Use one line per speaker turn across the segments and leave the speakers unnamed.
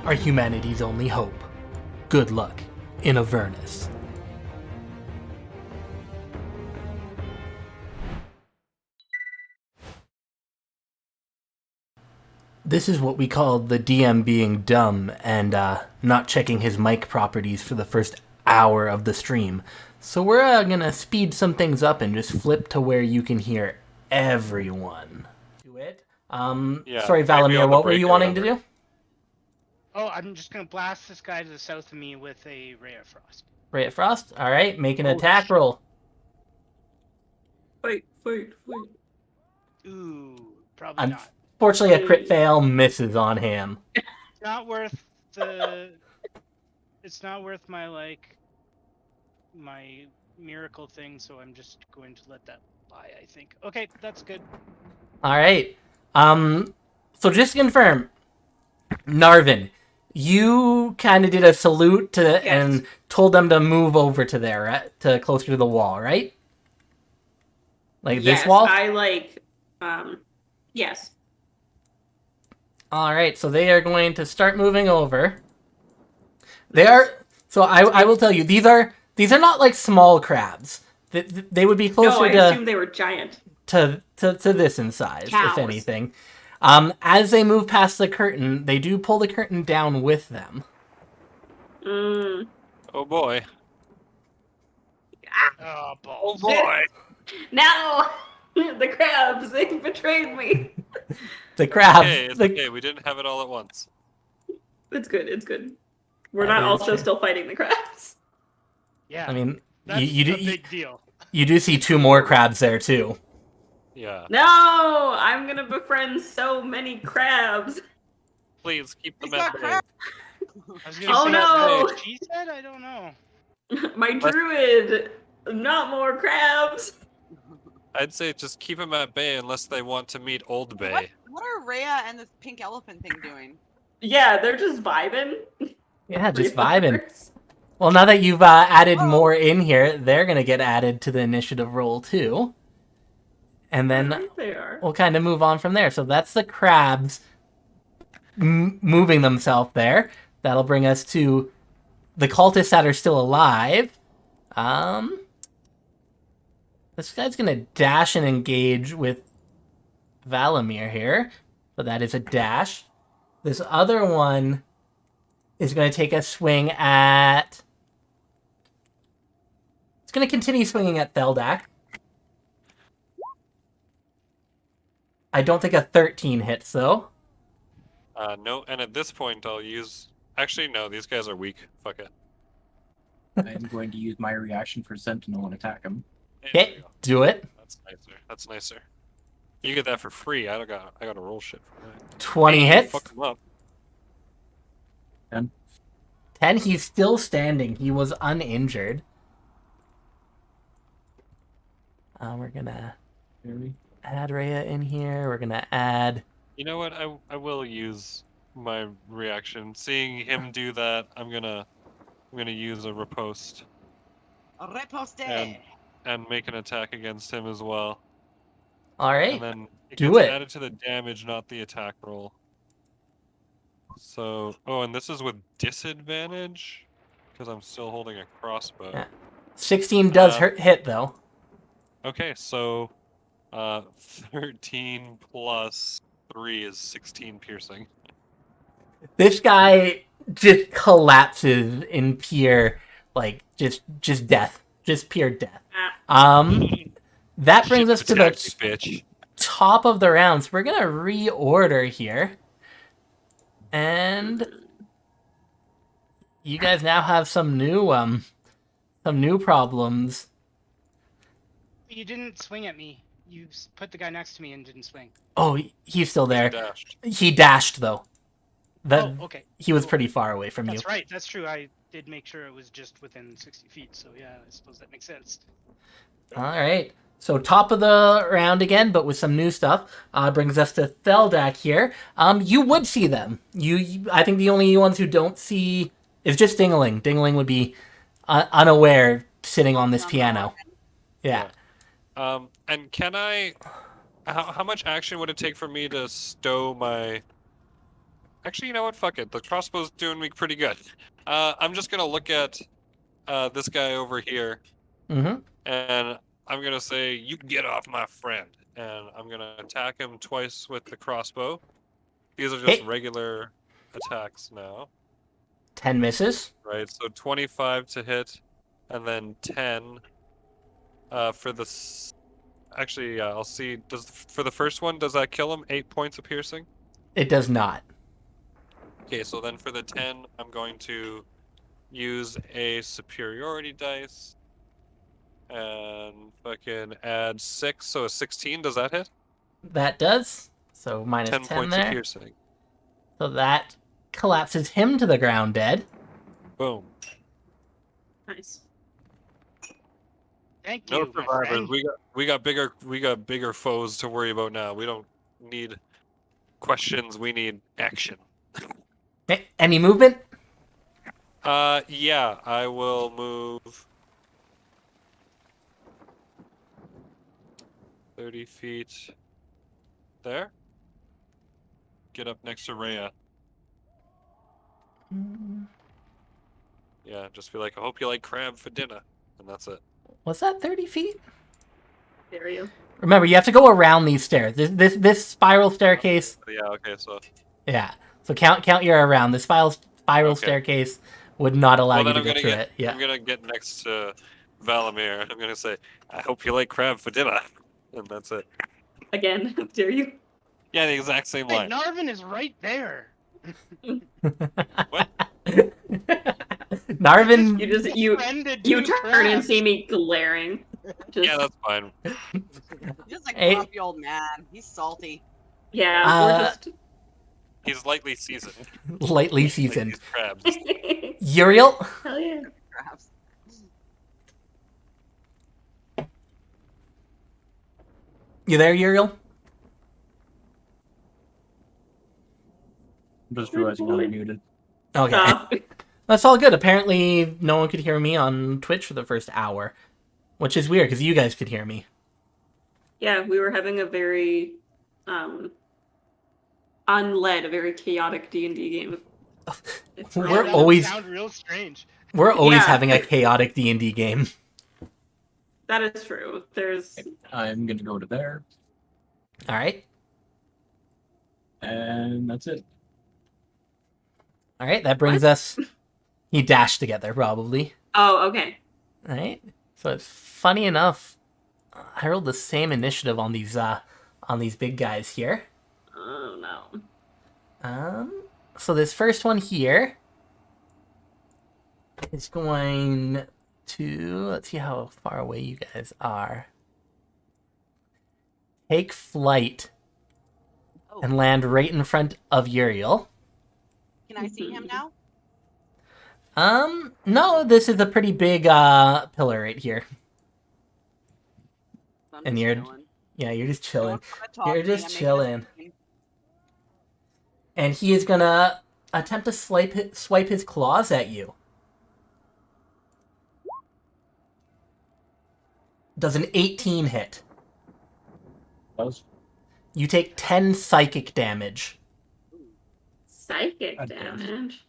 are humanity's only hope. Good luck in Avernus. This is what we call the DM being dumb and not checking his mic properties for the first hour of the stream. So we're gonna speed some things up and just flip to where you can hear everyone. Do it.
Yeah,
Sorry,
maybe
Valamir,
on the
what were
break
you
or
wanting to
whatever.
do?
Oh, I'm just gonna blast this guy to the south of me with a ray of frost.
Ray of Frost. All right, make an
Oh,
attack
shit.
roll.
Fight.
Ooh, probably not.
Unfortunately, a crit fail misses on him.
It's not worth the. It's not worth my my miracle thing, so I'm just going to let that lie. I think. Okay, that's good.
All right. So just to confirm, Narvin, you kind of did a salute to and told them to move over to there, right? To closer to the wall, right? Like this wall?
Yes.
All right, so they are going to start moving over. They are. So I will tell you, these are not like small crabs. They would be closer
I assumed they were giant.
to this in size,
Cows.
if anything. As they move past the curtain, they do pull the curtain down with them.
Mm.
Oh boy.
Oh,
Oh
balls.
boy.
No! The crabs, they betrayed me.
The crabs.
It's okay. We didn't have it all at once.
It's good. We're
That
not
is
also
true.
still fighting the crabs.
Yeah.
I mean,
that's
you
a big deal.
You do see two more crabs there too.
Yeah.
No! I'm gonna befriend so many crabs.
Please keep them
He's got
at bay.
crap.
I was gonna
Oh
say,
no!
what she said? I don't know.
My druid! Not more crabs!
I'd say just keep them at bay unless they want to meet Old Bay.
What are Rhea and this pink elephant thing doing?
Yeah, they're just vibing.
Yeah, just vibing.
Remembers.
Well, now that you've added
Oh.
more in here, they're gonna get added to the initiative roll too. And then
Right they are.
we'll kind of move on from there. So that's the crabs moving themselves there. That'll bring us to the cultists that are still alive. This guy's gonna dash and engage with Valamir here, but that is a dash. This other one is going to take a swing at... It's going to continue swinging at Theldak. I don't think a 13 hits, though.
No, and at this point I'll use... Actually, no, these guys are weak. Fuck it.
I'm going to use my reaction for Sentinel and attack him.
There we
Okay,
go.
do it.
That's nicer. You get that for free. I gotta roll shit for that.
20 hits.
Fuck them up.
10, he's still standing. He was uninjured. We're going to add Rhea in here. We're going to add...
You know what? I will use my reaction. Seeing him do that, I'm gonna use a riposte
Reposte!
and make an attack against him as well.
All right.
And then it
Do
gets
it.
added to the damage, not the attack roll. So, and this is with disadvantage because I'm still holding a crossbow.
Yeah. 16 does hit, though.
Okay, so 13 plus 3 is 16 piercing.
This guy just collapses in pure, just death. Just pure death. That brings us to the
bitch.
top of the round. So we're gonna reorder here, and you guys now have some new problems.
You didn't swing at me. You put the guy next to me and didn't swing.
Oh, he's still there.
Dashed.
He dashed though.
Oh, okay.
He was
Cool.
pretty far away from you.
That's right. That's true. I did make sure it was just within 60 feet. So yeah, I suppose that makes sense.
All right. So top of the round again, but with some new stuff. Brings us to Theldak here. You would see them. I think the only ones who don't see is just Dingling. Dingling would be unaware sitting on this piano. Yeah.
And can I... How much action would it take for me to stow my Actually, you know what? Fuck it. The crossbow's doing me pretty good. I'm just gonna look at this guy over here,
Mm-hmm.
and I'm gonna say, "You get off my friend," and I'm gonna attack him twice with the crossbow. These are just
Hit.
regular attacks now,
10 misses.
right? So 25 to hit, and then 10 for the. Actually, yeah, I'll see. Does for the first one, does that kill him? 8 points of piercing.
It does not.
Okay, so then for the 10, I'm going to use a superiority dice and fucking add 6, so a 16. Does that hit?
That does. So minus
10
10
points of
there.
piercing.
So that collapses him to the ground dead.
Boom.
Nice.
Thank
No
you, my
survivors.
friend.
We got bigger foes to worry about now. We don't need questions. We need action.
Okay, any movement?
Yeah, I will move 30 feet there. Get up next to Rhea. Yeah, just be like, I hope you like crab for dinner, and that's it.
Was that 30 feet?
There you.
Remember, you have to go around these stairs. This spiral staircase.
Yeah. Okay. So.
Yeah. So count your around. The spiral
Okay.
staircase would not allow
Well,
you
then
to
I'm
go
gonna
through
get.
it. Yeah.
I'm gonna get next to Valamir. I'm gonna say, I hope you like crab for dinner, and that's it.
Again, dare you?
Yeah, the exact same
Wait,
line.
Narvin is right there.
What?
Narvin.
You
Befriended
you
two
turn and
crabs.
see me glaring. Just
Yeah, that's fine.
He's just a
Hey.
grumpy old man. He's salty.
yeah, we're just
He's lightly seasoned.
Lightly
Like
seasoned.
these crabs.
Uriel.
hell yeah.
Crabs.
You there, Uriel?
I'm just realizing I'm muted.
Okay.
Stop.
That's all good. Apparently, no one could hear me on Twitch for the first hour, which is weird because you guys could hear me.
Yeah, we were having a very unled, a very chaotic D&D game. It's
We're
Yeah, that would
always-
sound real strange.
We're always
Yeah.
having a chaotic D&D game.
That is true. There's
I'm gonna go to there,
All right.
and that's it.
All right. That brings us. You dash together, probably.
oh, okay.
All right. So it's funny enough. I rolled the same initiative on these big guys here.
Oh no.
So this first one here is going to, let's see how far away you guys are. Take flight
Oh,
and land right in front of Uriel.
can I see him now?
No, this is a pretty big pillar right here.
I'm
And
just
you're-
chilling.
Yeah, you're just
No
chilling.
one's gonna talk
You're
to me,
just
I'm making a
chilling.
scene.
And he is gonna attempt to swipe his claws at you. Does an 18 hit?
Does
You take 10 psychic damage.
Psychic
That does.
damage.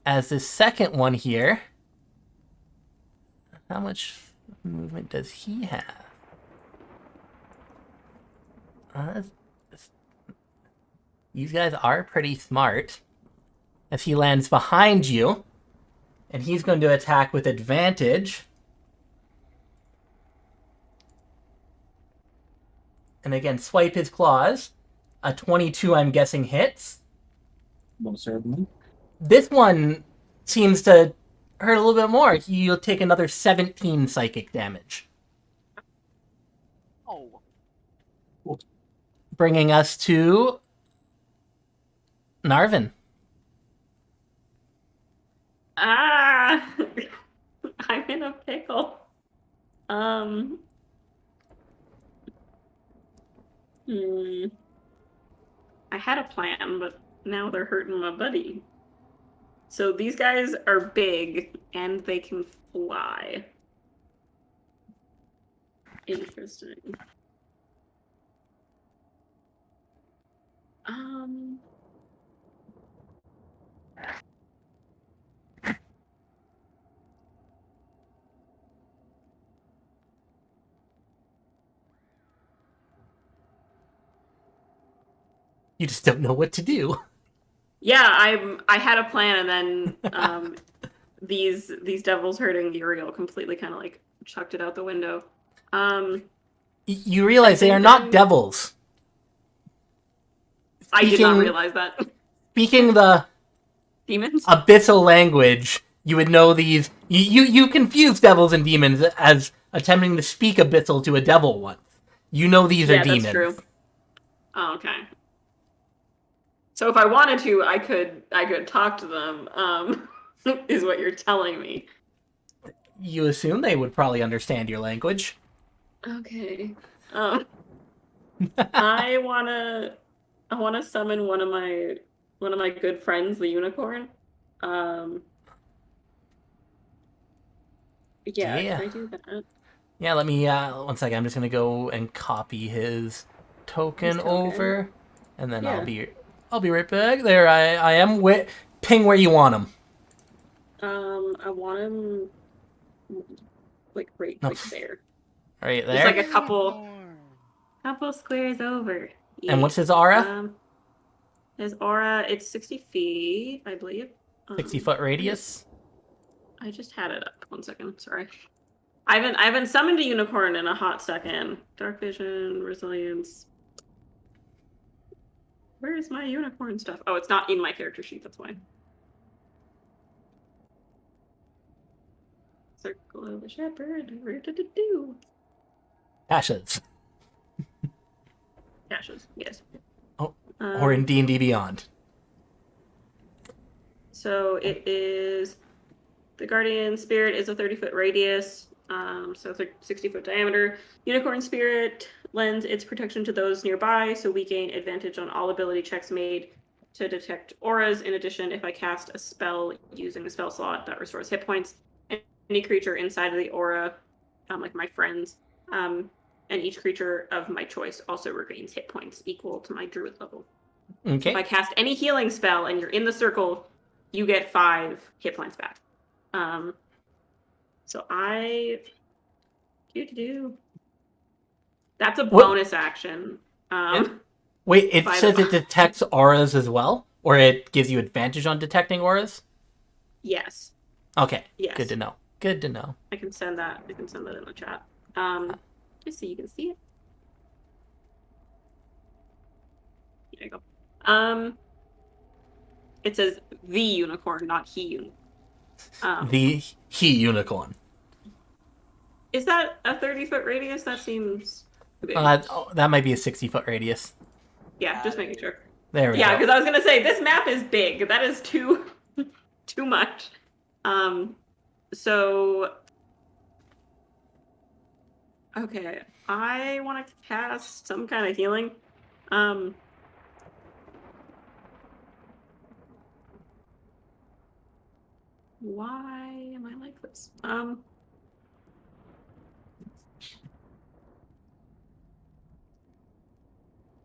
As the second one here, how much movement does he have? These guys are pretty smart. As he lands behind you, and he's going to attack with advantage. And again, swipe his claws. A 22, I'm guessing, hits.
most certainly.
This one seems to hurt a little bit more. You'll take another 17 psychic damage.
Oh,
Bringing us to Narvin.
Ah, I'm in a pickle. I had a plan, but now they're hurting my buddy. So these guys are big and they can fly. Interesting. Um.
You just don't know what to do.
Yeah, I had a plan, and then these devils hurting Uriel completely kind of like chucked it out the window.
You realize they are
think
not
I'm-
devils.
I did not
Speaking-
realize that.
Speaking the
Demons?
abyssal language, you would know these. You confuse devils and demons as attempting to speak abyssal to a devil once. You know these are
Yeah,
demons.
that's true. Oh, okay. So if I wanted to, I could talk to them. Is what you're telling me.
You assume they would probably understand your language.
Okay. I wanna summon one of my good friends, the unicorn. Yeah,
Yeah.
can I do that?
Yeah, let me, one second, I'm just gonna go and copy his token over, and then
Yeah.
I'll be right back. There, I am, ping where you want him.
I want him like right
No.
like there.
Right
Just
there.
like a couple
Unicorn.
squares over.
And what's his aura?
His aura, it's 60 feet, I believe.
60-foot radius?
I just had it up. 1 second, sorry. I haven't summoned a unicorn in a hot second. Dark vision, resilience. Where is my unicorn stuff? Oh, it's not in my character sheet, that's why. Circle of the Shepherd. Where did it do?
Ashes.
Ashes, yes.
Oh, or in D&D Beyond.
So it is the Guardian Spirit is a 30-foot radius, so 60-foot diameter. Unicorn Spirit lends its protection to those nearby, so we gain advantage on all ability checks made to detect auras. In addition, if I cast a spell using a spell slot that restores hit points, any creature inside of the aura, like my friends, and each creature of my choice also regains hit points equal to my druid level.
Okay.
If I cast any healing spell and you're in the circle, you get 5 hit points back. So I do. That's a
What-
bonus action.
Wait, it
By
says
the-
it detects auras as well? Or it gives you advantage on detecting auras?
Yes.
Okay,
Yes.
good to know. Good to know.
I can send that. I can send that in the chat. Just so you can see it. There you go. It says the unicorn, not he unicorn.
The he unicorn.
Is that a 30-foot radius? That seems big.
That might be a 60-foot radius.
Yeah, just making sure.
There we
Yeah,
go.
because I was gonna say this map is big. That is too much. So okay, I want to cast some kind of healing. Why am I like this?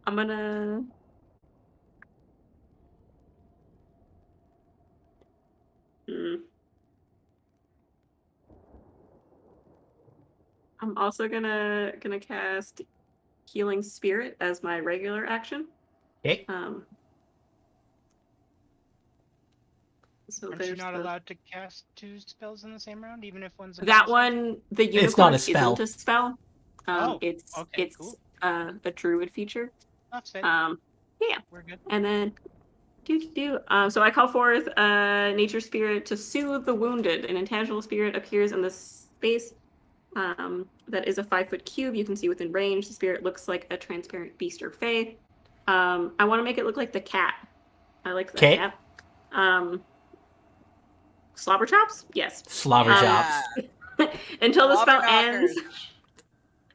I'm gonna. I'm also gonna cast Healing Spirit as my regular action.
Okay.
So
Aren't you
there's
not
the-
allowed to cast 2 spells in the same round, even if one's a
that
bonus
one. The unicorn
It's not a spell.
isn't a spell.
Oh,
it's
okay, cool.
a druid feature.
That's it.
Yeah.
We're good.
And then so I call forth nature spirit to soothe the wounded. An intangible spirit appears in the space that is a 5-foot cube you can see within range. The spirit looks like a transparent beast or fae. I want to make it look like the cat. I like the cat. Slobber chops? Yes.
Slobber chops.
Until the spell
Slobber
ends.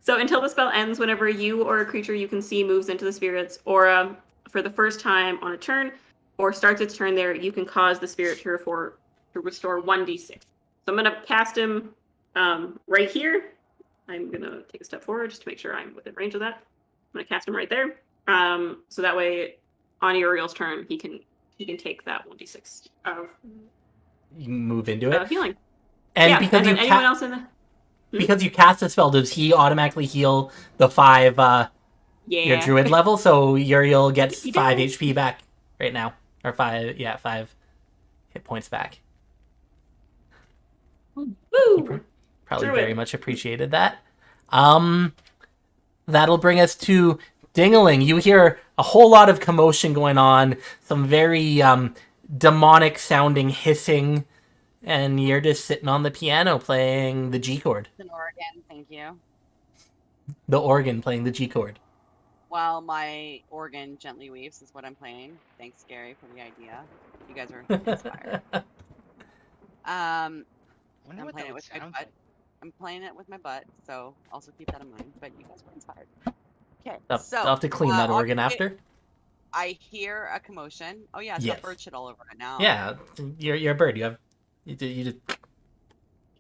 So until the spell ends, whenever you or a creature you can see moves into the spirit's aura for the first time on a turn, or starts its turn there, you can cause the spirit to restore 1d6. So I'm going to cast him right here. I'm going to take a step forward just to make sure I'm within range of that. I'm going to cast him right there. So that way on Uriel's turn, he can take that 1d6 of
You move into it.
healing.
And
yeah,
because
and
you
then anyone else in the
because you cast a spell, does he automatically heal the 5 your druid level? So Uriel gets
He
5
does.
HP back right now. Or 5 hit points back.
Woo!
Probably
Druid.
very much appreciated that. That'll bring us to Dingaling. You hear a whole lot of commotion going on, some very demonic sounding hissing, and you're just sitting on the piano playing the G chord.
It's an Oregon, thank you.
The organ playing the G chord.
While my organ gently weeps is what I'm playing. Thanks, Gary, for the idea. You guys are inspired.
Wonder
I'm
what
playing
that
it
would
with my
sound
butt.
like.
I'm playing it with my butt, so also keep that in mind. But you guys were inspired. Okay,
I'll
so
have to clean that organ
obviously
after.
I hear a commotion. Oh yeah, it's
Yes.
got bird shit all over it now.
Yeah, you're a bird. You just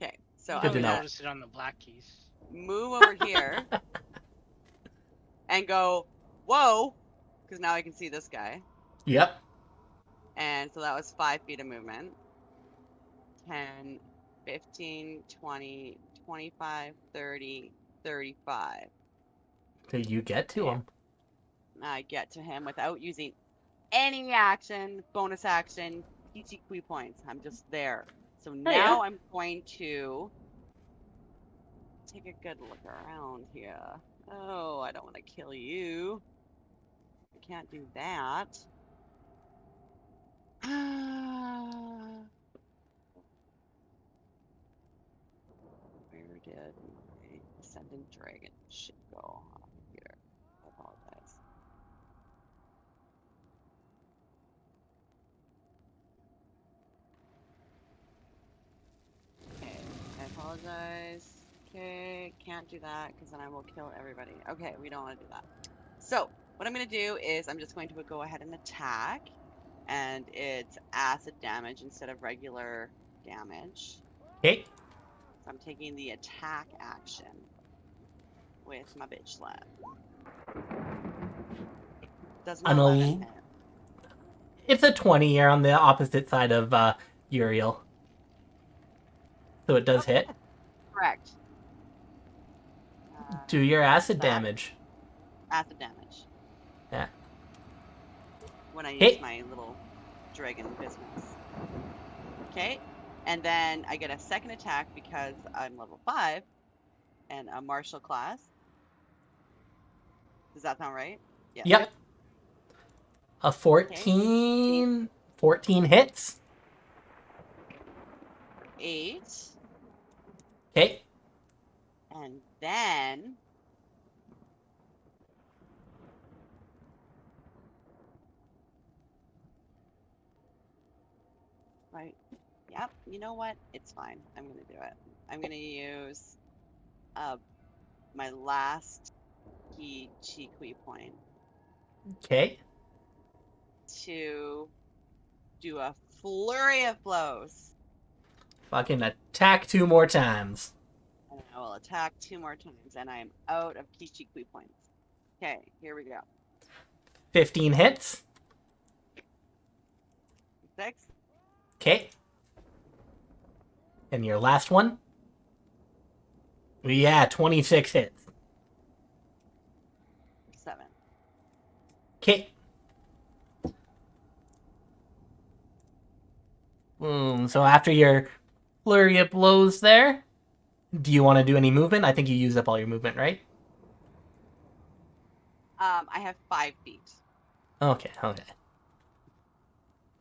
Okay, so
You
Good
I'm
to
probably
know.
gonna
noticed it on the black keys.
move over here and go, whoa, because now I can see this guy.
Yep.
And so that was 5 feet of movement. 10, 15, 20, 25, 30, 35.
So you get to
Yeah.
him.
I get to him without using any action, bonus action, PTQ points. I'm just there. So now I'm going to take a good look around here. Oh, I don't want to kill you. I can't do that. Where did my ascendant dragon shit go? Here. I apologize. Okay, I apologize. Okay, can't do that because then I will kill everybody. Okay, we don't want to do that. So, what I'm going to do is I'm just going to go ahead and attack. And it's acid damage instead of regular damage.
Okay.
So I'm taking the attack action with my bitch slap. Does
An
not let
el-
him hit.
It's a 20. You're on the opposite side of Uriel. So it does hit.
Correct.
Do your acid
that.
damage.
Acid damage.
Yeah.
When I
Hit.
use my little dragon business. Okay. And then I get a second attack because I'm level 5 and a martial class. Does that sound right? Yes.
Yep. A 14. 14 hits.
8.
Okay.
And then right. Yep. You know what? It's fine. I'm gonna do it. I'm gonna use my last key chi kui point
Okay.
to do a flurry of blows.
Fucking attack 2 more times.
And I will attack 2 more times, and I am out of key chi kui points. Okay, here we go.
15 hits.
6.
Okay. And your last one? Yeah, 26 hits.
7.
Okay. So after your flurry of blows there, do you want to do any movement? I think you used up all your movement, right?
I have 5 feet,
Okay.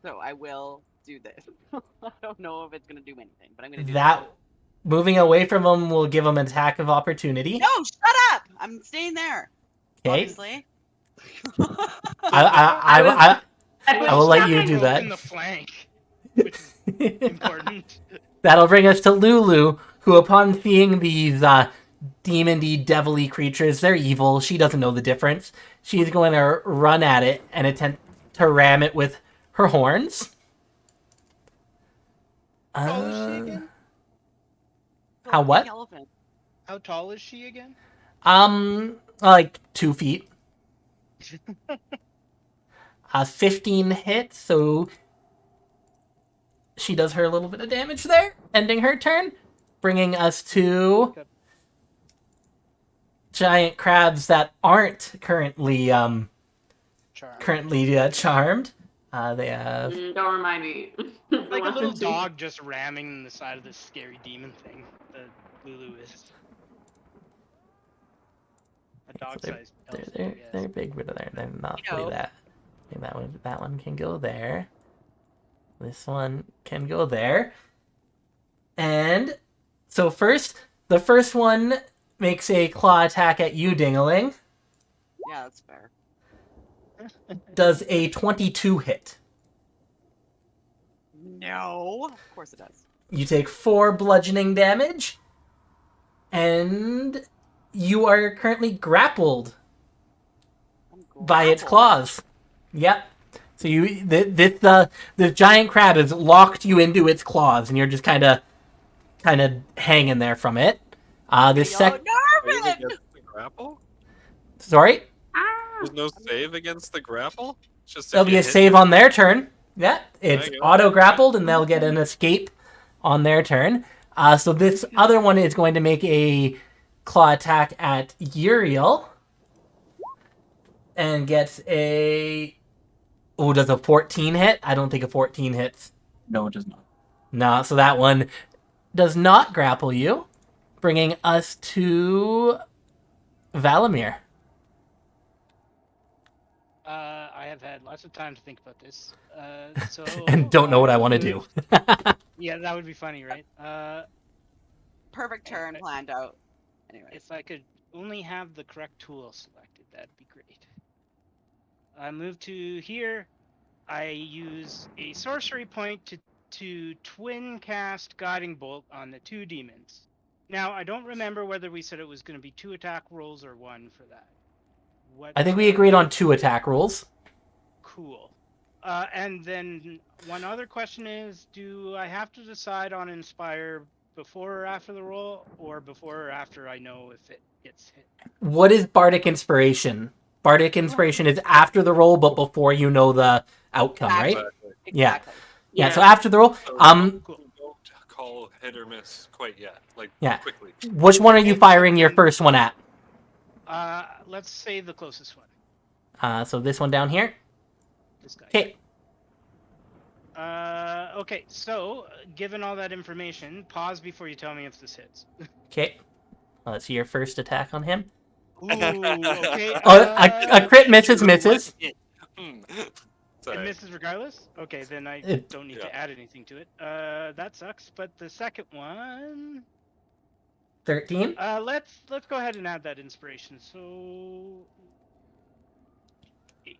so I will do this. I don't know if it's gonna do anything, but I'm gonna do
That moving away from him will give him an attack of opportunity.
No, shut up! I'm staying there.
Okay.
Obviously.
I will let you do that.
In the flank, which is important.
That'll bring us to Lulu, who, upon seeing these demon-y, devil-y creatures, they're evil. She doesn't know the difference. She's going to run at it and attempt to ram it with her horns.
How tall is she again?
How what?
Elephant.
How tall is she again?
Like 2 feet. 15 hits, so she does her a little bit of damage there, ending her turn, bringing us to giant crabs that aren't currently
Charm.
charmed. They have
Don't remind me.
Like a little dog just ramming the side of this scary demon thing that Lulu is. A dog-sized elf, I guess.
they're big, but they're not
You know.
really that. I think that one can go there. This one can go there. And so the first one makes a claw attack at you, Dingaling.
Yeah, that's fair.
Does a 22 hit.
No. Of course it does.
You take 4 bludgeoning damage. And you are currently grappled by its claws. Yep. So the giant crab has locked you into its claws, and you're just kind of hanging there from it. This
Yo,
sec.
Save
Narvin!
against the grapple?
Sorry,
There's no save against the grapple? It's just if
there'll be
you
a
hit
save
them?
on their turn. Yeah, it's
There you go.
auto grappled, and they'll get an escape on their turn. So this other one is going to make a claw attack at Uriel, and gets a. Oh, does a 14 hit? I don't think a 14 hits.
No, it does not.
No, so that one does not grapple you, bringing us to Valamir.
I have had lots of time to think about this. So
And don't know what I want to do.
Yeah, that would be funny, right?
Perfect turn planned out. Anyways.
If I could only have the correct tool selected, that'd be great. I move to here. I use a sorcery point to twin cast Guiding Bolt on the 2 demons. Now, I don't remember whether we said it was going to be 2 attack rolls or 1 for that. What?
I think we agreed on 2 attack rolls.
Cool. And then one other question is, do I have to decide on Inspire before or after the roll, or before or after I know if it gets hit?
What is Bardic Inspiration? Bardic Inspiration is after the roll, but before you know the outcome, right?
Exactly.
Yeah.
Exactly.
Yeah, so after the roll.
So
Cool.
don't call hit or miss quite yet. Like,
Yeah.
quickly.
Which one are you firing your first one at?
Let's say the closest one.
So this one down here.
This guy.
Okay.
Okay, so given all that information, pause before you tell me if this hits.
Okay. Let's see your first attack on him.
Ooh, okay.
A crit misses.
Hmm.
It
Sorry.
misses regardless? Okay, then I
It-
don't need
Yeah.
to add anything to it. That sucks, but the second one...
13.
Let's go ahead and add that inspiration. So 8.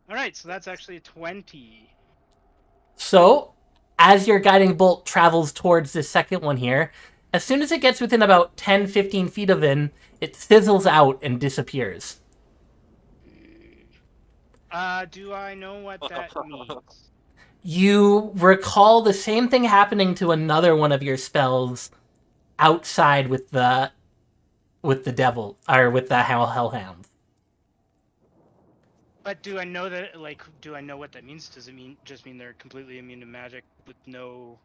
All right, so that's actually a 20.
So, as your guiding bolt travels towards this second one here, as soon as it gets within about 10-15 feet of him, it sizzles out and disappears.
Do I know what that means?
You recall the same thing happening to another one of your spells outside with the devil, or with the hellhounds.
But do I know that? Like, do I know what that means? Does it just mean they're completely immune to magic with no,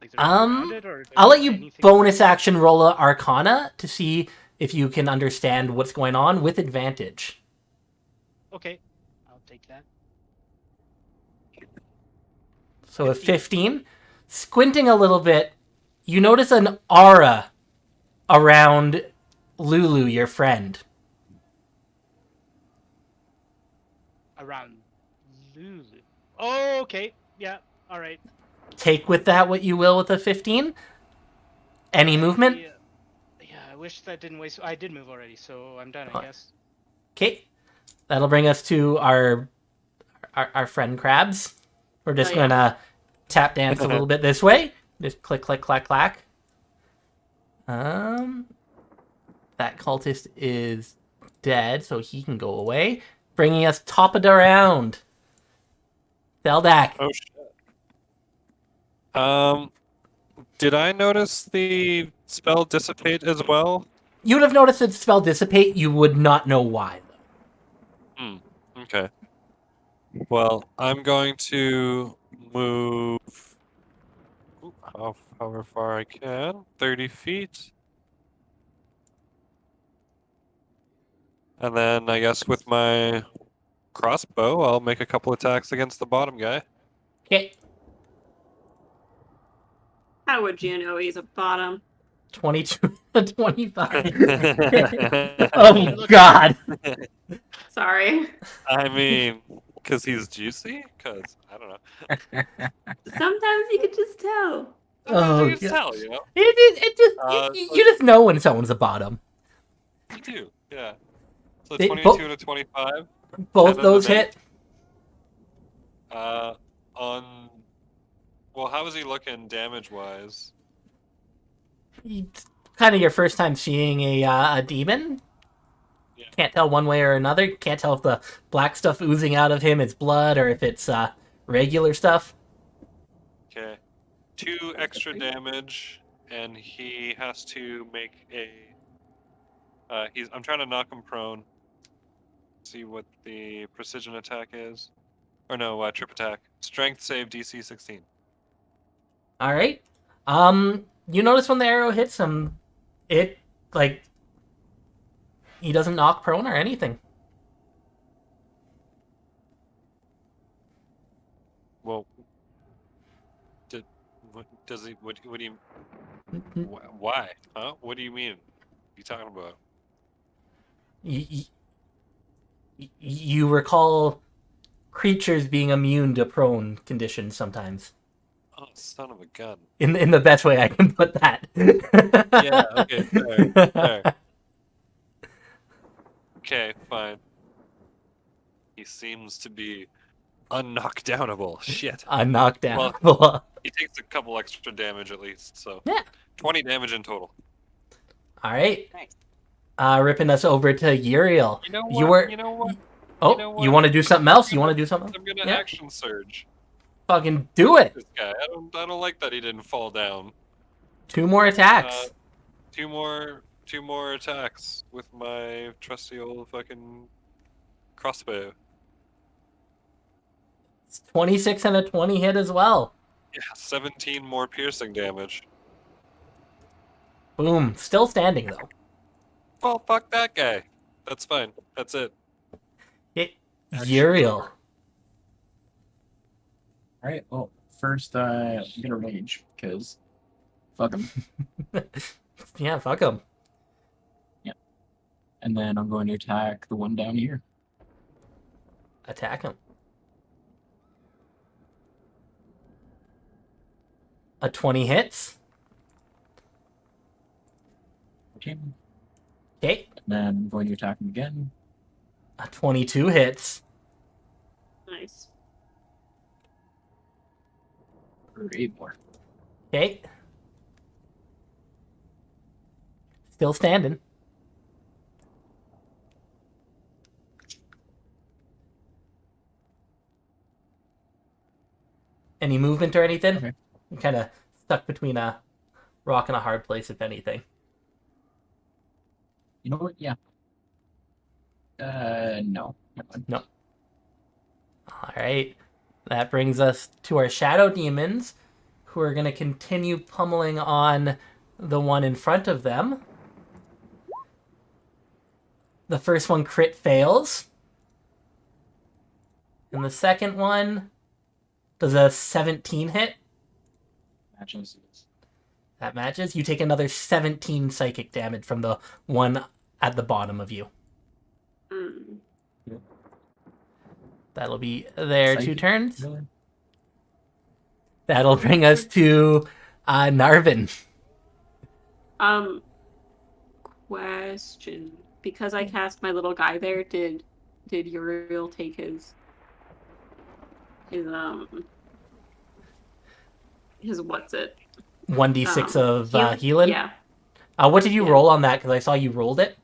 like, they're around it, or?
I'll let you
anything-
bonus action roll a Arcana to see if you can understand what's going on with advantage.
Okay, I'll take that.
So a 15. Squinting a little bit, you notice an aura around Lulu, your friend.
Around Lulu. Oh, okay. Yeah. All right.
Take with that what you will with a 15. Any movement?
Yeah, I wish that didn't waste. I did move already, so I'm done, I
Fine.
guess.
Okay. That'll bring us to our friend Crabs. We're just
Oh, yeah.
gonna tap dance a little bit this way. Just click, click, clack, clack. That cultist is dead, so he can go away. Bringing us top of the round. Feldak.
Oh shit. Did I notice the spell dissipate as well?
You would have noticed it spell dissipate. You would not know why, though.
Okay. Well, I'm going to move however far I can, 30 feet. And then I guess with my crossbow, I'll make a couple attacks against the bottom guy.
Okay.
How would you know he's a bottom?
22 to 25.
I
Oh, God.
Sorry.
mean, because he's juicy? Because, I don't know.
Sometimes you could just tell.
Sometimes
Oh,
you can
God.
tell, you know?
You just know when someone's a bottom.
You do, yeah. So
They-
22 and a 25.
Both
10
those
and a
hit.
On... Well, how is he looking damage-wise?
It's kind of your first time seeing a demon.
Yeah.
Can't tell one way or another. Can't tell if the black stuff oozing out of him is blood or if it's regular stuff.
Okay. 2 extra damage, and he has to make a... I'm trying to knock him prone. See what the precision attack is. Or no, trip attack. Strength save DC 16.
All right. You notice when the arrow hits him, it like he doesn't knock prone or anything.
Well, what does he? What do you? Why? Huh? What do you mean? What are you talking about?
You recall creatures being immune to prone conditions sometimes.
Oh, son of a gun.
In the best way I can put that.
Yeah. Okay. Fair. Fair. Okay. Fine. He seems to be unknockdownable. Shit.
I'm knocked down.
He takes a couple extra damage at least, so
Yeah.
20 damage in total.
All right.
Nice.
Ripping us over to Uriel.
You know what?
You were.
You know what?
Oh,
you know what?
you want to do something else? You want to do something else?
I'm gonna
Yeah.
action surge
Fucking do it.
this guy. I don't like that he didn't fall down.
2 more attacks.
2 more attacks with my trusty old fucking crossbow.
26 and a 20 hit as well.
Yeah, 17 more piercing damage.
Boom. Still standing though.
Well, fuck that guy. That's fine. That's it.
Uriel.
Alright, well, first I'm gonna rage, because fuck him.
Yeah, fuck him.
And then I'm going to attack the one down here.
Attack him. A 20 hits.
Okay.
Okay.
And then I'm going to attack him again.
A 22 hits.
Nice.
For 8 more.
Okay. Still standing. Any movement or anything?
Okay.
I'm kind of stuck between a rock and a hard place, if anything.
You know what? Yeah. No. Never mind.
No. All right. That brings us to our shadow demons, who are going to continue pummeling on the one in front of them. The first one crit fails. And the second one does a 17 hit.
Matches.
That matches. You take another 17 psychic damage from the one at the bottom of you.
Mm.
That'll be their 2
Psychic?
turns.
Really?
That'll bring us to Narvin.
Question. Because I cast my little guy there, did Uriel take his what's it?
1d6 of healing.
Yeah.
What did you
Yeah.
roll on that? Because I saw you rolled it.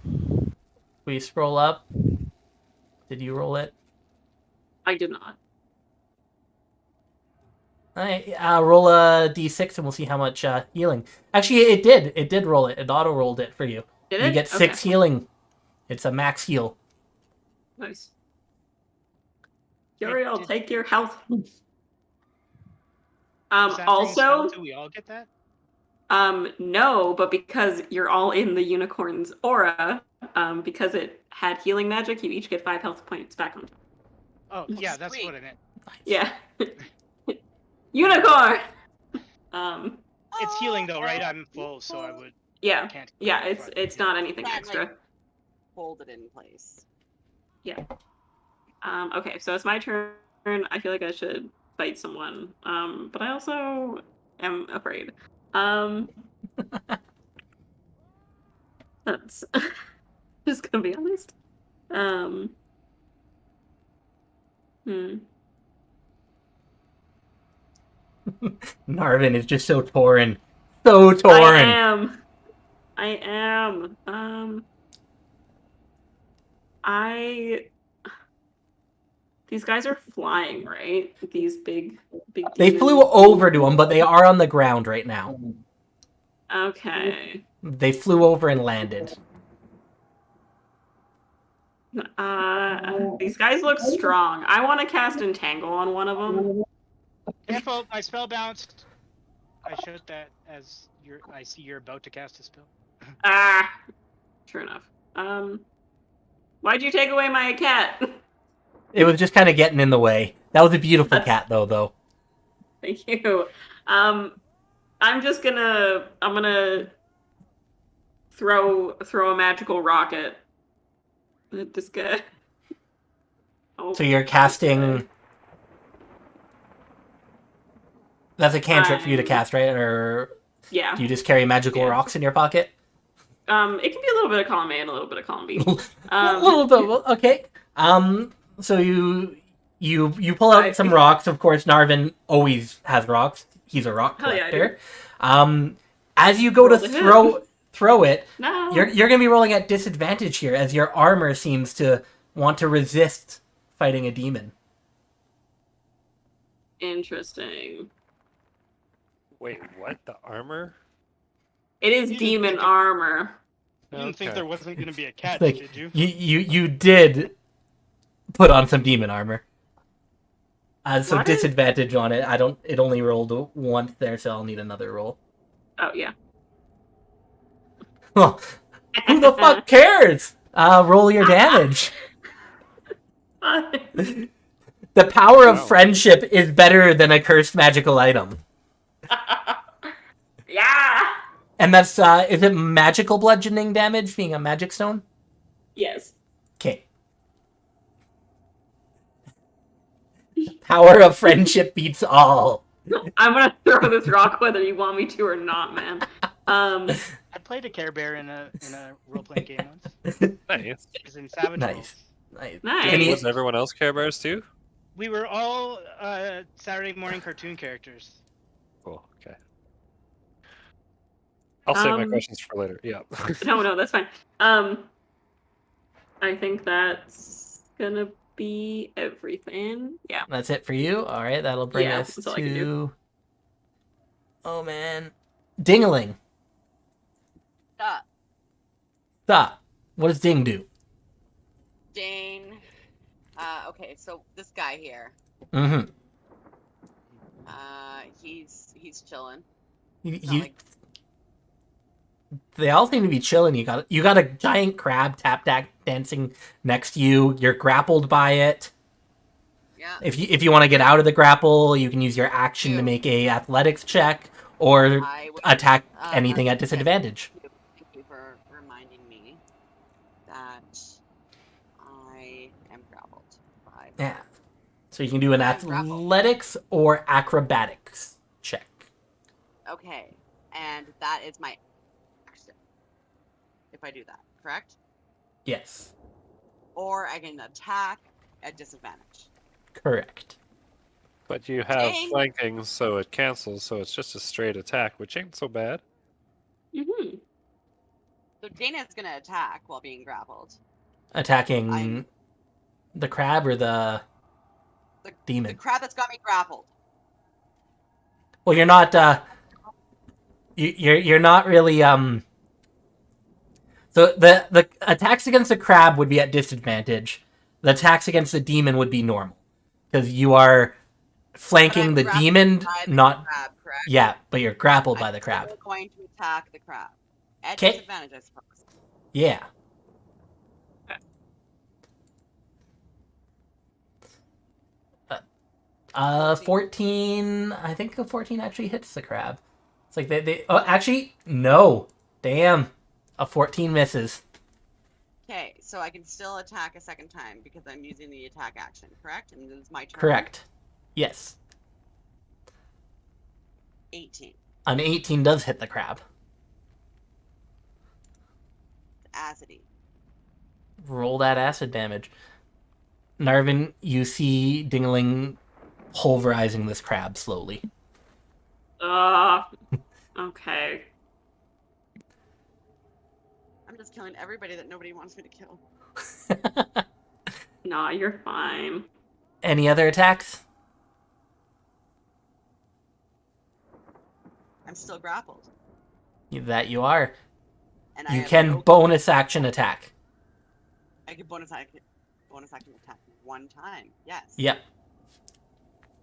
Will you scroll up? Did you roll it?
I did not.
All right, roll a d6 and we'll see how much healing. Actually, it did. It did roll it. It auto rolled it for you.
Did
You
it?
get 6
Okay.
healing. It's a max heal.
Nice. Yuri, I'll
did-
take your health.
Does that ring spell?
Also,
Do we all get that?
no, but because you're all in the unicorn's aura, because it had healing magic, you each get 5 health points back on top.
Oh, yeah, that's
Sweet.
what I meant.
Yeah. Unicorn!
It's healing though, right? I'm full, so I would.
Yeah.
Can't.
Yeah,
go front.
it's
Yeah.
not anything
Can't,
extra.
like, hold it in place.
Okay, so it's my turn. I feel like I should fight someone. But I also am afraid. That's just gonna be honest.
Narvin is just so torn. So torn.
I am. These guys are flying, right? These big
They
demons.
flew over to him, but they are on the ground right now.
Okay.
They flew over and landed.
These guys look strong. I want to cast Entangle on one of them.
Careful, my spell bounced. I showed that as I see you're about to cast a spell.
Sure enough. Why'd you take away my cat?
It was just kind of getting in the way. That was a beautiful cat, though.
Thank you. I'm gonna throw a magical rocket at this guy. Oh,
So you're casting. That's a cantrip for you to cast, right? Or
yeah.
do you just carry magical rocks in your pocket?
It can be a little bit of column A and a little bit of column B.
A little bit. Okay. So you pull out some rocks. Of course, Narvin always has rocks. He's a rock collector. As you go to throw it,
No.
you're gonna be rolling at disadvantage here, as your armor seems to want to resist fighting a demon.
Interesting.
Wait, what? The armor?
It is
You didn't
demon
think it-
armor.
You didn't think there wasn't going to be a catch,
Like,
did you?
You did put on some demon armor. So
What?
disadvantage on it. It only rolled once there, so I'll need another roll.
Oh yeah.
Well, who the fuck cares? Roll your damage. The power of friendship is better than a cursed magical item.
Yeah.
And that's, is it magical bludgeoning damage, being a magic stone?
Yes.
Okay. Power of friendship beats all.
I'm gonna throw this rock whether you want me to or not, man.
I played a Care Bear in a role playing game once.
Nice.
It was in Savage
Nice.
Worlds.
Nice.
Nice.
Any-
Was everyone else Care Bears too?
We were all Saturday morning cartoon characters.
Cool. Okay. I'll save my
Um,
questions for later. Yeah.
No, that's fine. I think that's gonna be everything. Yeah.
That's it for you? Alright, that'll bring
Yeah,
us
that's all I can do.
to... Oh, man. Dingling. Stop. What does Ding do?
Dane. Okay, so this guy here.
Mm-hmm.
He's chilling.
They all seem to be chilling. You got a giant crab dancing next to you. You're grappled by it.
Yeah.
If you want to get out of the grapple, you can use your action to make a athletics check or
I would,
attack anything at disadvantage.
Thank you for reminding me that I am grappled by.
Yeah. So you can do an
I'm grappled.
athletics or acrobatics check.
Okay, and that is my action. If I do that, correct?
Yes.
Or I can attack at disadvantage.
Correct.
But you have
Dang.
flanking, so it cancels, so it's just a straight attack, which ain't so bad.
Mm-hmm.
So Dana's gonna attack while being grappled.
Attacking
I'm-
the crab or the
The
demon.
crab that's got me grappled.
Well, you're not. You're not really. So the attacks against the crab would be at disadvantage. The attacks against the demon would be normal. because you are
But
flanking
I'm
the
grappled
demon,
by the
not
crab, correct?
yeah, but you're grappled by
I'm
the crab.
still going to attack the crab. At
'Kay.
disadvantage, I suppose.
Yeah. 14. I think a 14 actually hits the crab. It's like they. Oh, actually, no. Damn. A 14 misses.
Okay, so I can still attack a second time because I'm using the attack action, correct? And it's my turn.
Correct. Yes.
18.
An 18 does hit the crab.
Acid-y.
Roll that acid damage. Narvin, you see Dingling pulverizing this crab slowly.
Okay.
I'm just killing everybody that nobody wants me to kill.
Nah, you're fine.
Any other attacks?
I'm still grappled.
That you are.
And I
You
have
can
no
bonus action attack.
I can bonus action attack one time. Yes.
Yep.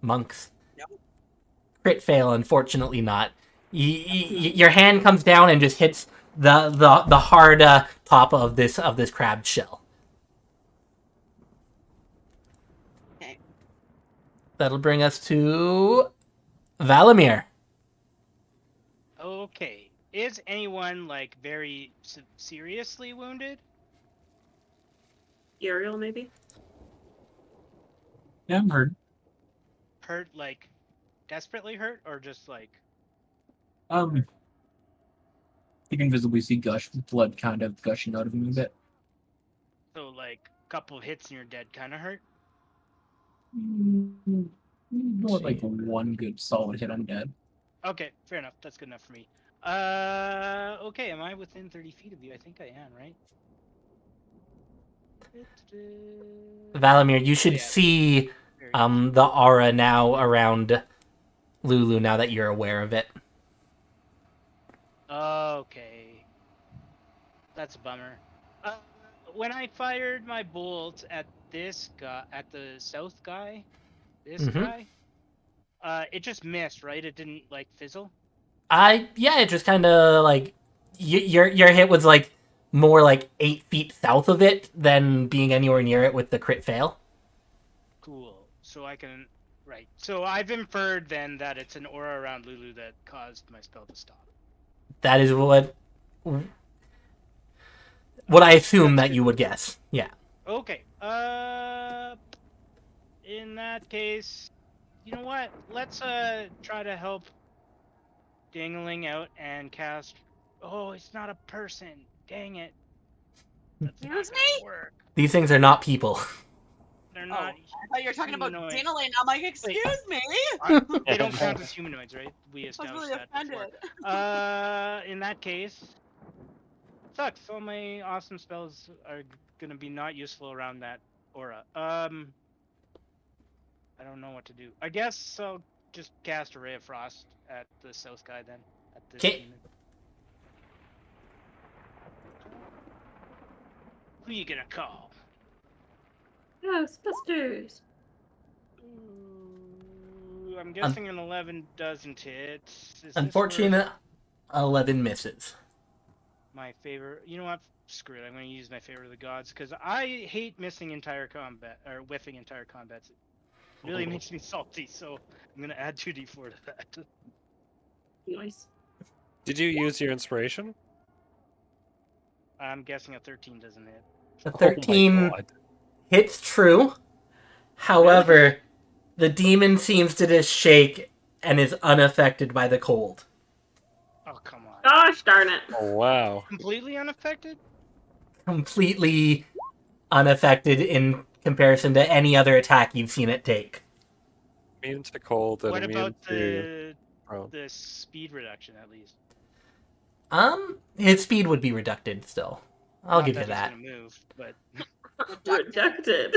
Monks.
Nope.
Crit fail, unfortunately not. Your hand comes down and just hits the hard top of this crab shell.
Okay.
That'll bring us to Valamir.
Okay. Is anyone like very seriously wounded?
Ariel, maybe?
Yeah, I'm hurt.
Hurt like desperately hurt or just like
You can visibly see blood kind of gushing out of him a bit.
so like a couple of hits and you're dead kind of hurt?
More like one good solid hit, I'm dead.
Okay, fair enough. That's good enough for me. Okay, am I within 30 feet of you? I think I am, right?
Valamir, you should
yeah.
see the aura now around Lulu now that you're aware of it.
Okay. That's a bummer. When I fired my bolt at this guy, at the south guy, guy, it just missed, right? It didn't like fizzle.
Yeah, it just kind of like your hit was like more like 8 feet south of it than being anywhere near it with the crit fail.
Cool. So I can right. So I've inferred then that it's an aura around Lulu that caused my spell to stop.
That is what I assume that you would guess. Yeah.
Okay. In that case, you know what? Let's try to help Dingling out and cast. Oh, it's not a person. Dang it. That's not
Excuse
gonna
me?
work.
These things are not people.
They're
Oh,
not.
I thought you were talking about
humanoid.
Dinnerlane. I'm like, excuse me.
They don't count as humanoids, right? We
I was
established
really
that
offended.
before. In that case, sucks. All my awesome spells are gonna be not useful around that aura. I don't know what to do. I guess I'll just cast a Ray of Frost at the south guy then. At this
'Kay.
demon. Who you gonna call?
Ghostbusters.
Ooh, I'm guessing an 11 doesn't hit. Is this
Unfortunate 11 misses.
my favorite. You know what? Screw it. I'm going to use my favorite of the gods because I hate missing entire combat or whiffing entire combats. It really makes me salty. So I'm going to add 2d4 to that.
Nice.
Did you use your inspiration?
I'm guessing a 13 doesn't hit.
The
Oh
13
my God.
hits true. However, the demon seems to just shake and is unaffected by the cold.
Oh, come on.
Gosh darn it.
Oh wow.
Completely unaffected?
Completely unaffected in comparison to any other attack you've seen it take.
Immune to cold and
What
immune
about
to prone.
the speed reduction at least?
His speed would be reducted still. I'll
Not
give you
he's
that.
gonna move, but
Rejected.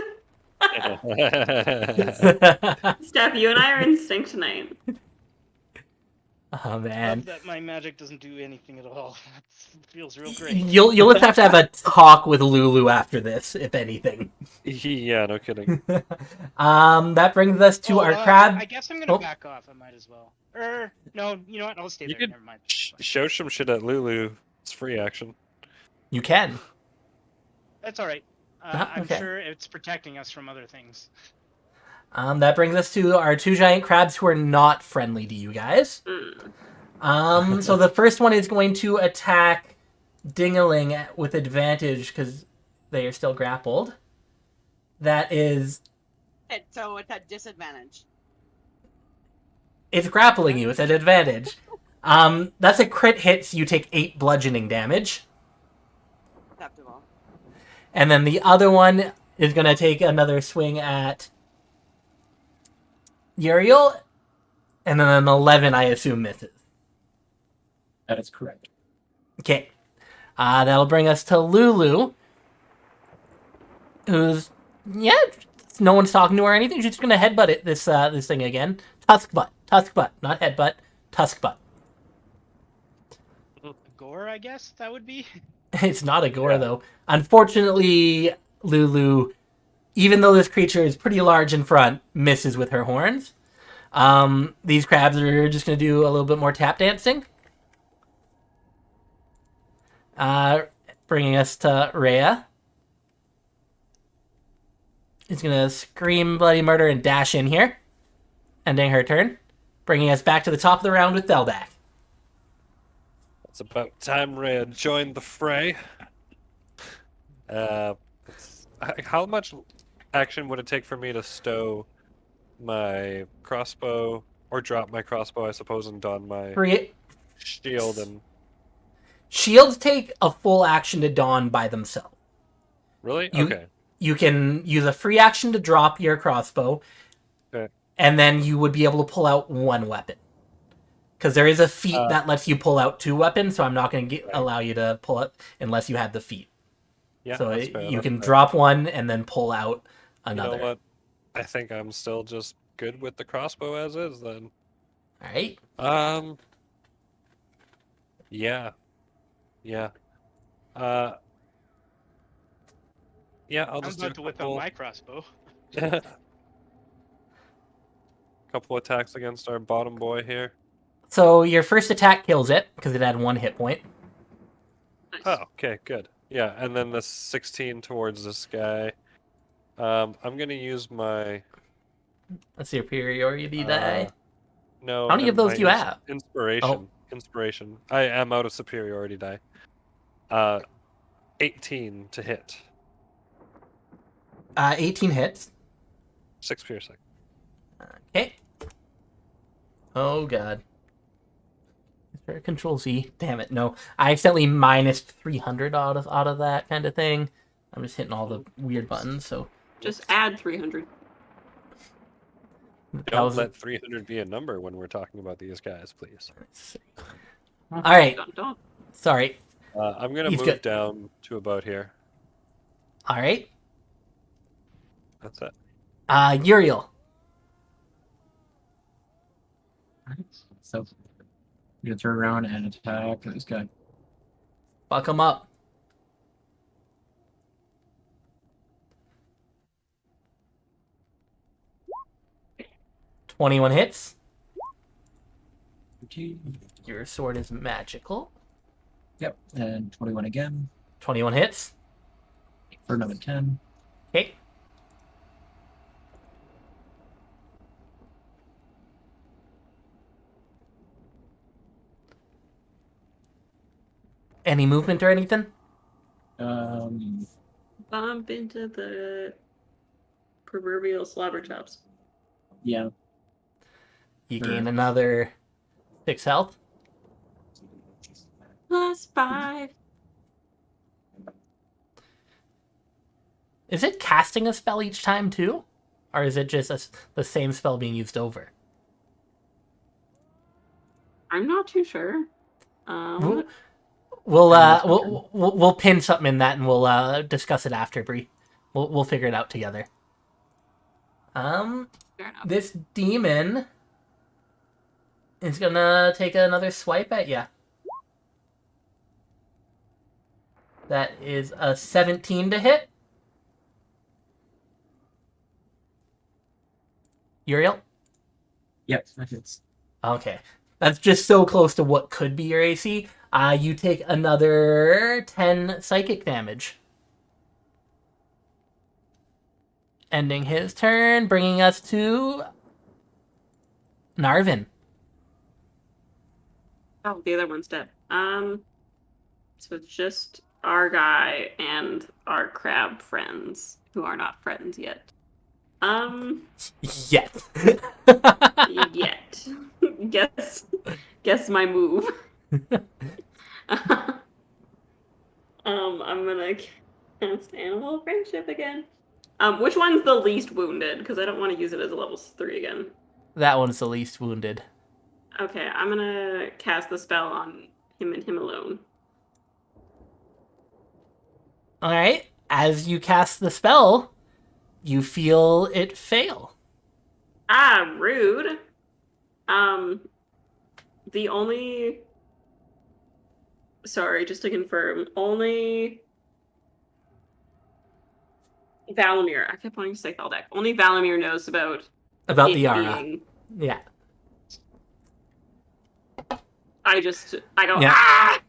Steph, you and I are in sync tonight.
Oh man.
Love that my magic doesn't do anything at all. That feels real great.
You'll just have a talk with Lulu after this, if anything.
Yeah, no kidding.
That brings us to our crab.
I guess I'm gonna
Oh.
back off. I might as well. No, you know what? I'll stay
You
there.
could
Never mind.
show some shit at Lulu. It's free action.
You can.
That's all right.
Ah,
I'm
okay.
sure it's protecting us from other things.
That brings us to our 2 giant crabs who are not friendly to you guys. So the first one is going to attack Dingaling with advantage because they are still grappled. That is...
So it's at disadvantage.
It's grappling you. It's at advantage. That's a crit hit, so you take 8 bludgeoning damage.
Acceptable.
And then the other one is going to take another swing at Uriel. And then an 11, I assume, misses.
That is correct.
Okay. That'll bring us to Lulu. Who's... Yeah, no one's talking to her or anything. She's just going to headbutt it, this thing again. Tusk butt. Tusk butt. Not headbutt. Tusk butt.
Gore, I guess that would be.
It's not a gore, though. Unfortunately, Lulu, even though this creature is pretty large in front, misses with her horns. These crabs are just going to do a little bit more tap dancing. Bringing us to Rhea. She's going to scream bloody murder and dash in here. Ending her turn. Bringing us back to the top of the round with Theldak.
It's about time Rhea joined the fray. How much action would it take for me to stow my crossbow, or drop my crossbow, I suppose, and don my shield? And
shields take a full action to don by themselves.
really? Okay.
You can use a free action to drop your crossbow,
Okay.
and then you would be able to pull out 1 weapon. Because there is a feat that lets you pull out 2 weapons, so I'm not going to allow you to pull it unless you had the feat.
Yeah,
so
that's fair,
you
that's
can
fair.
drop 1 and then pull out another.
You know what? I think I'm still just good with the crossbow as is then.
All right.
Yeah. Yeah. Yeah, I'll
I'm
just do
about to whip out my crossbow.
couple attacks against our bottom boy here.
So your first attack kills it because it had 1 hit point.
Nice.
Oh, okay, good. Yeah, and then the 16 towards this guy. I'm gonna use my
A superiority die.
no.
How many of
and
those
my
do you have?
Inspiration. Inspiration. I am out of superiority die. 18 to hit.
18 hits.
6 piercing.
Okay. Oh god. Control Z. Damn it, no. I accidentally minus 300 out of that kind of thing. I'm just hitting all the weird buttons, so...
Just add 300.
Don't let 300 be a number when we're talking about these guys, please.
Alright.
Don't.
Sorry.
I'm gonna
He's
move
good.
down to about here.
Alright.
That's it.
Uriel.
Alright, so I'm gonna turn around and attack this guy.
Fuck him up. $21 hits. Your sword is magical.
Yep, and 21 again
21 hits.
for another 10.
Okay. Any movement or anything?
Bump into the proverbial slobber chops.
Yeah.
You
Sure.
gain another 6 health.
+5.
Is it casting a spell each time too? Or is it just the same spell being used over?
I'm not too sure.
We'll pin something in that and we'll discuss it after, Bree. We'll figure it out together.
Fair enough.
This demon He's gonna take another swipe at you. That is a 17 to hit. Uriel?
Yep, that hits.
Okay. That's just so close to what could be your AC. You take another 10 psychic damage. Ending his turn, bringing us to Narvin.
Oh, the other one's dead. So it's just our guy and our crab friends who are not friends yet.
Yet.
Yet. Guess my move. I'm gonna cast Animal Friendship again. Which one's the least wounded? Because I don't want to use it as a level 3 again.
That one's the least wounded.
Okay, I'm gonna cast the spell on him and him alone.
Alright. As you cast the spell, you feel it fail.
Ah, rude. The only... Sorry, just to confirm. Only... Valamir. I kept wanting to say Thaldak. Only Valamir knows about
About
it
the aura.
being...
Yeah.
I go,
Yeah.
ah!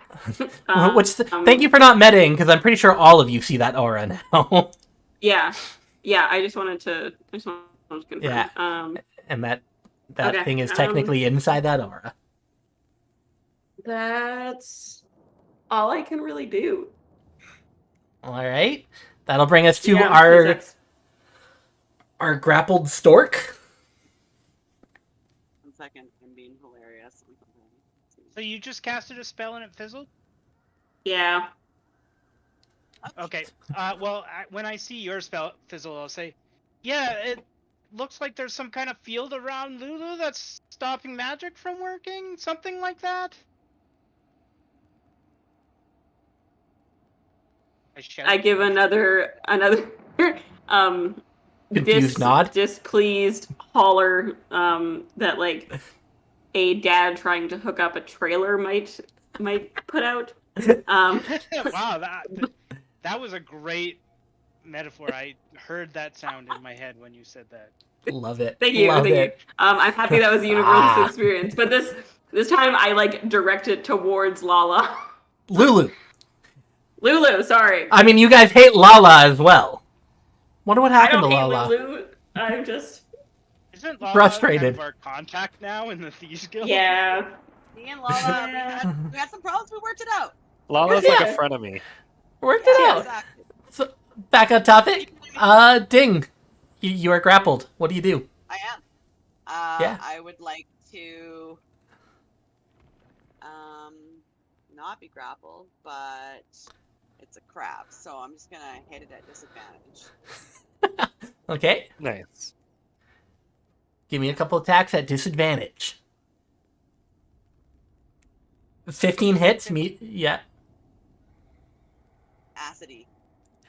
Thank you for not meting, because I'm pretty sure all of you see that aura now.
Yeah. Yeah, I just wanted to confirm.
Yeah. And that
Okay,
thing is technically inside that aura.
That's all I can really do.
Alright. That'll bring us to
Yeah, 'cause that's-
our grappled stork.
1 second, I'm being hilarious.
So you just casted a spell and it fizzled?
Yeah.
Okay. When I see your spell fizzle, I'll say, yeah, it looks like there's some kind of field around Lulu that's stopping magic from working? Something like that?
I give another
Confused nod.
displeased holler that like a dad trying to hook up a trailer might put out.
Wow, that was a great metaphor. I heard that sound in my head when you said that.
Love it.
Thank you.
Love
Thank
it.
you. I'm happy that was a universal experience, but this time I like direct it towards Lala.
Lulu.
Lulu, sorry.
I mean, you guys hate Lala as well. Wonder what happened to
I don't
Lala.
hate Lulu. I'm just
Isn't Lala
Frustrated.
kind of our contact now in the Thieves Guild?
yeah.
Me and Lala, we had some problems, we worked it out.
Lala's like
Yeah.
a frenemy.
Worked it
Yeah,
out.
exactly.
So, back on topic. Ding. You are grappled. What do you do?
I am.
Yeah.
I would like to not be grappled, but it's a crab, so I'm just gonna hit it at disadvantage.
Okay.
Nice.
Give me a couple attacks at disadvantage. 15 hits. Yeah.
Acidy.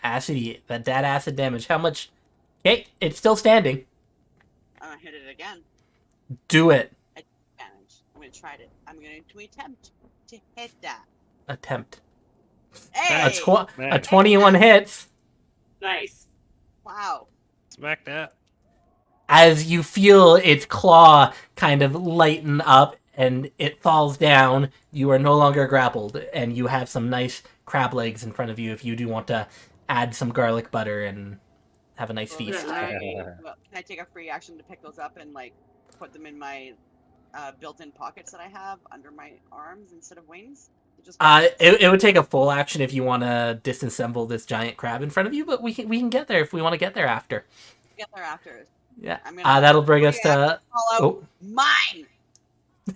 Acidy. That acid damage. How much? Okay. It's still standing.
I'm gonna hit it again.
Do it.
At disadvantage. I'm gonna try it. I'm going to attempt to hit that.
Attempt.
Hey!
A 21 hits.
Nice.
Wow.
Smack that.
As you feel its claw kind of lighten up and it falls down, you are no longer grappled, and you have some nice crab legs in front of you if you do want to add some garlic butter and have a nice
Well,
feast.
can I take a free action to pick those up and like put them in my built-in pockets that I have under my arms instead of wings?
It would take a full action if you want to disassemble this giant crab in front of you, but we can get there if we want to get there after.
Get there after.
Yeah.
I'm gonna
That'll bring us to
call out mine.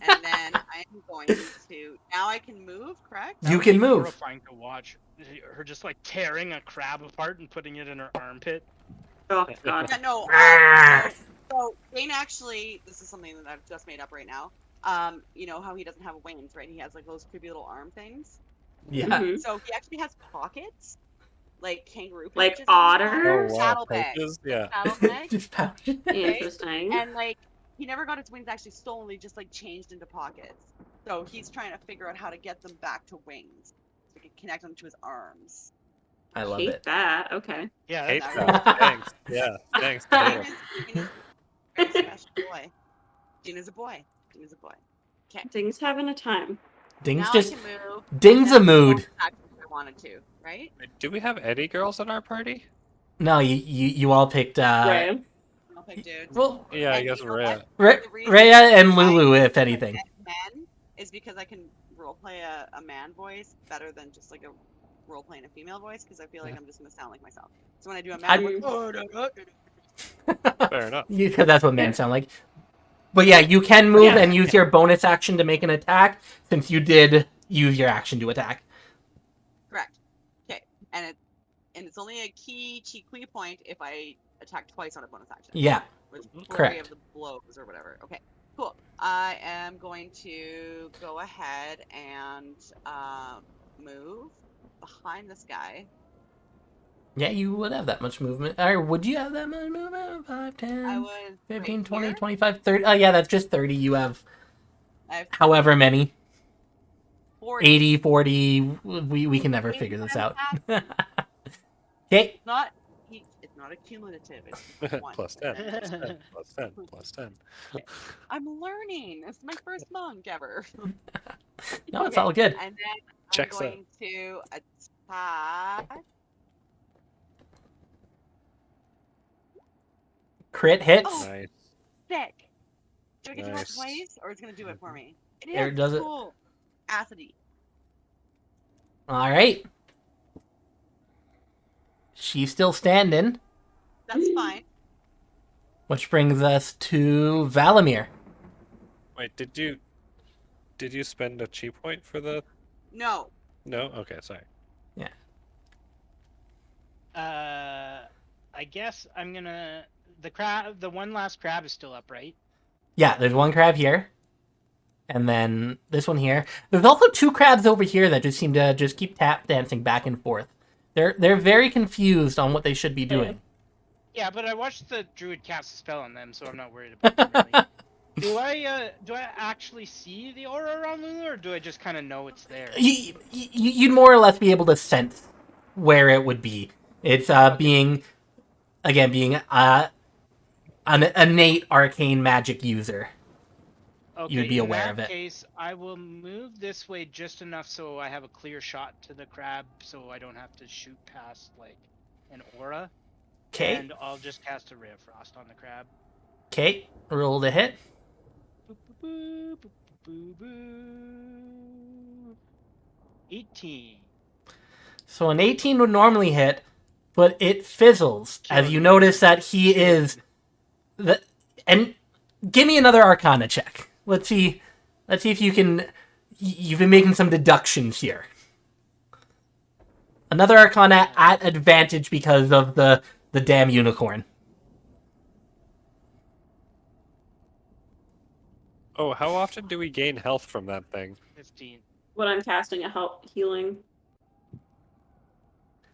And then I'm going to. Now I can move, correct?
You can move.
Horrifying to watch her just like tearing a crab apart and putting it in her armpit.
Oh god.
Yeah, no. So Dane actually, this is something that I've just made up right now. You know how he doesn't have wings, right? He has like those creepy little arm things.
Yeah.
Mhm.
So he actually has pockets, like kangaroo
Like
pouches.
otters?
Saddlebags.
Pouches? Yeah.
Saddlebag.
Just pouch.
Okay.
Interesting.
And like he never got his wings actually stolen. They just like changed into pockets. So he's trying to figure out how to get them back to wings, so he can connect them to his arms.
I love
Hate
it.
that. Okay.
Yeah,
Hate
that's
that.
that. Thanks. Yeah, thanks.
Dean
Taylor.
is a very special boy. Dean is a boy. Dean is a boy. Okay.
Things having a time.
Ding's
Now
just
I can move.
Ding's a mood.
If I wanted to, right?
Wait, do we have any girls in our party?
No, you all picked
Right.
I'll pick dudes.
well
Yeah, I
And
guess
you know
we're
what?
at.
The reason
Rhea and
why
Lulu,
I
if anything.
pick men is because I can roleplay a man voice better than just like a roleplaying a female voice, because I feel like I'm just gonna sound like myself. So when I do a man voice,
Fair enough.
Because that's what men sound like. But yeah, you can move
Yeah.
and use your bonus action to make an attack, since you did use your action to attack.
correct. Okay, and it's only a key chi point if I attack twice on a bonus action.
Yeah,
Which flurry
correct.
of the blows or whatever. Okay, cool. I am going to go ahead and move behind this guy.
Yeah, you would have that much movement. Or would you have that much movement? 5,
I
10,
would
15,
right
20,
here.
25, 30. Oh, yeah, that's just 30. You have
I have
however many.
40.
80, 40. We can never figure this out. Okay.
It's not a cumulative. It's one.
Plus 10. Plus 10. Plus 10. Plus 10.
I'm learning. It's my first monk ever.
No, it's
Okay,
all good.
And then
Checks
I'm
out.
going to attack.
Crit hits.
Oh.
Nice.
Sick. Do I get to roll
Nice.
twice, or it's gonna do it for me? It
Or
is
does it?
cool. Acidy.
All right. She's still standing,
That's fine.
which brings us to Valamir.
Wait, did you spend a chi point for the?
No.
No. Okay, sorry.
I guess I'm gonna the one last crab is still up, right?
Yeah, there's one crab here. And then this one here. There's also 2 crabs over here that just seem to just keep tap dancing back and forth. They're very confused on what they should be doing.
Yeah, but I watched the druid cast a spell on them, so I'm not worried about them really. Do I actually see the aura around Lulu, or do I just kind of know it's there?
You'd more or less be able to sense where it would be. It's being an innate arcane magic user.
Okay,
You'd be aware
in
of
that
it.
case, I will move this way just enough so I have a clear shot to the crab, so I don't have to shoot past like an aura.
Okay.
And I'll just cast a ray of frost on the crab.
Okay. Roll to hit.
Boop, boop, boop, boop, boop, boop. 18.
So an 18 would normally hit, but it fizzles as you
Killing.
notice that he is and give me another Arcana check. Let's see if you can. You've been making some deductions here. Another Arcana at advantage because of the damn unicorn.
Oh, how often do we gain health from that thing?
15.
When I'm casting a help healing.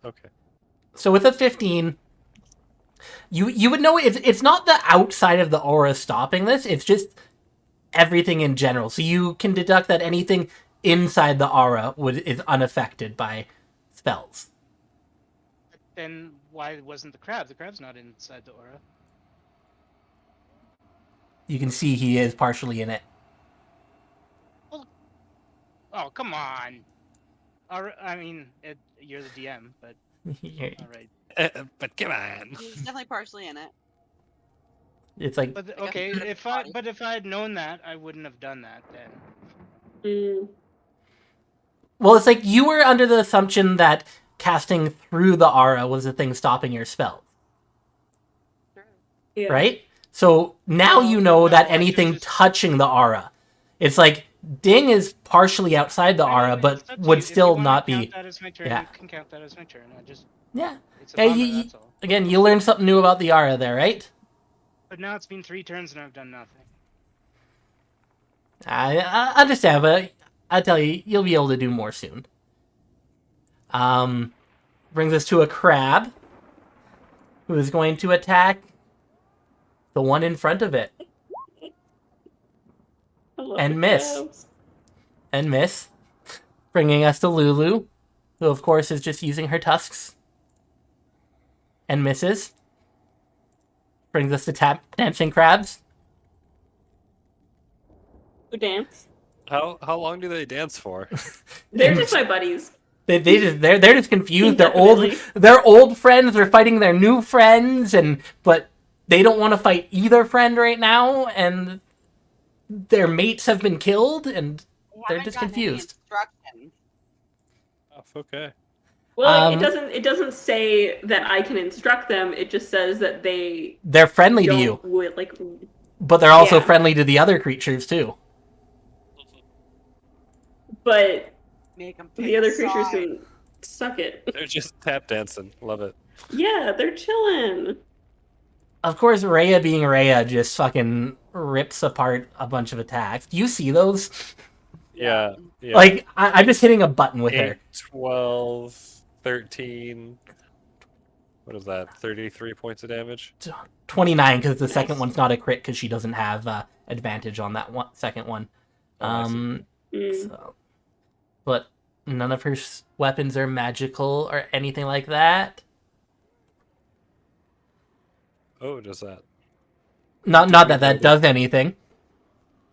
Okay.
So with a 15, you would know it's not the outside of the aura stopping this. It's just everything in general. So you can deduct that anything inside the aura is unaffected by spells.
But then why wasn't the crab? The crab's not inside the aura.
You can see he is partially in it.
Oh, come on. I mean, you're the DM, but all right.
But come on.
He's definitely partially in it.
It's like
But
got
okay,
the
if
body.
I had known that, I wouldn't have done that then.
Mm.
well, it's like you were under the assumption that casting through the aura was the thing stopping your spell,
Sure.
Yeah.
right? So now
No,
you know
no,
that
I
anything
just-
touching the aura, it's like Ding is partially outside the aura, but
It's up to
would
you. If
still
you wanna
not
count
be.
that as my turn,
yeah.
You can count that as my turn.
Yeah.
It's a
Hey,
bummer,
you-
that's all.
Again, you learned something new about the aura there, right?
But now it's been 3 turns and I've done nothing.
I understand, but I tell you, you'll be able to do more soon. Brings us to a crab, who is going to attack the one in front of it.
love
And
the
miss.
crabs.
And miss. Bringing us to Lulu, who of course is just using her tusks. And misses. Brings us to dancing crabs.
Who dance?
How long do they dance for?
They're just my buddies.
They're just confused.
Definitely.
Their old friends are fighting their new friends, but they don't want to fight either friend right now, and their mates have been killed, and
We
they're
haven't
just
gotten any
confused.
instructions.
Oh, okay.
Well,
Um,
it doesn't say that I can instruct them. It just says that they
They're friendly to
don't
you,
like.
but they're also
Yeah.
friendly to the other creatures too.
But
Make them
the other creatures can suck it.
They're just tap dancing. Love it.
Yeah, they're chilling.
Of course, Rhea being Rhea just fucking rips apart a bunch of attacks. Do you see those?
Yeah. Yeah.
Like, I'm just hitting a button with
8,
her.
12, 13. What is that? 33 points of damage?
29, because the
Nice.
second one's not a crit, because she doesn't have advantage on that second one.
Oh, I see.
So, but none of her weapons are magical or anything like that.
Oh, does that?
Not that does anything.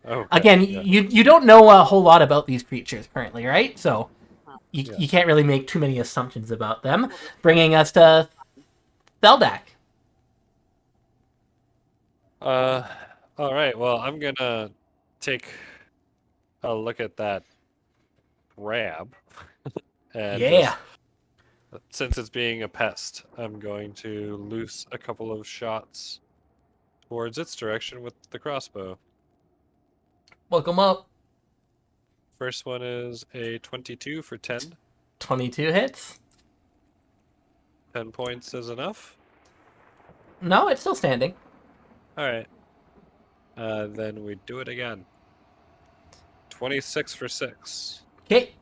Oh. Okay.
Again,
Yeah.
you don't know a whole lot about these creatures currently, right? So you
Yeah.
you can't really make too many assumptions about them. Bringing us to Theldak.
All right. Well, I'm gonna take a look at that crab, and
Yeah.
since it's being a pest, I'm going to loose a couple of shots towards its direction with the crossbow.
Welcome up.
First one is a 22 for 10.
22 hits.
10 points is enough.
No, it's still standing.
All right. Then we do it again. 26 for 6.
Okay.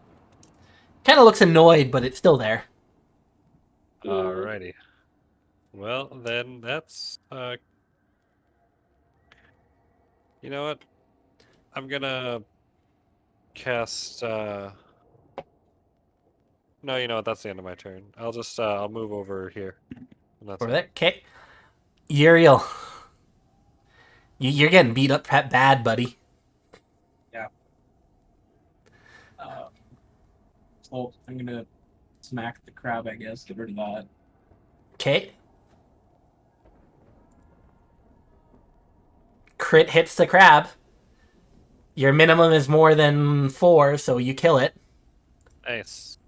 Kind of looks annoyed, but it's still there.
Alrighty. Well, then that's you know what? I'm gonna cast No, you know what? That's the end of my turn. I'll just I'll move over here. And that's
Over
it.
there. Okay. Uriel. You're getting beat up bad, buddy.
So I'm gonna smack the crab, I guess. Get rid of that.
Okay. Crit hits the crab. Your minimum is more than 4, so you kill it.
Nice.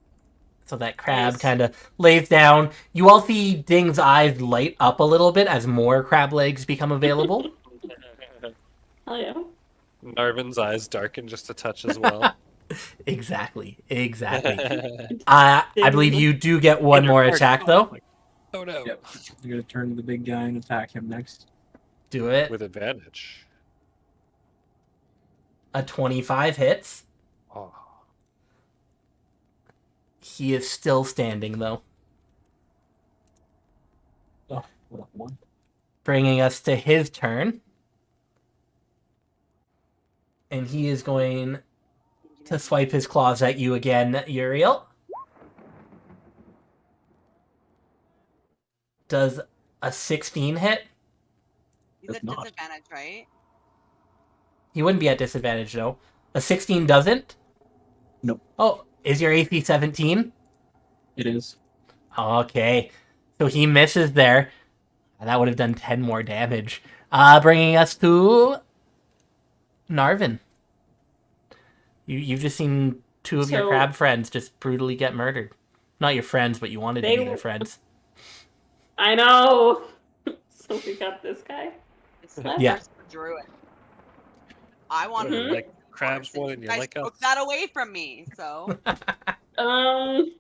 So that crab
Nice.
kind of lays down. You all see Ding's eyes light up a little bit as more crab legs become available.
Hell yeah.
Narvin's eyes darken just a touch as well.
Exactly. I believe you do get one more attack, though.
Oh no.
Yep. I'm gonna turn to the big guy and attack him next.
Do it.
With advantage.
A 25 hits.
Oh.
He is still standing, though.
Oh, what one?
Bringing us to his turn. And he is going to swipe his claws at you again, Uriel. Does a 16 hit?
He's
Does
at
not.
disadvantage, right?
He wouldn't be at disadvantage, though. A 16 doesn't?
Nope.
Oh, is your AC 17?
It is.
Okay. So he misses there. That would have done 10 more damage. Bringing us to Narvin. You've just seen two of your
So-
crab friends just brutally get murdered. Not your friends, but you wanted to
They
be their
w-
friends.
I know. So we got this guy.
This is
Yeah.
first for Druid. I wanted
Mhm.
to
Like crabs more than you
guys
like us.
took that away from me. So sorry,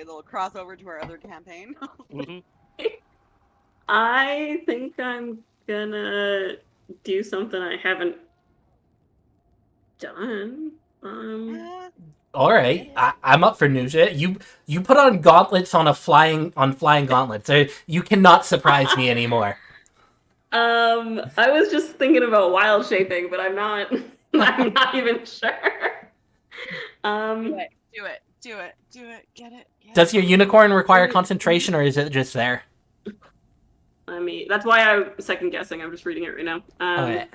a little crossover to our other campaign.
Mhm.
I think I'm gonna do something I haven't done.
All right, I'm up for new shit. You put on gauntlets on flying gauntlets. You cannot surprise me anymore.
I was just thinking about wild shaping, but I'm not. I'm not even sure.
Do it. Get it.
Does your unicorn require concentration, or is it just there?
That's why I'm second guessing. I'm just reading it right now.
Okay.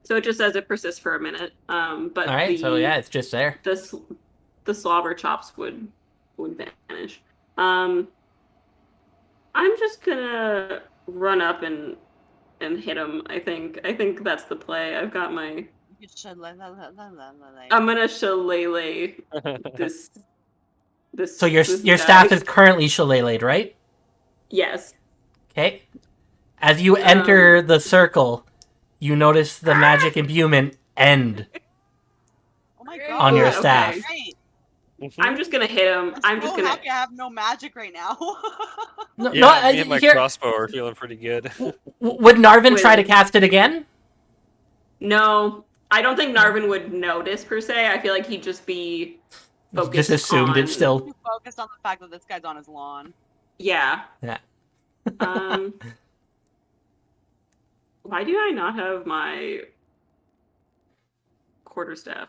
So it just says it persists for a minute. But
All right. So yeah, it's just there.
the slobber chops would vanish. I'm just gonna run up and hit him. I think that's the play. I've got my. I'm gonna shillelagh this.
So your staff is currently shillelagh'd, right?
Yes.
Okay. As you enter the circle, you notice the magic imbuement end
Oh my god!
on your
Okay.
staff.
I'm just gonna hit him. I'm just gonna.
happy I have no magic right now.
No,
Yeah, me and my crossbow are feeling pretty good.
Would Narvin try to cast it again?
No, I don't think Narvin would notice per se. I feel like he'd just be focused.
Just assumed it's still.
Too focused on the fact that this guy's on his lawn.
Yeah.
Yeah.
Why do I not have my quarterstaff?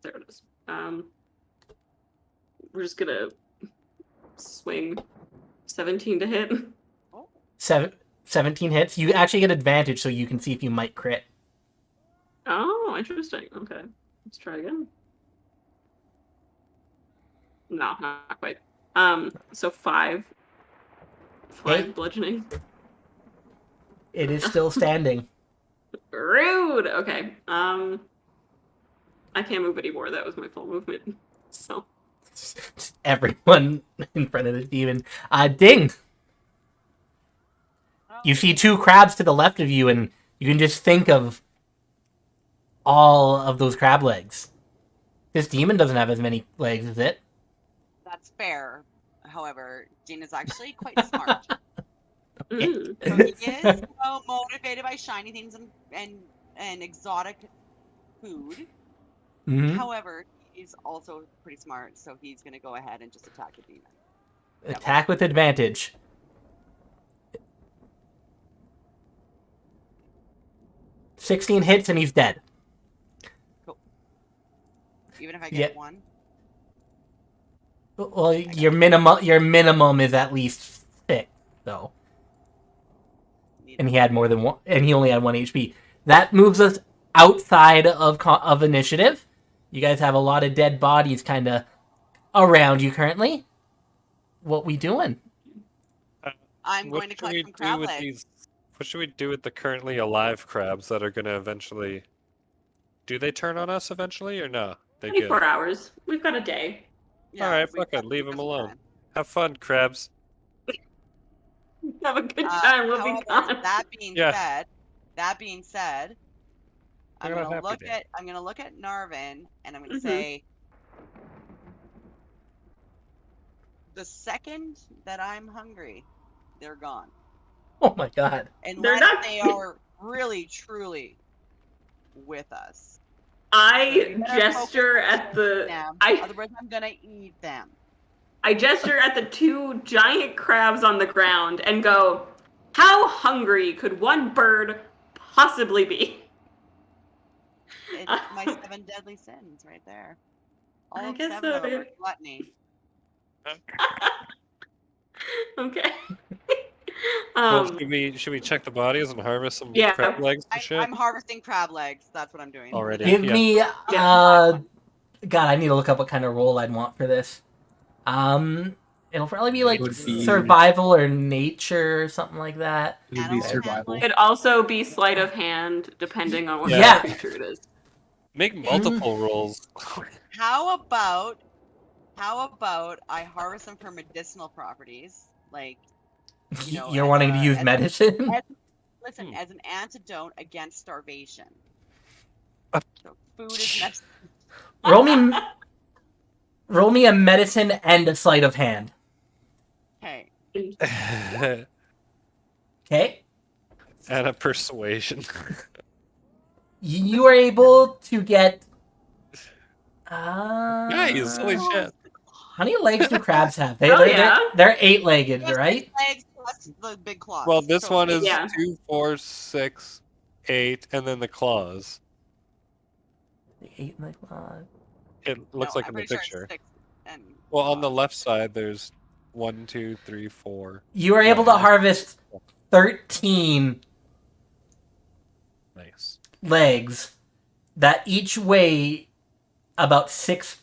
There it is. We're just gonna swing 17 to hit.
17 hits. You actually get advantage, so you can see if you might crit.
Oh, interesting. Okay, let's try again. No, not quite. So 5 bludgeoning.
It is still standing.
Rude. Okay. I can't move anymore. That was my full movement. So.
Just everyone in front of the demon. Ding! You see 2 crabs to the left of you, and you can just think of all of those crab legs. This demon doesn't have as many legs as it.
That's fair. However, Dean is actually quite smart.
Mm.
So he is motivated by shiny things and exotic food.
Mm-hmm.
However, he's also pretty smart, so he's going to go ahead and just attack the demon.
Attack with advantage. $16 hits and he's dead.
Cool. Even if I get 1?
Well, your minimum is at least 6, though. And he had more than 1, and he only had 1 HP. That moves us outside of initiative. You guys have a lot of dead bodies kind of around you currently. What we doing?
I'm going to collect some crab legs.
What should we do with the currently alive crabs that are going to eventually... Do they turn on us eventually, or no?
24 hours. We've got a day.
Yeah, alright, fuck it. Leave them alone. Time. Have fun, crabs.
Have a good time. We'll be gone.
That being said, I'm gonna look at Narvin and I'm gonna say, the second that I'm hungry, they're gone.
Oh my god!
Unless they are really truly with us.
I gesture at the.
Otherwise, I'm gonna eat them.
I gesture at the 2 giant crabs on the ground and go, "How hungry could one bird possibly be?"
It's my 7 deadly sins right there. All
I guess
7
so.
of them are gluttony.
Okay.
Well, should we check the bodies and harvest some crab legs and shit?
I'm harvesting crab legs. That's what I'm doing.
Already.
Give me God, I need to look up what kind of roll I'd want for this. It'll probably be like survival or nature or something like that.
It would be survival.
It'd also be sleight of hand, depending on what creature it is.
Make multiple rolls.
How about I harvest them for medicinal properties, like
you're wanting to use medicine?
Listen, as an antidote against starvation. So food is medicine.
Roll me a medicine and a sleight of hand.
Okay.
Okay.
And a persuasion.
You are able to get.
Nice, holy shit.
How many legs do crabs have?
Oh,
They're,
yeah.
they're 8-legged,
Just
right?
legs plus the big claws.
Well, this
So
one is
Yeah.
2, 4, 6, 8, and then the claws.
8 in the claw.
It looks
no,
like
I'm
in the
pretty sure
picture.
it's 6 and
Well, on the
claws.
left side, there's 1, 2, 3, 4.
You were able to
legs.
harvest 13
Nice.
legs that each weigh about 6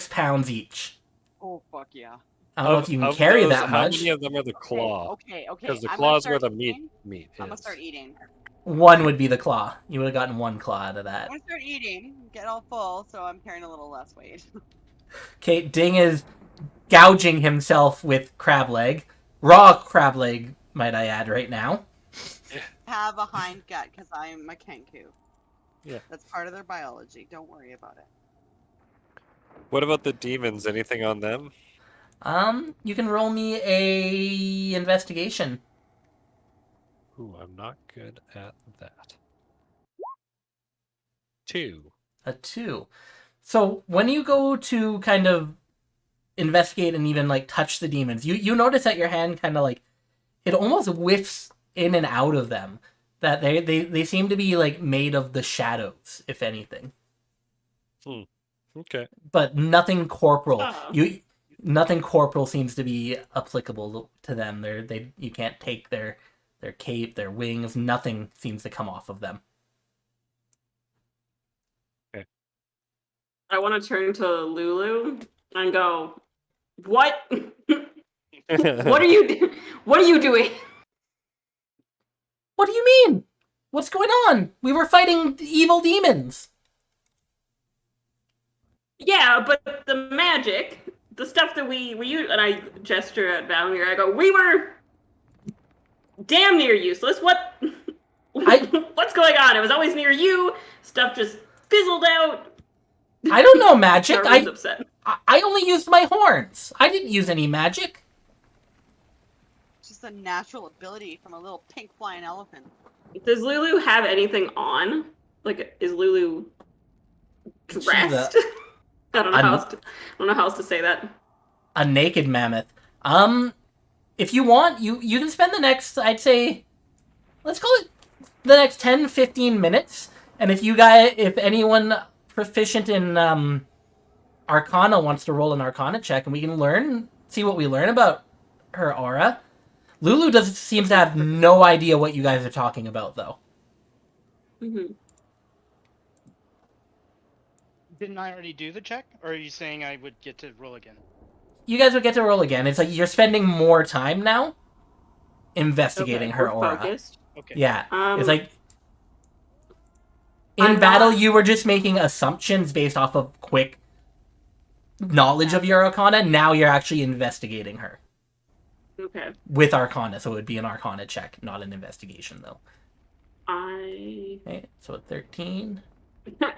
pounds each.
Oh fuck yeah.
I don't know if you can
Of
carry
those,
that
how
much.
many of them are the claw?
Okay.
Because the
I'm
claw
gonna
is where
start
the meat
eating.
is.
I'm gonna start eating.
One would be the claw. You would have gotten 1 claw out of that.
I'm gonna start eating. Get all full, so I'm carrying a little less weight.
Okay, Ding is gouging himself with crab leg. Raw crab leg, might I add, right now.
Have a hind gut because I'm a kenku.
Yeah.
That's part of their biology. Don't worry about it.
What about the demons? Anything on them?
You can roll me a investigation.
Ooh, I'm not good at that. 2.
A 2. So when you go to kind of investigate and even like touch the demons, you notice that your hand kind of like it almost whiffs in and out of them. That they seem to be like made of the shadows, if anything.
Okay.
But nothing corporal.
Oh.
Nothing corporal seems to be applicable to them. You can't take their cape, their wings. Nothing seems to come off of them.
I want to turn to Lulu and go, "What? What are you? What are you doing?"
What do you mean? What's going on? We were fighting evil demons.
Yeah, but the magic, the stuff that we use, and I gesture at Valamir. I go, "We were damn near useless. What? What's going on? It was always near you. Stuff just fizzled out."
I don't know magic.
Everyone's upset.
I only used my horns. I didn't use any magic.
Just a natural ability from a little pink flying elephant.
Does Lulu have anything on? Like, is Lulu dressed? I don't know how else to say that.
A naked mammoth. If you want, you can spend the next, I'd say, let's call it the next 10, 15 minutes. And if anyone proficient in Arcana wants to roll an Arcana check, and we can see what we learn about her aura. Lulu seems to have no idea what you guys are talking about, though.
Mm-hmm.
Didn't I already do the check? Or are you saying I would get to roll again?
You guys would get to roll again. It's like you're spending more time now investigating her aura.
Focused.
Okay.
Yeah. It's like in
I'm
battle,
not-
you were just making assumptions based off of quick knowledge of your Arcana. Now you're actually investigating her
Okay.
with Arcana, so it would be an Arcana check, not an investigation, though. Okay, so a 13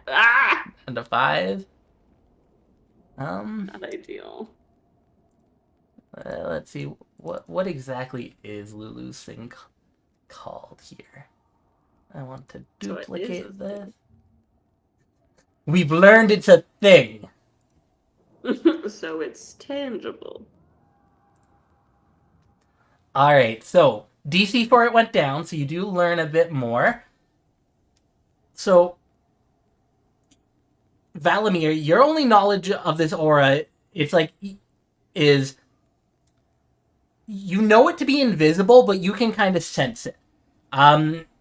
Ah!
and a 5.
Not ideal.
Let's see what exactly is Lulu's thing called here. I want to
So it is
duplicate
a
this. We've learned it's a thing.
So it's tangible.
All right, so DC for it went down, so you do learn a bit more. So, Valamir, your only knowledge of this aura, is you know it to be invisible, but you can kind of sense it.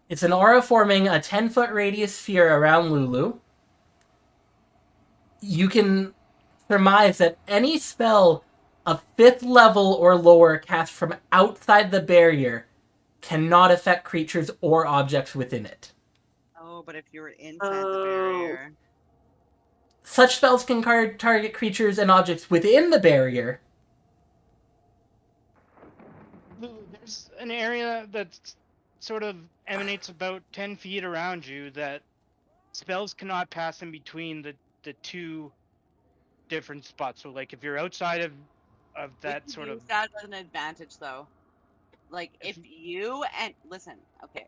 It's an aura forming a 10-foot radius sphere around Lulu. You can surmise that any spell of 5th level or lower cast from outside the barrier cannot affect creatures or objects within it.
Oh, but if you were inside the barrier.
Such spells can target creatures and objects within the barrier.
There's an area that sort of emanates about 10 feet around you that spells cannot pass in between the two different spots. So, like, if you're outside of that
We
sort
can
of...
use that as an advantage, though. Like, if you and... Listen, okay.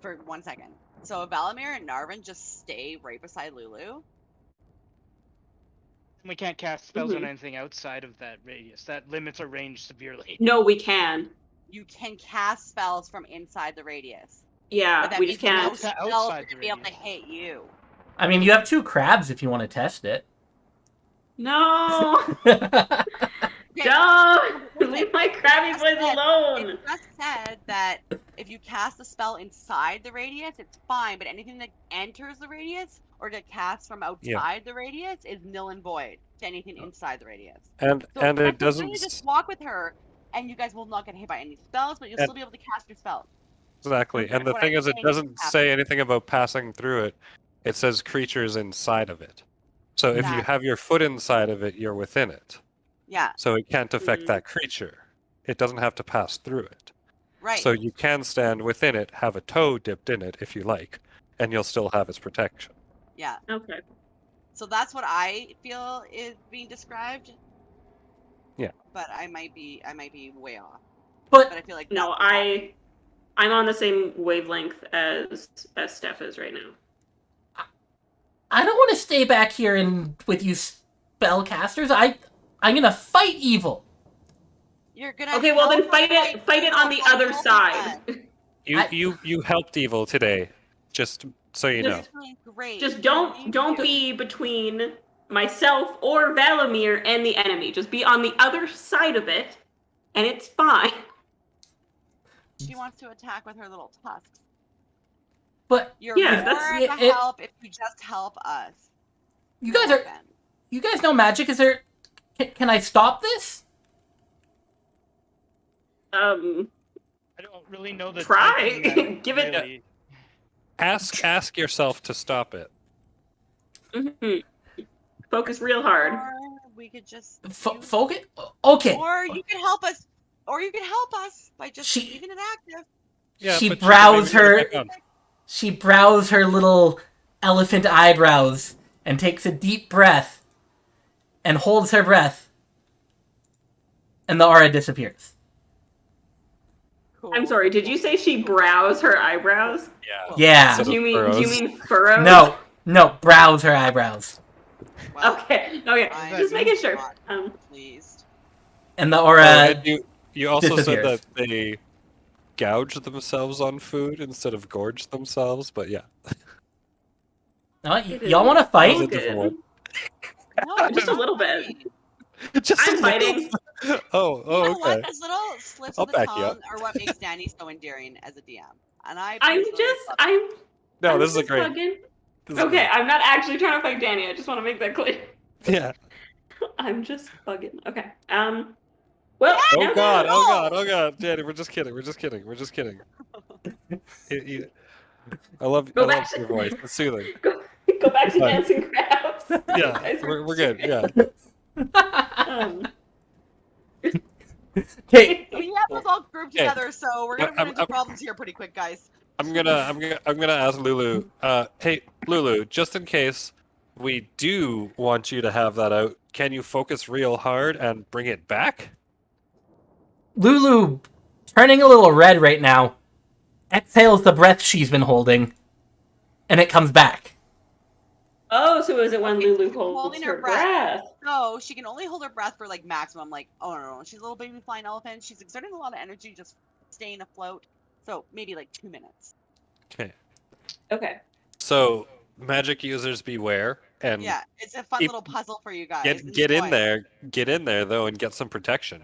For 1 second. So, Valamir and Narvin just stay right beside Lulu.
We can't cast spells on anything outside of that radius. That limits our range severely.
No, we can.
You can cast spells from inside the radius.
Yeah,
But that
we
means
just can't.
no spell
Outside the
should be able to
radius.
hit you.
I mean, you have 2 crabs if you want to test it.
No!
Okay,
Don't!
listen,
Leave my crabby
just
boys
said-
alone!
It just said that if you cast a spell inside the radius, it's fine, but anything that enters the radius or that casts from outside the radius is null and void to anything inside the radius.
And
So
and it
technically,
doesn't
just walk with her, and you guys will not get hit by any spells, but you'll
And-
still be able to cast your spells.
exactly.
Okay.
And the
What
thing
I'm
is, it
saying is
doesn't
happen.
say anything about passing through it. It says creatures inside of it. So if you
Exactly.
have your foot inside of it, you're within it.
Yeah,
So it can't affect
Mhm.
that creature. It doesn't have to pass through it.
right.
So you can stand within it, have a toe dipped in it if you like, and you'll still have its protection.
Yeah.
Okay.
So that's what I feel is being described.
Yeah.
But I might be way off.
But
But I feel like
No,
that's what's happening.
I'm on the same wavelength as Steph is right now.
I don't want to stay back here and with you spellcasters. I'm gonna fight evil.
You're gonna
Okay, well then
help us
fight it on the
evil
other
from
side.
You helped evil today, just so you know.
Just-
Doing great.
Just
Believe
don't
you.
be between myself or Valamir and the enemy. Just be on the other side of it, and it's fine.
She wants to attack with her little tusks.
But
You're
Yeah,
more
that's-
to help if you just help us.
you
You're
guys are.
welcome.
You guys know magic. Is there? Can I stop this?
I don't really know the
Try.
typing that
Give it-
really-
Ask yourself to stop it.
Mhm. Focus real hard.
Or we could just. use-
Focus. Okay.
Or you can help us. Or you can help us by just
She-
leaving it active.
Yeah,
She
but you can
brows
maybe
her-
put it back on.
She brows her little elephant eyebrows and takes a deep breath and holds her breath. And the aura disappears.
Cool.
I'm sorry, did you say she brows her eyebrows?
Yeah.
Yeah.
So-
Do you mean
furrows.
furrows?
No, brows her eyebrows.
Well,
Okay,
I'm
just making sure.
not pleased.
And the
Oh,
aura.
and you also said
disappears.
that they gouge themselves on food instead of gorge themselves, but yeah.
Y'all want to
That was
fight?
a different one.
No,
Just a
not
little bit.
fighting.
Just
I'm
a little-
fighting.
Oh,
You know
okay.
what? Those little slips
I'll
of the
back you
tongue
up.
are what makes Danny so endearing as a DM. And I
I'm
personally love it.
No,
I'm
this is a
just
great.
bugging.
This is
Okay,
great.
I'm not actually trying to fight Danny. I just want to make that clear.
Yeah.
I'm just bugging. Okay. Well.
Oh
now
god,
that-
oh god, oh god, Danny, we're just kidding. I love
Go back
your
to-
voice. It's soothing.
Go back to
Fine.
dancing crabs.
Yeah,
Guys are
we're good. Yeah.
Um,
Okay,
We have us all grouped
Okay.
together, so we're gonna run into
I'm-
problems here pretty quick, guys.
I'm gonna ask Lulu. Hey, Lulu, just in case we do want you to have that out, can you focus real hard and bring it back?
Lulu, turning a little red right now, exhales the breath she's been holding, and it comes back.
oh, so is it when
Okay,
Lulu
she's
holds
holding
her
her breath.
breath?
So she can only hold her breath for like maximum, like, oh no, she's a little baby flying elephant. She's exerting a lot of energy just staying afloat. So maybe like 2 minutes.
Okay.
Okay.
So magic users beware and
Yeah, it's a fun
If-
little puzzle for you guys.
get in
Enjoy.
there. Get in there though and get some protection.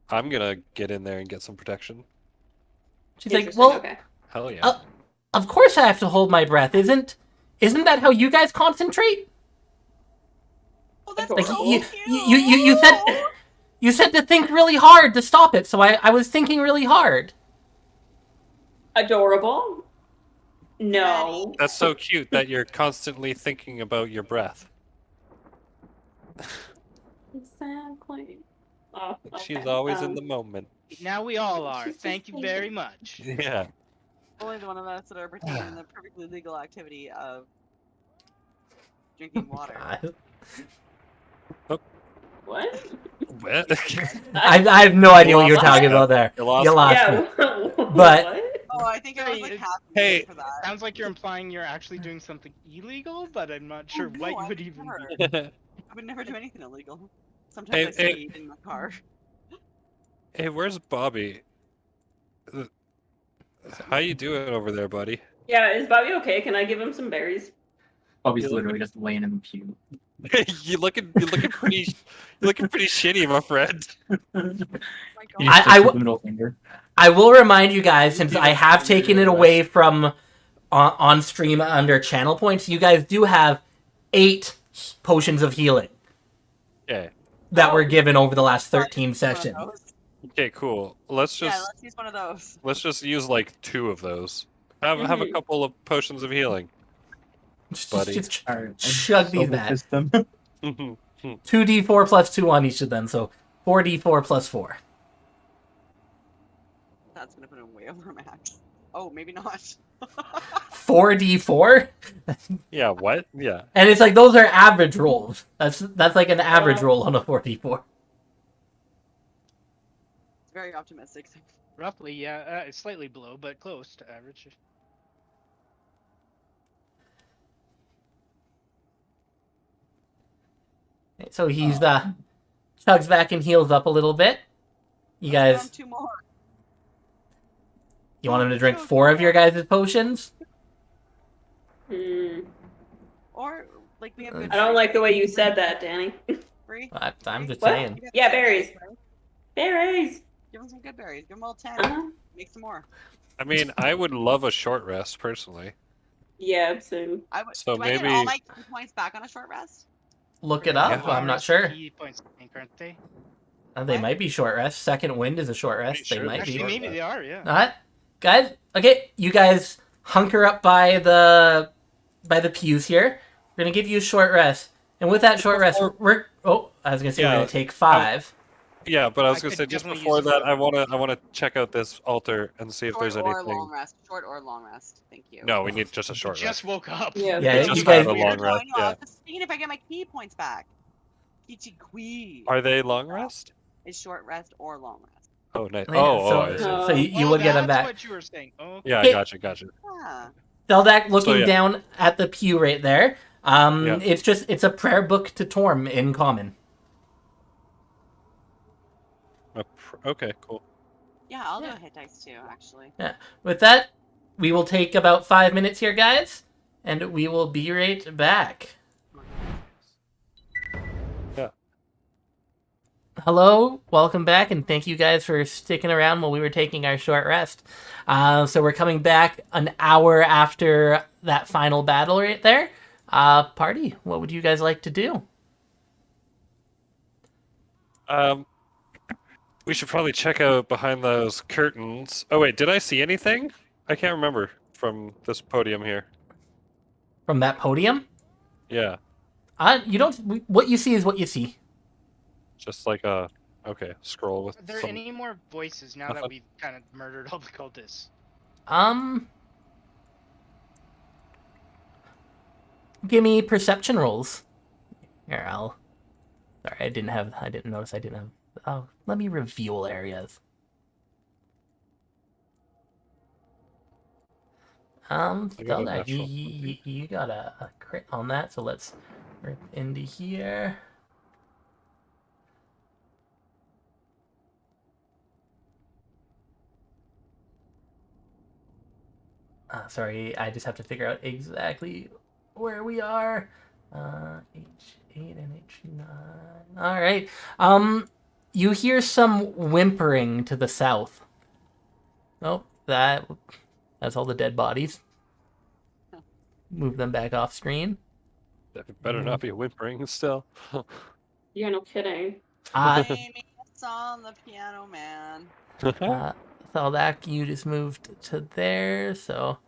I'm gonna get in there and get some protection.
She's like,
Interesting,
well,
okay.
Hell yeah.
of course I have to hold my breath. Isn't that how you guys concentrate?
Oh, that's
Like
so
you
cute.
you said to think really hard to stop it, so I was thinking really hard.
Adorable. No.
That's so cute that you're constantly thinking about your breath.
Exactly. Oh,
She's
okay.
always in the moment.
Now we all are.
She's just
Thank you
thinking.
very much.
Yeah.
Only the one of us that are partaking in the perfectly legal activity of drinking water.
God.
What?
What?
I have no idea what you're
lost
talking
me.
about there.
You lost
You
me.
lost
Yeah.
me.
But
But-
Oh, I think I was like
Hey,
half
hey.
for that.
Sounds like you're implying you're actually doing something illegal, but I'm not sure
Oh,
what
no,
you would
I've
even
never.
be.
I would never do anything illegal.
Hey,
Sometimes I
hey.
speed in my car.
Hey, where's Bobby? How you doing over there, buddy?
Yeah, is Bobby okay? Can I give him some berries?
Bobby's
You look-
literally just laying in the pew.
you're looking pretty shitty, my friend.
Oh my
He
god.
just
I
sticks
w-
with the middle finger.
I will remind you guys, since
You
I
don't
have
need
taken
to
it
rest.
away from on stream under channel points, you guys do have 8 potions of healing
Okay.
that were given over the last 13
One of
sessions.
those.
Okay, cool. Let's
Yeah,
just
let's use one of those.
use like 2 of those. Have a
Mhm.
couple of potions of healing. Buddy.
Just
Alright,
chug these
double
back.
fist them.
2d4 plus 2 on each of them, so 4d4 plus 4.
That's gonna put him way over max. Oh, maybe not.
4d4?
Yeah, what? Yeah.
And it's like those are average rolls. That's like an average
Wow.
roll on a 4d4.
It's very optimistic.
Roughly, yeah. It's slightly below, but close to average.
So he's chugs back and heals up a little bit. You guys,
2 more.
you want him to drink 4 of your guys' potions?
Hmm.
Or like we have good
I don't like the way you said that, Danny.
free.
I'm just
What?
saying.
Yeah, berries. Berries.
Give him some good berries. Give him all 10.
Uh-huh.
Make some more.
I mean, I would love a short rest personally.
Yeah, so
I would.
So
do I get all
maybe-
my key points back on a short rest?
Look it up.
Yeah.
I'm not sure.
Key points, I think, aren't they?
They
What?
might be short rest. Second wind is a short rest.
Pretty
They
sure
might
they're
be.
Actually,
short
maybe
rest.
they are. Yeah.
Not, guys. Okay, you guys hunker up by the pews here. We're gonna give you a short rest, and with that short rest, we're. Oh, I was gonna say we're
Yeah,
gonna take 5.
Yeah, but I was
I
gonna
could
say just
definitely
before
use
that,
it.
I wanna check out this altar and see if
Short
there's
or
anything.
long rest. Short or long rest. Thank you.
No, we need just a
You
short
just
rest.
woke up.
yeah.
Yeah,
We
you
just
guys-
had a long
No, I
rest.
know. I
Yeah.
was just seeing if I get my key points back. Kichi Kui
Are they long rest?
is short rest or long rest.
Oh, nice.
Yeah,
Oh, I see.
so you
Oh,
would get them
that's
back.
what you were saying. Oh,
Yeah,
Okay.
gotcha.
Yeah.
Feldak looking
yeah.
down at the pew right there.
Yeah.
It's a prayer book to Torm in common.
Okay, cool.
Yeah, I'll
Yeah.
do a hit dice too, actually.
With that, we will take about 5 minutes here, guys, and we will be right back.
Yeah.
Hello, welcome back, and thank you guys for sticking around while we were taking our short rest. So we're coming back an hour after that final battle right there. Party, what would you guys like to do?
We should probably check out behind those curtains. Oh wait, did I see anything? I can't remember from this podium here.
From that podium?
Yeah,
You don't. What you see is what you see.
just like a scroll with
are there
some.
any more voices now that
Nothing.
we've kind of murdered all the cultists?
Give me perception rolls. Here, Sorry, I didn't notice I didn't have. Oh, let me reveal areas.
got a
Zelda,
natural
you got a crit on that, so let's rip into here. Sorry, I just have to figure out exactly where we are. H8 and H9. All right. You hear some whimpering to the south. Oh, that's all the dead bodies. Move them back off screen.
That better not be whimpering still.
yeah, no kidding.
Play me a song, the piano man.
Thaldak, you just moved to there, so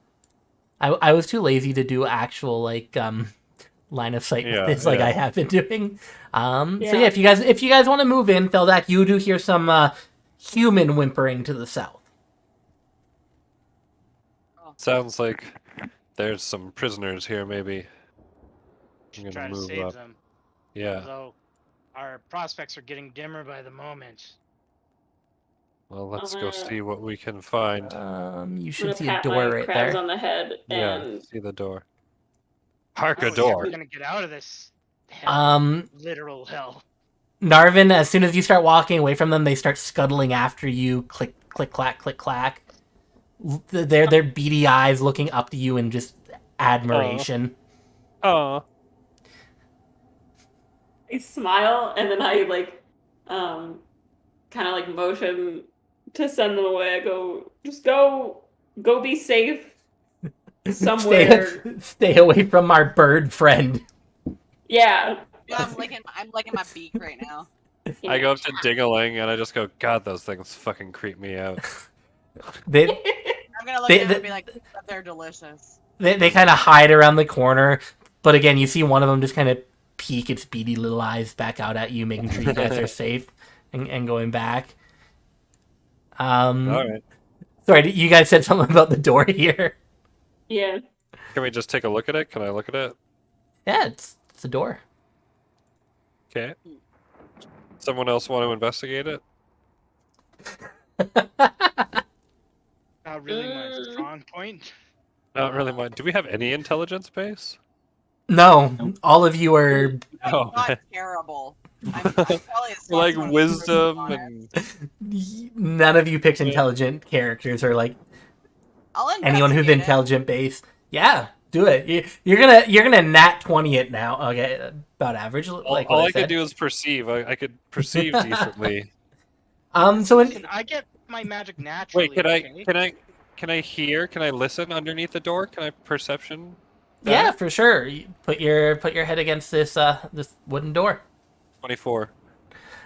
I was too lazy to do actual line of sight with
Yeah,
this like
yeah.
I have been doing. So
Yeah.
yeah, if you guys want to move in, Thaldak, you do hear some human whimpering to the south.
Sounds like there's some prisoners here, maybe. I'm
Should
gonna
try to
move
save
up.
them.
Yeah.
Although our prospects are getting dimmer by the moment.
Well, let's go see what we can find.
You
I'm
should
gonna
see a
pat
door
my
right
crabs
there.
on the head
Yeah,
and
see the door. Hark a
Oh, yeah,
door.
we're gonna get out of this Hell. Literal hell.
Narvin, as soon as you start walking away from them, they start scuttling after you. Click, click, clack, click, clack. Their beady eyes looking up to you in just admiration.
Oh.
I smile and then I like kind of like motion to send them away. I go, just go be safe somewhere.
Stay away from our bird friend.
Yeah.
Yeah, I'm licking my beak right now.
I go up to Ding-a-ling and I just go, God, those things fucking creep me out.
They
I'm gonna look at them and be like, they're delicious.
they kind of hide around the corner, but again, you see one of them just kind of peek its beady little eyes back out at you, making sure you guys are safe and going back.
All right.
Sorry, you guys said something about the door here.
Yeah.
Can we just take a look at it? Can I look at it?
Yeah, it's a door.
Okay. Someone else want to investigate it?
Not really my strong point.
Not really mine. Do we have any intelligence base?
No, all of you are
Oh,
Not terrible. I'm probably a smart
like
one.
wisdom and
none of you picked intelligent characters or like
I'll
anyone who's
investigate it.
intelligent based. Yeah, do it. You're gonna nat 20 it now. Okay, about average. Like
all
what
I
I said.
could do is perceive. I could perceive decently.
So
Listen, I get my magic naturally.
Wait,
okay?
can I hear? Can I listen underneath the door? Can I perception?
yeah, for sure. You put your head against this this wooden door.
24.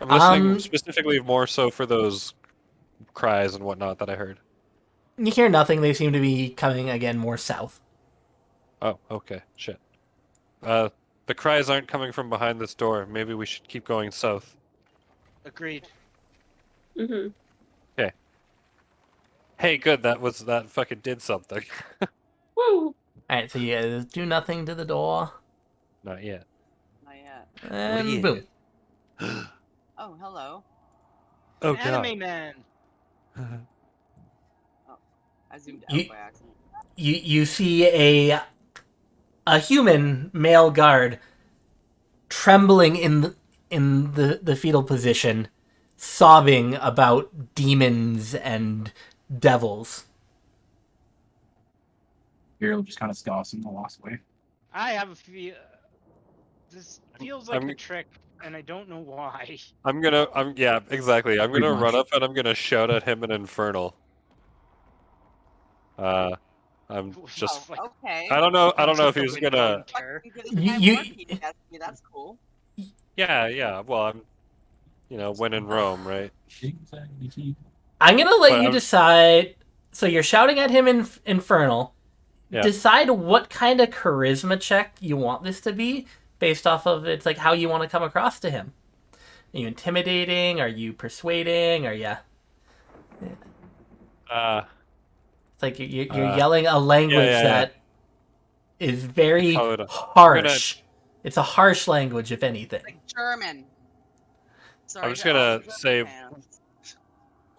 I'm listening
Um,
specifically more so for those cries and whatnot that I heard.
You hear nothing. They seem to be coming again more south.
Oh, okay. Shit. The cries aren't coming from behind this door. Maybe we should keep going south.
Agreed.
Mm-hmm.
Hey, good. That fucking did something.
Woo.
All right, so you guys do nothing to the door,
Not yet.
Not yet.
and
Yeah.
boom.
Oh, hello.
Oh
Anime man.
I zoomed
You-
out by accident.
You see a human male guard trembling in the fetal position, sobbing about demons and devils.
Hero just kind of scoffs and walks away.
I have a feel. This feels like
I'm-
a trick, and I don't know why.
Yeah, exactly. I'm
Pretty
gonna run
much.
up and I'm gonna shout at him in Infernal. I'm just.
Like,
Okay.
I don't know if
the
he's
window
gonna.
and tear.
You did
You-
That's cool.
Yeah. Well, I'm. When in Rome, right?
I'm gonna let
But
you
I'm-
decide. So you're shouting at him in Infernal.
Yeah.
Decide what kind of charisma check you want this to be, based off of it's like how you want to come across to him. Are you intimidating? Are you persuading? Are you? It's like you're yelling a language
yeah.
that is very
Oh,
harsh. It's a harsh language, if anything.
Like German. Sorry,
I'm just gonna
German
say-
fans.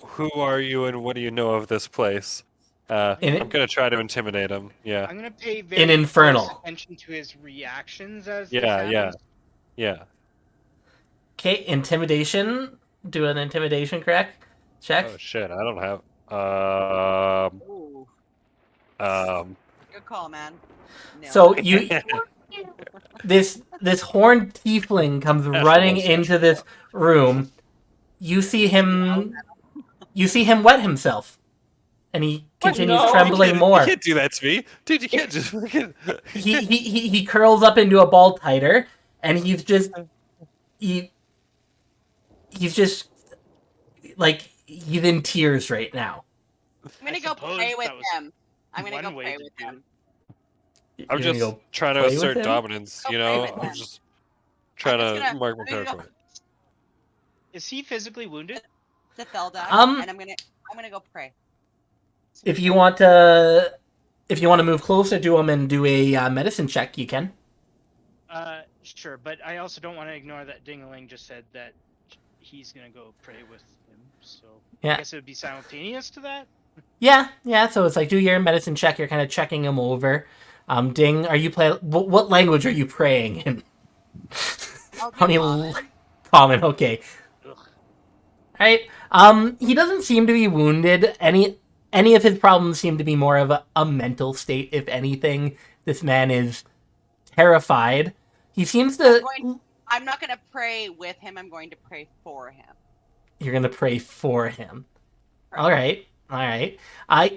Who are you and what do you know of this place? I'm gonna try to intimidate him. Yeah.
I'm gonna pay very
Infernal.
close attention to his reactions as this
Yeah.
happens.
Yeah.
Okay, intimidation. Do an intimidation check.
Oh shit! I don't have.
Ooh, good call, man. Nailed
So
it.
you this horned tiefling comes running into this room. You see him wet himself, and he continues
no.
trembling more.
You can't do that to me, dude. You can't just fucking.
He curls up into a ball tighter, and he's just like he's in tears right now.
I'm gonna
I
go
suppose
play with
that was
him. I'm gonna go
one way
play
to
with
do
him.
I'm
You're gonna
just
go
trying to
play with
assert
him?
dominance.
Go
You
play
know,
with
I'm
him.
just trying
I'm
to
just gonna-
mark my
I'm gonna go-
territory.
Is he physically wounded?
To Thelda,
Um,
and I'm gonna go pray.
If you want to move closer to him and do a medicine check, you can.
Sure, but I also don't want to ignore that Dingaling just said that he's gonna go pray with him. So
Yeah.
I guess it would be simultaneous to that.
Yeah. So it's like do your medicine check. You're kind of checking him over. Ding, are you what language are you praying in?
I'll do
Only
common.
common. Okay.
Ugh.
Right. He doesn't seem to be wounded. Any of his problems seem to be more of a mental state, if anything. This man is terrified. He seems to.
I'm not going to pray with him. I'm going to pray for him.
You're gonna pray for him.
Right.
All right. All right.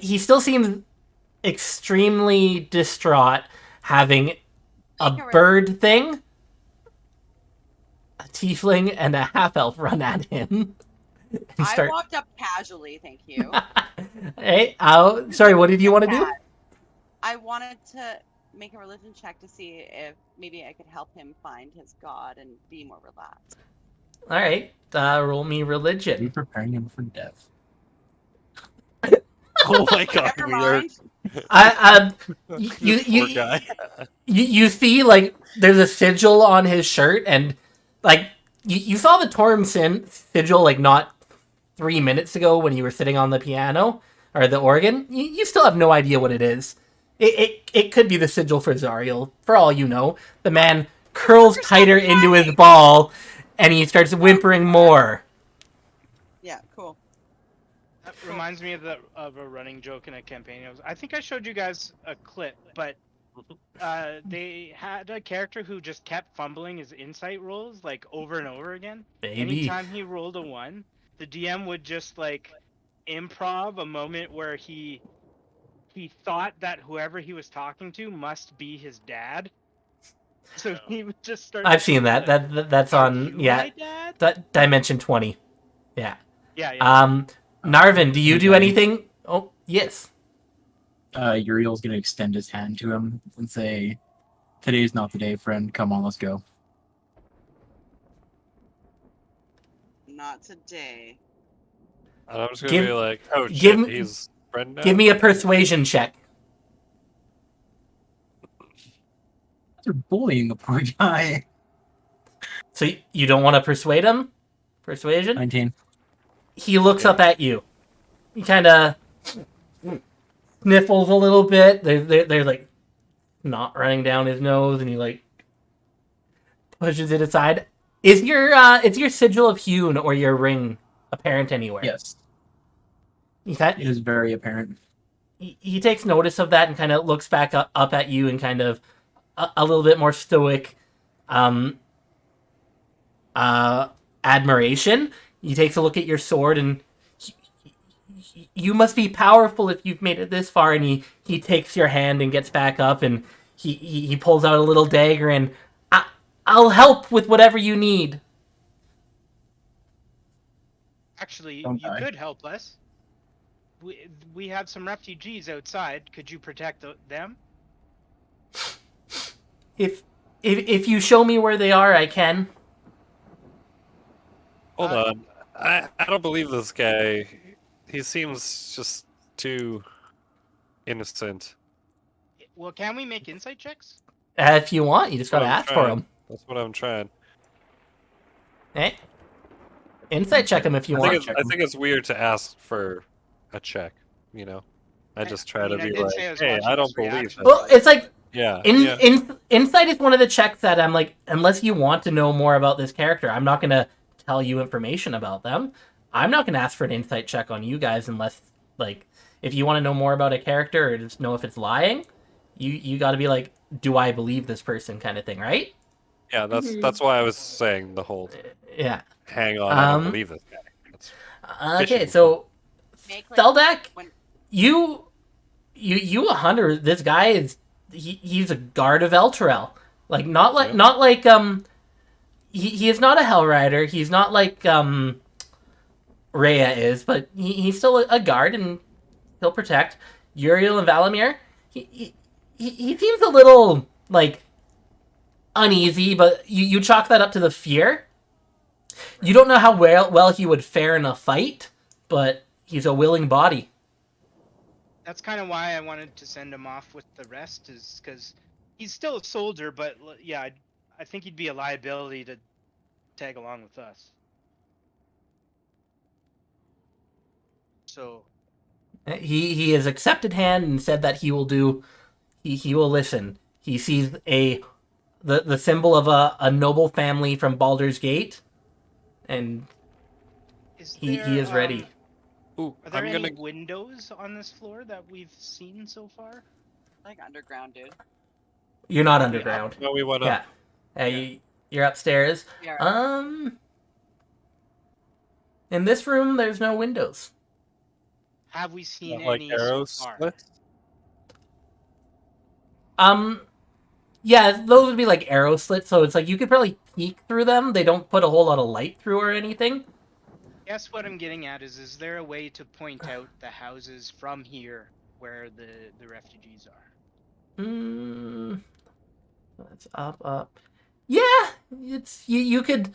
He still seems extremely distraught, having a
Make a
bird thing, a tiefling, and a half elf run at him. And
I walked up casually, thank you.
Hey, sorry. What did you want to do?
I wanted to make a religion check to see if maybe I could help him find his god and be more relaxed.
All right. Roll me
Are you
religion.
preparing him for death?
Oh my god,
Never
we are
mind.
You
this poor guy.
you see, like, there's a sigil on his shirt, and like you saw the Torm sigil like not 3 minutes ago when you were sitting on the piano or the organ. You still have no idea what it is. It could be the sigil for Zariel, for all you know. The man curls tighter into his ball, and he starts whimpering more.
Yeah, cool.
That reminds me of a running joke in a campaign. I think I showed you guys a clip, but they had a character who just kept fumbling his insight rolls like over and over again.
Baby.
Anytime he rolled a 1, the DM would just like improv a moment where he thought that whoever he was talking to must be his dad. So he would just start.
I've seen that.
Like,
That's
"Are
on
you my dad?"
that Dimension 20. Yeah.
Yeah.
Narvin, do you do anything? Oh, yes.
Uriel's gonna extend his hand to him and say, "Today's not the day, friend. Come on, let's go."
Not today.
And I'm just gonna be like, oh
give
shit,
me-
he's friend now.
Give me a persuasion check.
They're bullying the poor guy.
So you don't want to persuade him? Persuasion?
19.
He looks up at you. He kind of sniffles a little bit. There's like snot running down his nose, and he like pushes it aside. Is your sigil of hewn or your ring apparent anywhere?
Yes,
He kind
it is very apparent.
he takes notice of that and kind of looks back up at you and kind of a little bit more stoic admiration. He takes a look at your sword and you must be powerful if you've made it this far. And he takes your hand and gets back up and he pulls out a little dagger and I'll help with whatever you need.
Actually,
Don't
you
die.
could help us. We have some refugees outside. Could you protect them?
If you show me where they are, I can.
Hold on, I don't believe this guy. He seems just too innocent.
Well, can we make insight checks?
If you want, you just gotta ask for them.
That's what I'm trying.
Hey, insight check him if you want.
I think it's weird to ask for a check. You know, I just try to
I
be
did
like,
say I was
hey,
watching
I don't
his
believe
reaction.
that.
Well, it's like
Yeah.
insight is one of the checks that I'm like, unless you want to know more about this character, I'm not gonna tell you information about them. I'm not gonna ask for an insight check on you guys unless, like, if you want to know more about a character or just know if it's lying, you got to be like, do I believe this person, kind of thing, right?
Yeah, that's why I was saying the whole
Yeah.
hang on, I don't believe this guy. That's
Okay,
fishing.
so
Make like
Feldak,
when
you a hunter. This guy is he's a guard of Elturel. Like not like he is not a Hell Rider. He's not like Rhea is, but he's still a guard and he'll protect. Uriel and Valamir, he seems a little like uneasy, but you chalk that up to the fear. You don't know how well he would fare in a fight, but he's a willing body.
That's kind of why I wanted to send him off with the rest, is because he's still a soldier, but yeah, I think he'd be a liability to tag along with us. So
He has accepted hand and said that he will do. He will listen. He sees a the symbol of a noble family from Baldur's Gate, and he is ready.
Ooh,
Are there
I'm
any
gonna.
windows on this floor that we've seen so far?
Like underground, dude.
You're not
Are we up?
underground.
No, we went
Yeah,
up.
you're upstairs.
Yeah.
In this room, there's no windows.
Have we seen
Not like
any so
arrows
far?
slits.
Yeah, those would be like arrow slits, so it's like you could probably peek through them. They don't put a whole lot of light through or anything.
Guess what I'm getting at is there a way to point out the houses from here where the refugees are?
That's up. Yeah, it's you could.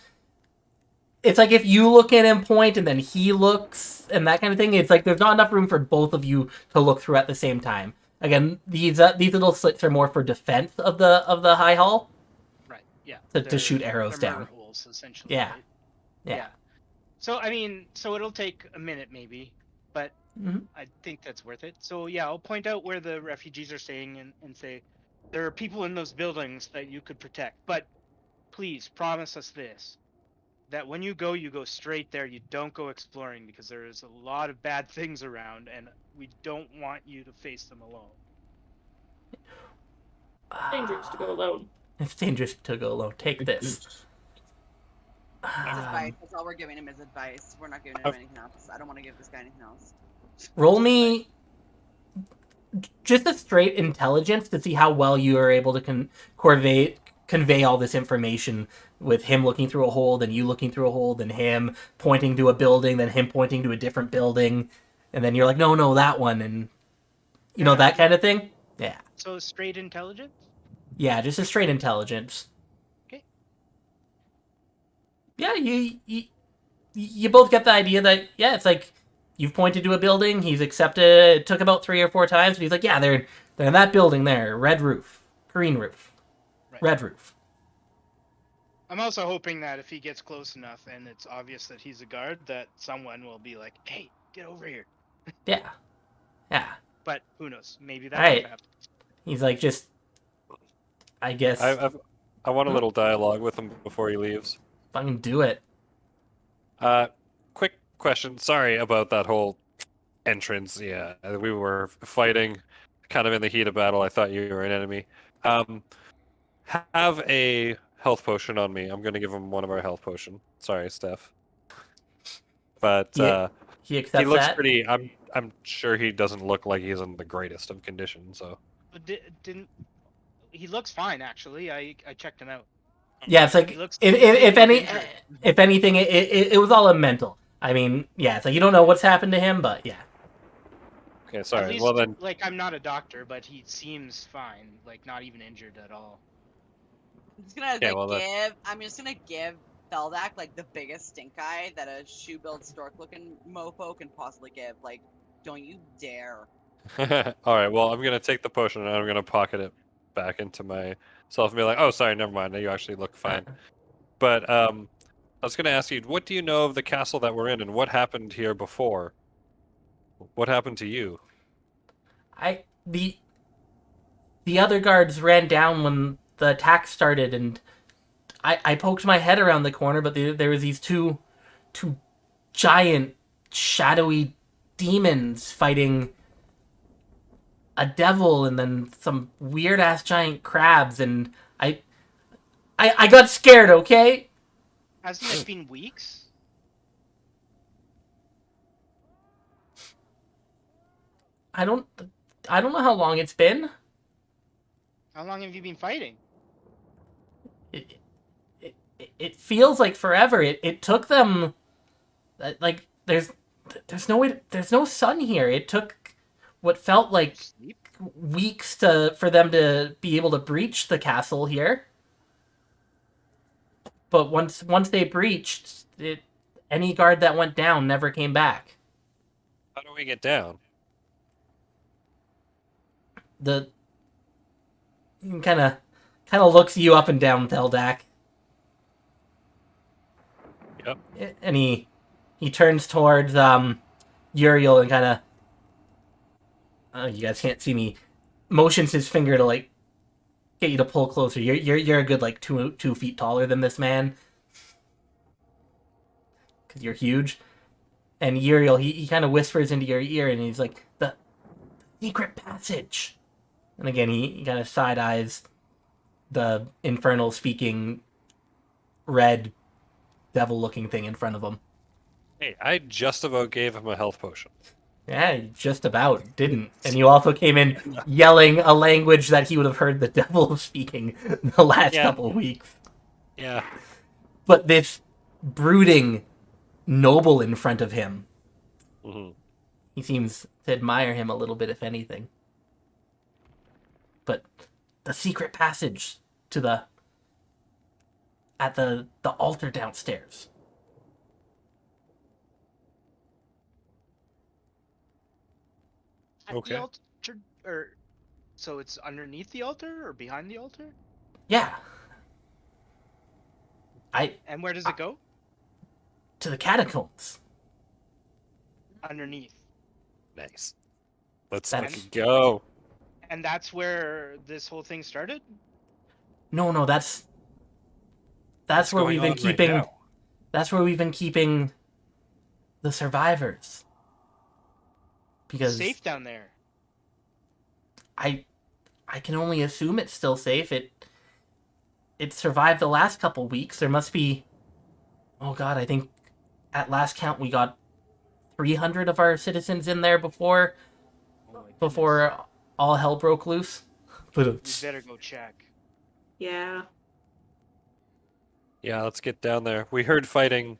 It's like if you look at him point and then he looks and that kind of thing. It's like there's not enough room for both of you to look through at the same time. Again, these little slits are more for defense of the high hall.
Right. Yeah.
To shoot arrows
they're
down.
murder holes, essentially.
Yeah.
Right?
Yeah.
So I mean, so it'll take a minute maybe, but
Mhm.
I think that's worth it. So yeah, I'll point out where the refugees are staying and say there are people in those buildings that you could protect, but please promise us this: that when you go straight there. You don't go exploring because there is a lot of bad things around, and we don't want you to face them alone.
Dangerous to go alone.
It's dangerous to go alone. Take this.
Advice. That's all we're giving him is advice. We're not giving him anything else. I don't want to give this guy anything else.
Roll me just a straight intelligence to see how well you are able to convey all this information with him looking through a hole, then you looking through a hole, then him pointing to a building, then him pointing to a different building, and then you're like, no, that one, and you know, that kind of thing. Yeah.
So straight intelligence?
Yeah, just a straight intelligence.
Okay.
Yeah, you both get the idea that, yeah, it's like you've pointed to a building, he's accepted it. It took about 3 or 4 times, but he's like, yeah, they're in that building there. Red roof, green roof,
Right.
red roof.
I'm also hoping that if he gets close enough and it's obvious that he's a guard, that someone will be like, "Hey, get over here."
Yeah.
But who knows? Maybe that
Right.
won't happen.
He's like, just, I guess,
I want a little dialogue with him before he leaves.
fucking do it.
Quick question. Sorry about that whole entrance. Yeah, we were fighting, kind of in the heat of battle. I thought you were an enemy. Have a health potion on me. I'm gonna give him one of our health potion. Sorry, Steph. But
Yeah. He accepts
he looks
that.
pretty. I'm sure he doesn't look like he's in the greatest of condition. So
But didn't he looks fine actually? I checked him out.
Yeah, it's like
He looks
if
injured.
anything, it was all a mental. I mean, yeah, it's like you don't know what's happened to him, but yeah.
okay,
At
sorry.
least,
Well then,
like, I'm not a doctor, but he seems fine, like not even injured at all.
I'm just gonna
Okay, well,
I'm just gonna give Feldak like the biggest stink eye that a shoe-built stork-looking mofo can possibly give. Like, don't you dare.
all right. Well, I'm gonna take the potion and I'm gonna pocket it back into myself and be like, "Oh, sorry, never mind. You actually look fine." But I was gonna ask you, what do you know of the castle that we're in, and what happened here before? What happened to you?
The other guards ran down when the attack started, and I poked my head around the corner, but there was these two giant shadowy demons fighting a devil and then some weird ass giant crabs, and I got scared. Okay.
Hasn't it been weeks?
I don't know how long it's been.
How long have you been fighting?
It feels like forever. It took them, like, there's no sun here. It took what felt like
Sleep?
weeks for them to be able to breach the castle here. But once they breached it, any guard that went down never came back.
How do we get down?
The kind of looks you up and down, Teldak.
Yep.
And he turns towards Uriel and kind of, you guys can't see me, motions his finger to like get you to pull closer. You're a good like 2 feet taller than this man, because you're huge. And Uriel, he kind of whispers into your ear, and he's like, the secret passage. And again, he kind of side eyes the infernal speaking red devil looking thing in front of him.
Hey, I just about gave him a health potion.
Yeah, you just about didn't. And you also came in yelling a language that he would have heard the devil speaking the last
Yeah.
couple of weeks.
Yeah.
But this brooding noble in front of him,
hmm
he seems to admire him a little bit, if anything. But the secret passage to the altar downstairs.
At
Okay.
the altar, or so it's underneath the altar or behind the altar?
Yeah.
And where does it go?
To the catacombs.
Underneath.
Nice. Let's
That's-
fucking go.
And that's where this whole thing started?
No, that's
What's
where
going
we've been
on right
keeping
now?
that's where we've been keeping the survivors. Because
Safe down there.
I can only assume it's still safe. It survived the last couple weeks. There must be, oh god, I think at last count we got 300 of our citizens in there before all hell broke loose.
We better go check.
Yeah.
Yeah, let's get down there. We heard fighting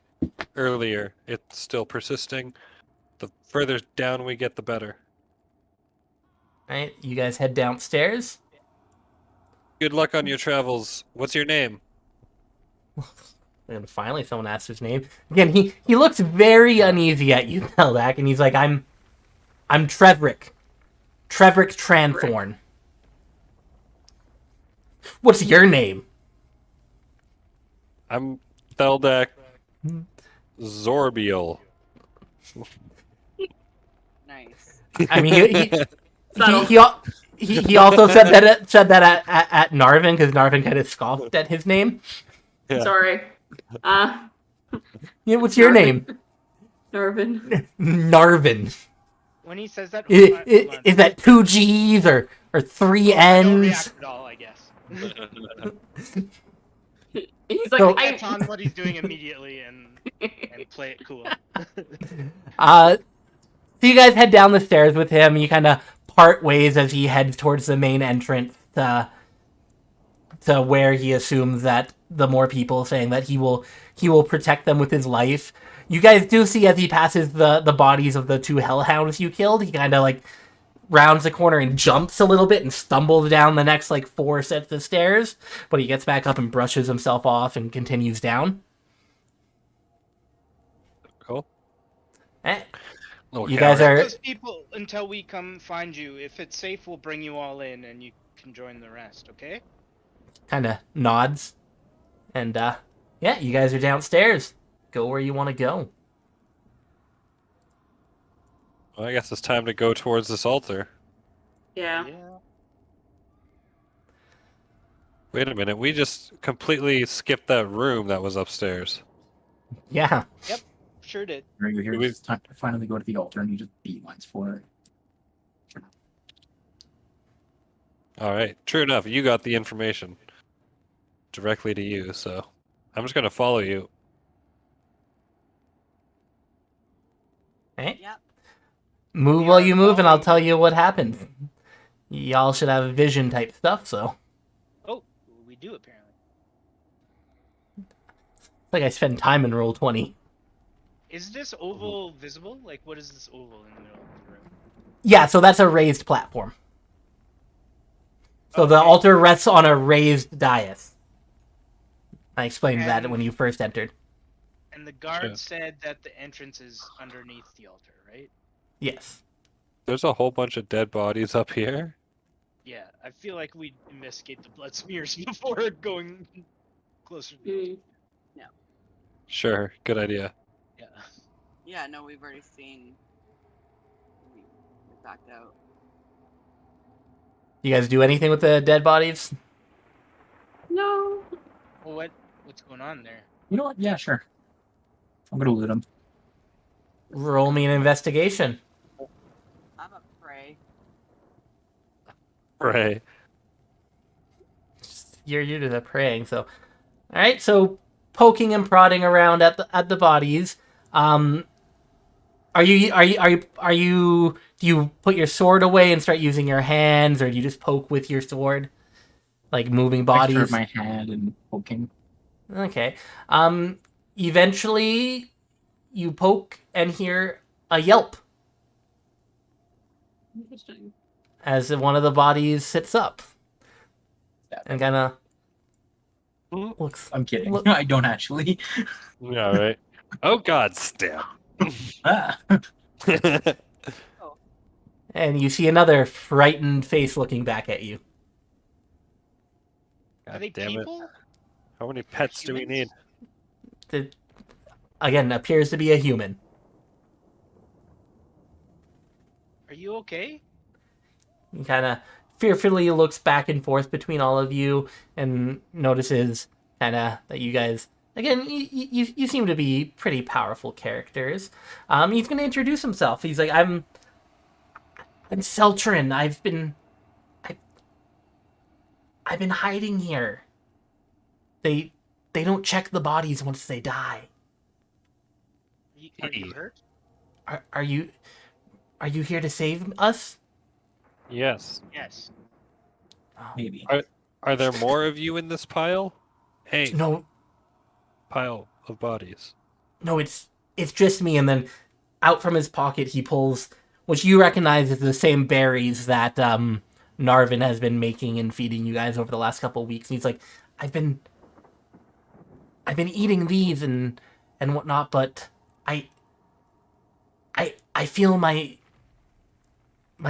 earlier. It's still persisting. The further down we get, the better.
Right, you guys head downstairs.
Good luck on your travels. What's your name?
And finally, someone asks his name. Again, he looks very uneasy at you, Teldak, and he's like, "I'm Treverick Tranthorn. What's your name?"
I'm Theldak Zorbiel.
Nice.
I mean,
Subtle.
he also said that at Narvin, because Narvin kind of scoffed at his name.
Yeah.
Sorry.
Yeah, what's your
Narvin.
name?
Narvin.
Narvin.
When he says that,
Is that 2 G's or 3
Don't
N's?
react at all, I guess.
He's like,
So-
Catch on what he's doing immediately and play it cool.
So you guys head down the stairs with him. You kind of part ways as he heads towards the main entrance to where he assumes that the more people saying that he will protect them with his life. You guys do see as he passes the bodies of the 2 hellhounds you killed, he kind of like rounds the corner and jumps a little bit and stumbles down the next like 4 sets of stairs, but he gets back up and brushes himself off and continues down.
Cool.
Eh,
Little
You guys
counter.
are
Those people until we come find you. If it's safe, we'll bring you all in and you can join the rest, okay?
kind of nods, and yeah, you guys are downstairs. Go where you want to go.
Well, I guess it's time to go towards this altar.
yeah.
Wait a minute, we just completely skipped that room that was upstairs.
Yeah.
Sure did.
You're here.
We-
It's time to finally go to the altar, and you just beelines for it.
Alright, true enough, you got the information directly to you, so I'm just gonna follow you.
Eh?
Yep.
Move
We
while
are
you move, and I'll
following
tell
you.
you what happened. Y'all should have vision type stuff, so
Oh, we do apparently.
it's like I spend time in Roll20.
Is this oval visible? Like, what is this oval in the middle of the room?
Yeah, so that's a raised platform. So the
Okay.
altar rests on a raised dais. I explained that
And-
when you first entered.
And the guard
Yeah.
said that the entrance is underneath the altar, right?
Yes.
There's a whole bunch of dead bodies up here.
Yeah, I feel like we investigate the blood smears before going closer to the altar.
Mm.
Sure, good idea.
Yeah.
Yeah, no, we've already seen. We backed out.
You guys do anything with the dead bodies?
No.
Well, what's going on there?
You know what? Yeah, sure. I'm gonna loot him.
Roll me an investigation.
I'm a prey.
Right.
You're to the praying. So, all right. So poking and prodding around at the bodies. Are you? Do you put your sword away and start using your hands, or do you just poke with your sword, like moving
Mixture of
bodies?
my hand and poking.
Okay. Eventually, you poke and hear a yelp
Interesting.
as one of the bodies sits up and kind of looks.
I'm kidding.
Look,
I don't actually.
Yeah, right. Oh God, stab.
Ah.
and you see another frightened face looking back at you.
Are
God
they
damn it.
people?
How many pets do we need?
That again appears to be a human.
Are you okay?
He kind of fearfully looks back and forth between all of you and notices kind of that you guys, again, you seem to be pretty powerful characters. He's going to introduce himself. He's like, I'm Seltrin. I've been hiding here. They don't check the bodies once they die.
Are you hurt?
Are you here to save us?
Yes.
Yes.
Maybe.
Are there more of you in this pile? Hey,
No,
pile of bodies.
no, it's just me. And then out from his pocket he pulls, which you recognize as the same berries that Narvin has been making and feeding you guys over the last couple of weeks. And he's like, I've been eating these and whatnot, but I feel my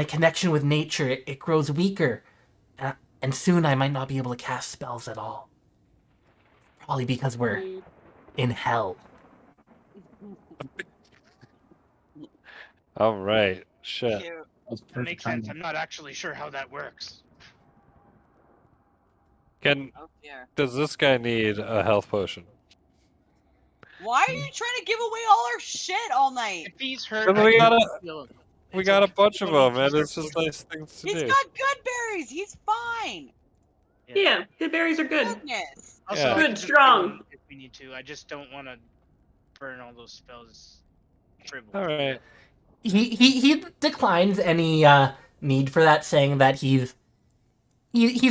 connection with nature, it grows weaker, and soon I might not be able to cast spells at all. Probably because we're in hell.
All right. Shit.
Cute.
That makes sense. I'm not actually sure how that works.
Oh dear.
Does this guy need a health potion?
Why are you trying to give away all our shit all night?
If he's hurt,
But
I
we
can
gotta-
heal him.
We
It's
got
okay.
a bunch of
We don't
them,
need
and it's
to
just
start
nice things to
He's
do.
got good berries. He's fine.
Yeah, good berries are good.
Goodness.
Also,
Yeah.
I
Good,
can just
strong.
heal him if we need to. I just don't want to burn all those spells. Frivolous.
All right.
He declines any need for that, saying that he's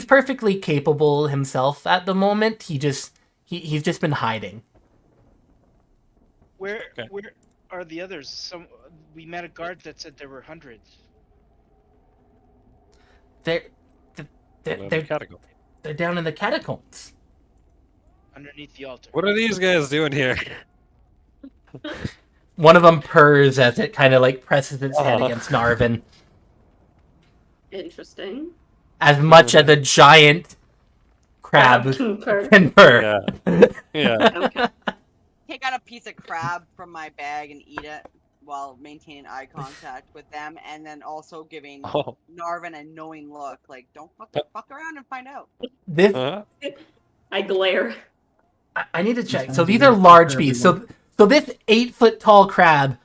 perfectly capable himself at the moment. He's just been hiding.
Where
Okay.
are the others? We met a guard that said there were hundreds.
They're
Another catacomb.
they're down in the catacombs.
Underneath the altar.
What are these guys doing here?
One of them purrs as it kind of like presses its head
Oh.
against Narvin,
Interesting.
as much as a giant crab
Purr.
can purr.
Yeah.
Okay.
Take out a piece of crab from my bag and eat it while maintaining eye contact with them, and then also giving
Oh.
Narvin a knowing look, like don't fuck around and find out.
This
Huh?
I glare.
I need to check.
Sounds
So these
like
are
a
large
for
beasts.
everyone.
So this 8-foot tall crab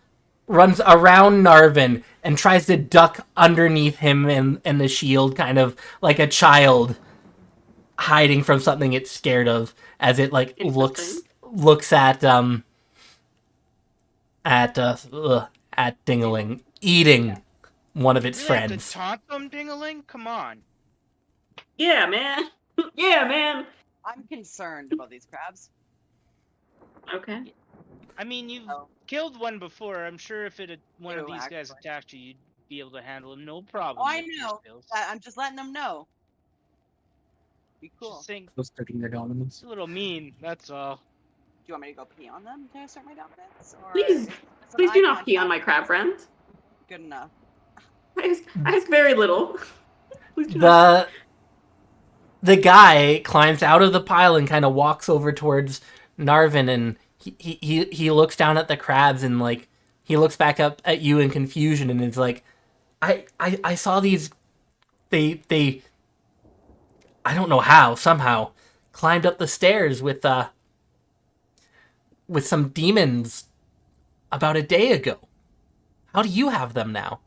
runs around Narvin and tries to duck underneath him in the shield, kind of like a child hiding from something it's scared of, as it like looks at Dingaling eating one of its
Really have
friends.
to taunt them, Dingaling? Come on.
Yeah, man. Yeah, man.
I'm concerned about these crabs.
Okay.
I mean, you've
Oh.
killed one before. I'm sure if one of
True,
these guys
actually.
attacked you, you'd be able to handle him, no problem.
Oh, I
with your
know.
skills.
I'm just letting them know. Be cool.
Just think,
Those 13 their dominance.
it's a little mean. That's all.
Do you want me to go pee on them to start my dominance? Or
Please.
is an
Please
eye
do not pee on my
contact
crab friend.
Good enough.
I ask very little. Please do not.
The guy climbs out of the pile and kind of walks over towards Narvin, and he looks down at the crabs and like he looks back up at you in confusion and is like, I saw these, they I don't know how, somehow climbed up the stairs with some demons about a day ago. How do you have them now?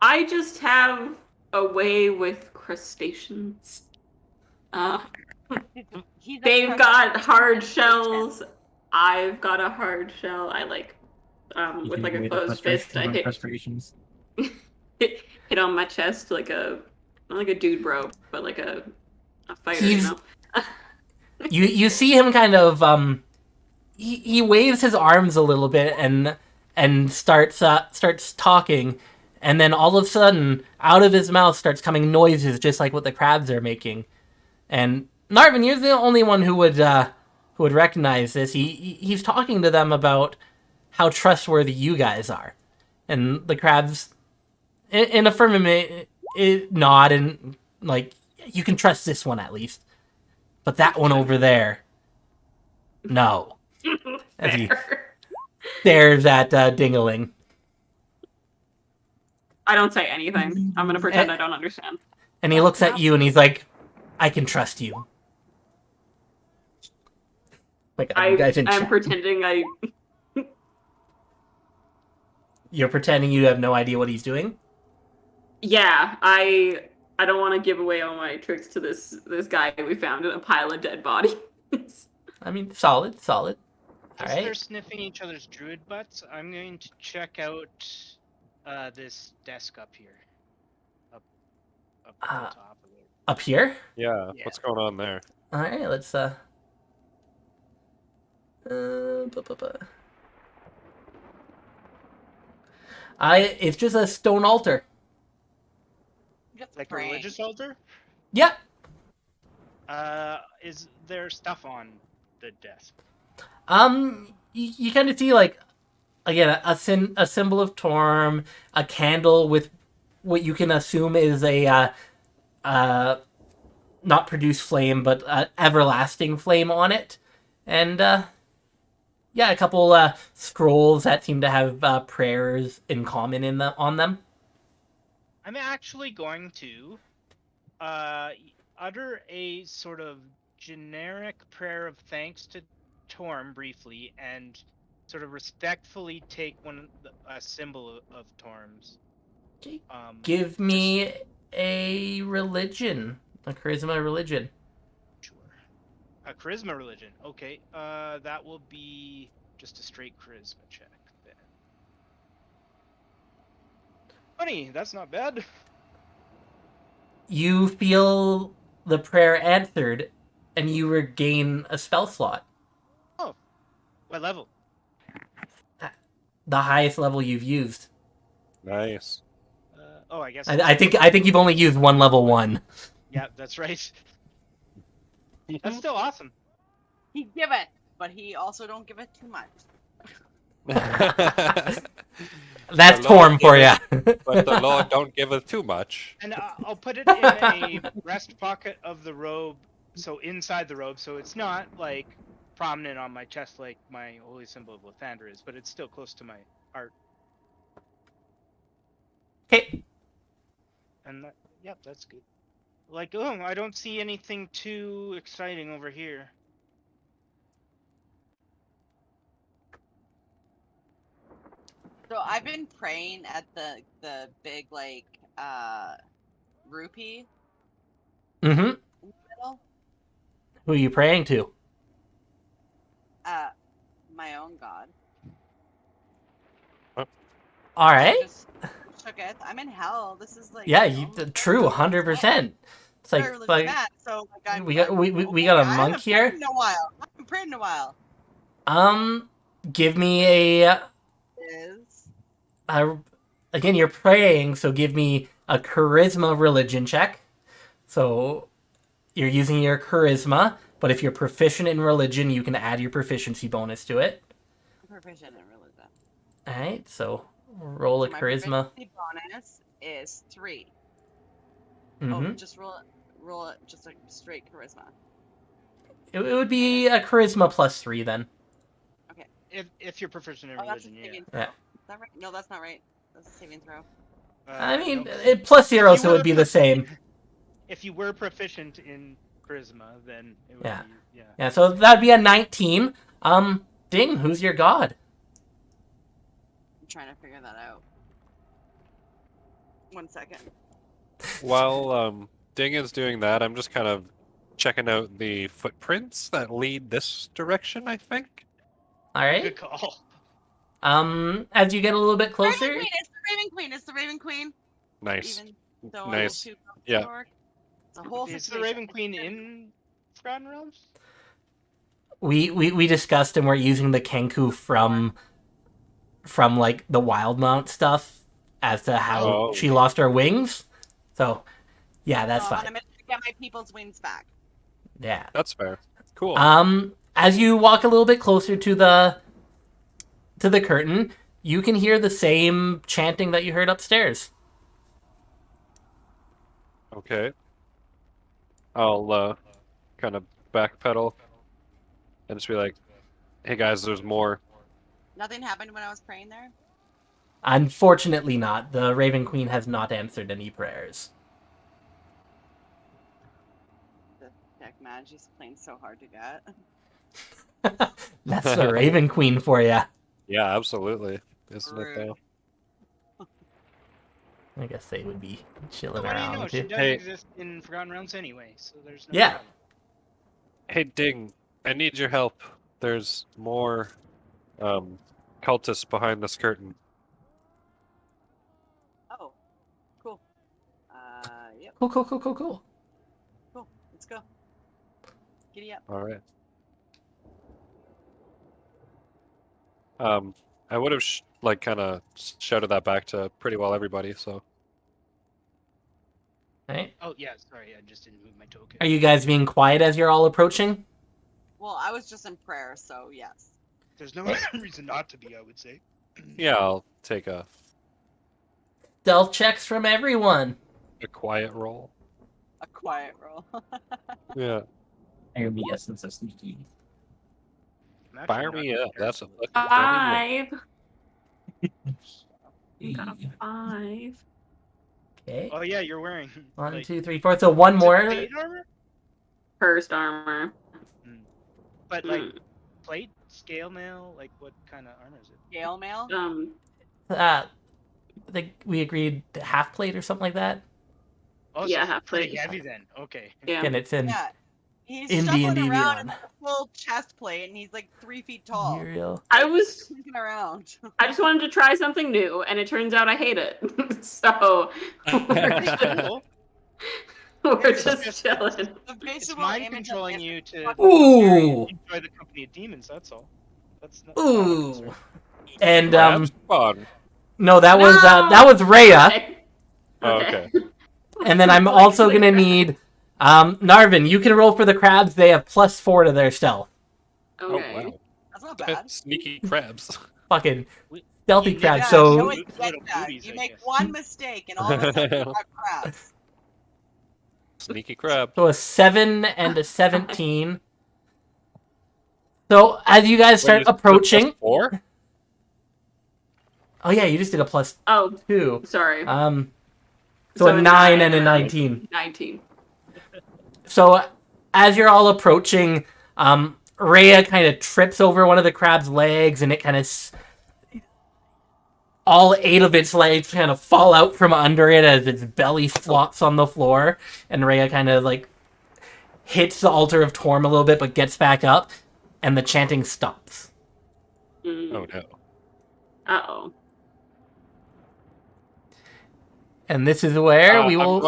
I just have a way with crustaceans.
He's a
They've
crustacean
got hard
person.
shells. I've got a hard shell. I like, with like a closed fist. I hit
frustrations.
hit on my chest like a not like a dude bro, but like a fighter.
He's-
You know.
You see him kind of he waves his arms a little bit and starts talking, and then all of a sudden out of his mouth starts coming noises just like what the crabs are making. And Narvin, you're the only one who would recognize this. He's talking to them about how trustworthy you guys are, and the crabs in affirmative nod and like, you can trust this one at least, but that one over there, no. As he
Fair.
stares at Dingaling.
I don't say anything. I'm gonna pretend I don't understand.
And he looks at you and he's like, I can trust you. My God, you guys in
I'm
chat.
pretending
You're pretending you have no idea what he's doing?
Yeah, I don't want to give away all my tricks to this guy we found in a pile of dead bodies.
I mean, solid. All
As they're
right.
sniffing each other's druid butts, I'm going to check out this desk up here. Up at the top of it.
Up here?
Yeah,
Yeah.
what's going on there?
All right, let's it's just a stone altar.
Just
Like a
praying.
religious altar?
Yep.
Is there stuff on the desk?
You kind of see, like, again, a symbol of Torm, a candle with what you can assume is a not produced flame, but everlasting flame on it, and yeah, a couple scrolls that seem to have prayers in common on them.
I'm actually going to utter a sort of generic prayer of thanks to Torm briefly, and sort of respectfully take a symbol of Torm's.
Give me a charisma religion.
Sure. A charisma religion. Okay. That will be just a straight charisma check then. 20. That's not bad.
You feel the prayer answered, and you regain a spell slot.
Oh. What level?
The highest level you've used.
Nice.
I guess.
I think you've only used one level 1.
Yeah, that's right. That's still awesome.
He give it, but he also don't give it too much.
That's
The Lord
Torm for you.
But the Lord don't give us too much.
And I'll put it in a breast pocket of the robe, so inside the robe, so it's not like prominent on my chest like my holy symbol of Lathander is, but it's still close to my heart.
Okay.
And yep, that's good. Like, I don't see anything too exciting over here.
So I've been praying at the big like rupee
Mm-hmm.
in the middle.
Who are you praying to?
My own god.
All right.
Just shook it. I'm in hell. This is like
Yeah,
you know,
true, 100%. It's
very
like,
religious man, so like
we got a monk here.
I haven't prayed in a while.
Give me
Is
again, you're praying, so give me a charisma religion check. So you're using your charisma, but if you're proficient in religion, you can add your proficiency bonus to it.
proficient in religion.
All right, so roll a
My
charisma.
proficiency bonus is 3.
Mm-hmm.
Oh, just roll it just like straight charisma.
It would be a charisma plus 3 then.
If you're proficient in
Oh, that's a
religion,
saving
yeah.
throw.
Yeah.
Is that right? No, that's not right. That's a saving throw.
I mean,
No.
plus 0,
You
so it would be
would've
the same.
if you were proficient in charisma, then it would
Yeah.
be
Yeah, so that'd be a 19. Ding, who's your god?
I'm trying to figure that out. 1 second.
While Ding is doing that, I'm just kind of checking out the footprints that lead this direction, I think.
All
Good
right.
call.
As you get a little bit
Raven
closer,
Queen! It's the Raven Queen! It's the Raven Queen!
Nice.
Even though
Nice.
I will shoot
Yeah.
York. It's a whole
Is the
situation.
Raven Queen in Forgotten Realms?
we discussed and we're using the Kenku from like the Wildmount stuff as to how
Oh.
she lost her wings. So yeah, that's
So I'm
fine.
gonna get my people's wings back.
Yeah.
That's fair. Cool.
As you walk a little bit closer to the curtain, you can hear the same chanting that you heard upstairs.
Okay. I'll kind of backpedal and just be like, "Hey guys, there's more."
Nothing happened when I was praying there.
Unfortunately not. The Raven Queen has not answered any prayers.
The heck, man, she's playing so hard to get.
That's the Raven Queen for you.
Yeah, absolutely. Isn't it
Rude.
though?
I guess they would be chilling
But what do you
around
know?
with
She
you.
does
Hey.
exist in Forgotten Realms anyway, so there's no
Yeah.
problem.
Hey Ding, I need your help. There's more cultists behind this curtain.
Oh, cool. Yep,
Cool.
cool. Let's go. Giddy up.
All right. I would have kind of shouted that back to pretty well everybody. So
Right?
Oh yeah, sorry, I just didn't move my token.
Are you guys being quiet as you're all approaching?
Well, I was just in prayer, so yes.
There's no reason not to be, I would say.
yeah, I'll take a
Stealth checks from everyone.
quiet roll.
A quiet roll.
Yeah,
I have the essence of sneaky.
I'm actually
fire
not
me up.
prepared
That's a
for
fucking
this.
funny
5. Got a 5.
Okay.
Oh yeah, you're wearing
1,
like,
2, 3, 4. So one
is it
more.
plate armor?
Cursed armor.
But like plate, scale mail, like what kind of armor is it?
Gale mail.
I think we agreed half plate or something like that.
Oh,
Yeah,
so
half
pretty
plate.
heavy then. Okay.
Yeah.
And it's in
Yeah. He's
in
shuffling
D&D
around
Beyond.
in a full chest plate, and he's like 3 feet tall.
Uriel.
I
Sneaking around.
just wanted to try something new, and it turns out I hate it. So
one.
we're just chilling.
The
It's
visual
mind
image of
controlling
this
you
is
to
fucking
Ooh.
enjoy the company of demons. That's all. That's not.
Ooh. And
Crabs? Fun.
no, that was Rhea.
Okay.
Oh, okay.
And then I'm also gonna need Narvin. You can roll for the crabs. They have +4 to their stealth.
Okay.
Oh wow.
That's not bad.
Sneaky crabs.
Fucking
We-
stealthy
you
crabs.
get
So
you always
Little
get that.
booties,
You
I
make
guess.
one mistake, and all of a sudden you got crabs.
Sneaky crab.
a 7 and a 17. So as you guys start approaching,
+4?
oh yeah, you just did a
Oh,
+2.
sorry.
So a 9 and a 19.
19.
So as you're all approaching, Rhea kind of trips over one of the crab's legs, and it kind of all 8 of its legs kind of fall out from under it as its belly flops on the floor, and Rhea kind of like hits the altar of Torm a little bit, but gets back up, and the chanting stops.
Oh no.
Uh-oh.
And this is where we will.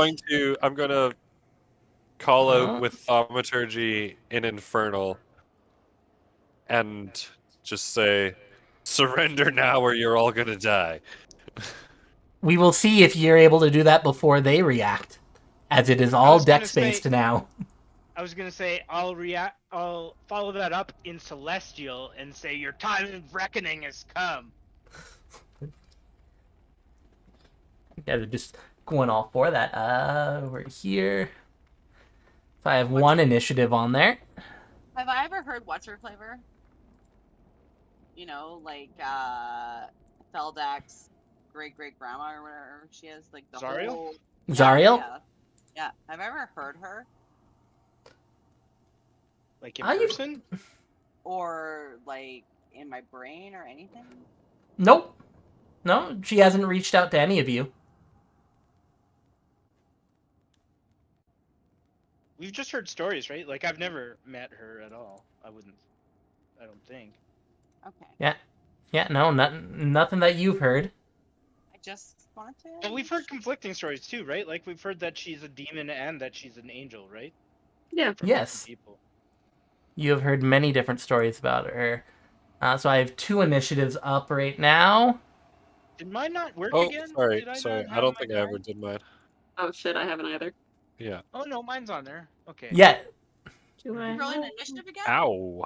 I'm gonna call
Uh-huh.
out with thaumaturgy in Infernal and just say, "Surrender now, or you're all gonna die."
We will see if you're able to do that before they react, as it is all
was gonna
dex based
say-
now.
I was gonna say I'll follow that up in Celestial and say your time of reckoning has come.
You guys are just going all for that. Over here. So I have one initiative on there.
Have I ever heard what's her flavor? You know, like Feldak's great grandma or whatever she is, like the
Zariel?
whole.
Zariel?
Yeah. Yeah. Have I ever heard her?
Like in
You've-
person?
Or like in my brain or anything?
Nope. No, she hasn't reached out to any of you.
We've just heard stories, right? Like I've never met her at all. I don't think.
Okay.
Yeah, no, nothing that you've heard.
I just wanted to.
But we've heard conflicting stories too, right? Like we've heard that she's a demon and that she's an angel, right?
Yeah.
From
Yes.
different people.
You have heard many different stories about her. So I have 2 initiatives up right now.
Did mine not work
Oh,
again?
sorry,
Did I
sorry.
not
I
have
don't
my
think I
guide?
ever did mine.
Oh shit, I haven't either.
Yeah.
Oh no, mine's on there. Okay.
Yeah,
Do I?
Rolling initiative again?
Ow.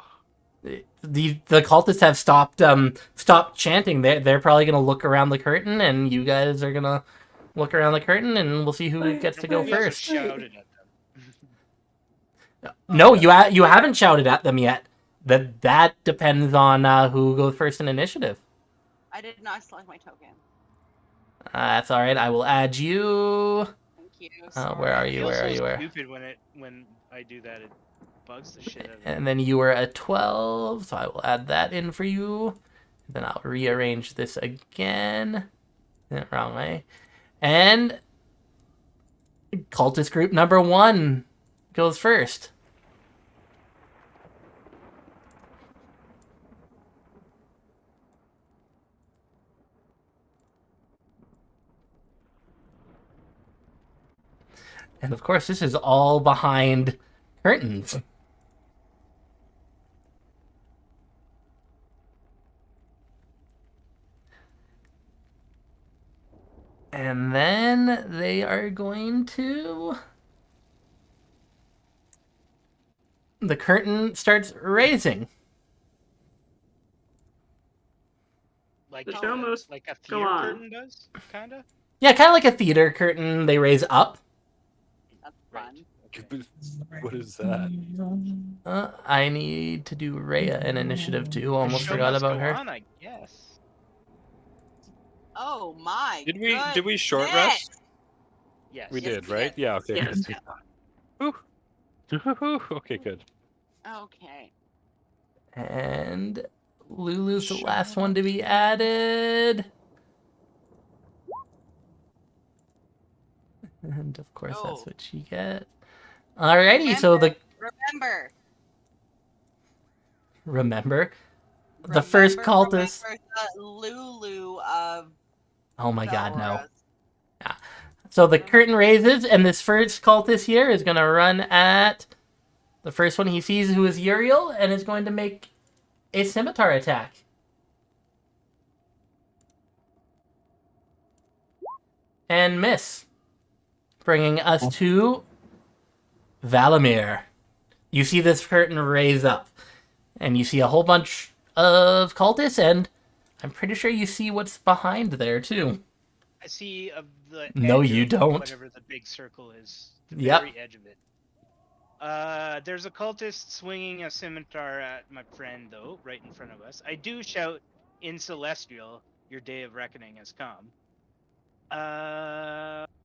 the cultists have stopped chanting. They're probably gonna look around the curtain, and you guys are gonna look around the curtain, and we'll see who gets to go
We also
first.
shouted at them.
No, you haven't shouted at them yet. That depends on who goes first in initiative.
I did not select my token.
That's all right. I will add you.
Thank you.
Where are
It
you?
feels
Where are
so
you? Where?
stupid when I do that. It bugs the shit out of me.
And then you were at 12, so I will add that in for you. Then I'll rearrange this again. Wrong way. And cultist group number 1 goes first. And of course, this is all behind curtains. And then they are going to... The curtain starts raising.
Like
The show must
like a
go
theater
on.
curtain does, kinda.
Yeah, kind of like a theater curtain. They raise up.
That's
Right.
fun.
What is that?
I need to do Rhea in initiative too. Almost
The show
forgot
must
about
go
her.
on, I guess.
Oh my.
Did we short
goodness.
rest?
Yes.
We
Yes,
did,
we
right?
did.
Yeah, okay.
Yes.
Good. Whew. Okay, good.
Okay.
And Lulu's the
Shut
last one to be added. And of course, that's
Oh.
what you get. Alrighty, so the
Remember.
the first cultist.
Remember the Lulu of
Oh my god, no.
Valrora's.
So the curtain raises, and this first cultist here is going to run at the first one he sees, who is Uriel, and is going to make a scimitar attack. And miss. Bringing us to Valamir. You see this curtain raise up, and you see a whole bunch of cultists, and I'm pretty sure you see what's behind there, too.
I see the
No,
edge
you
of
don't.
whatever the big circle is. The
Yep.
very edge of it. There's a cultist swinging a scimitar at my friend, though, right in front of us. I do shout, "In Celestial, your day of reckoning has come."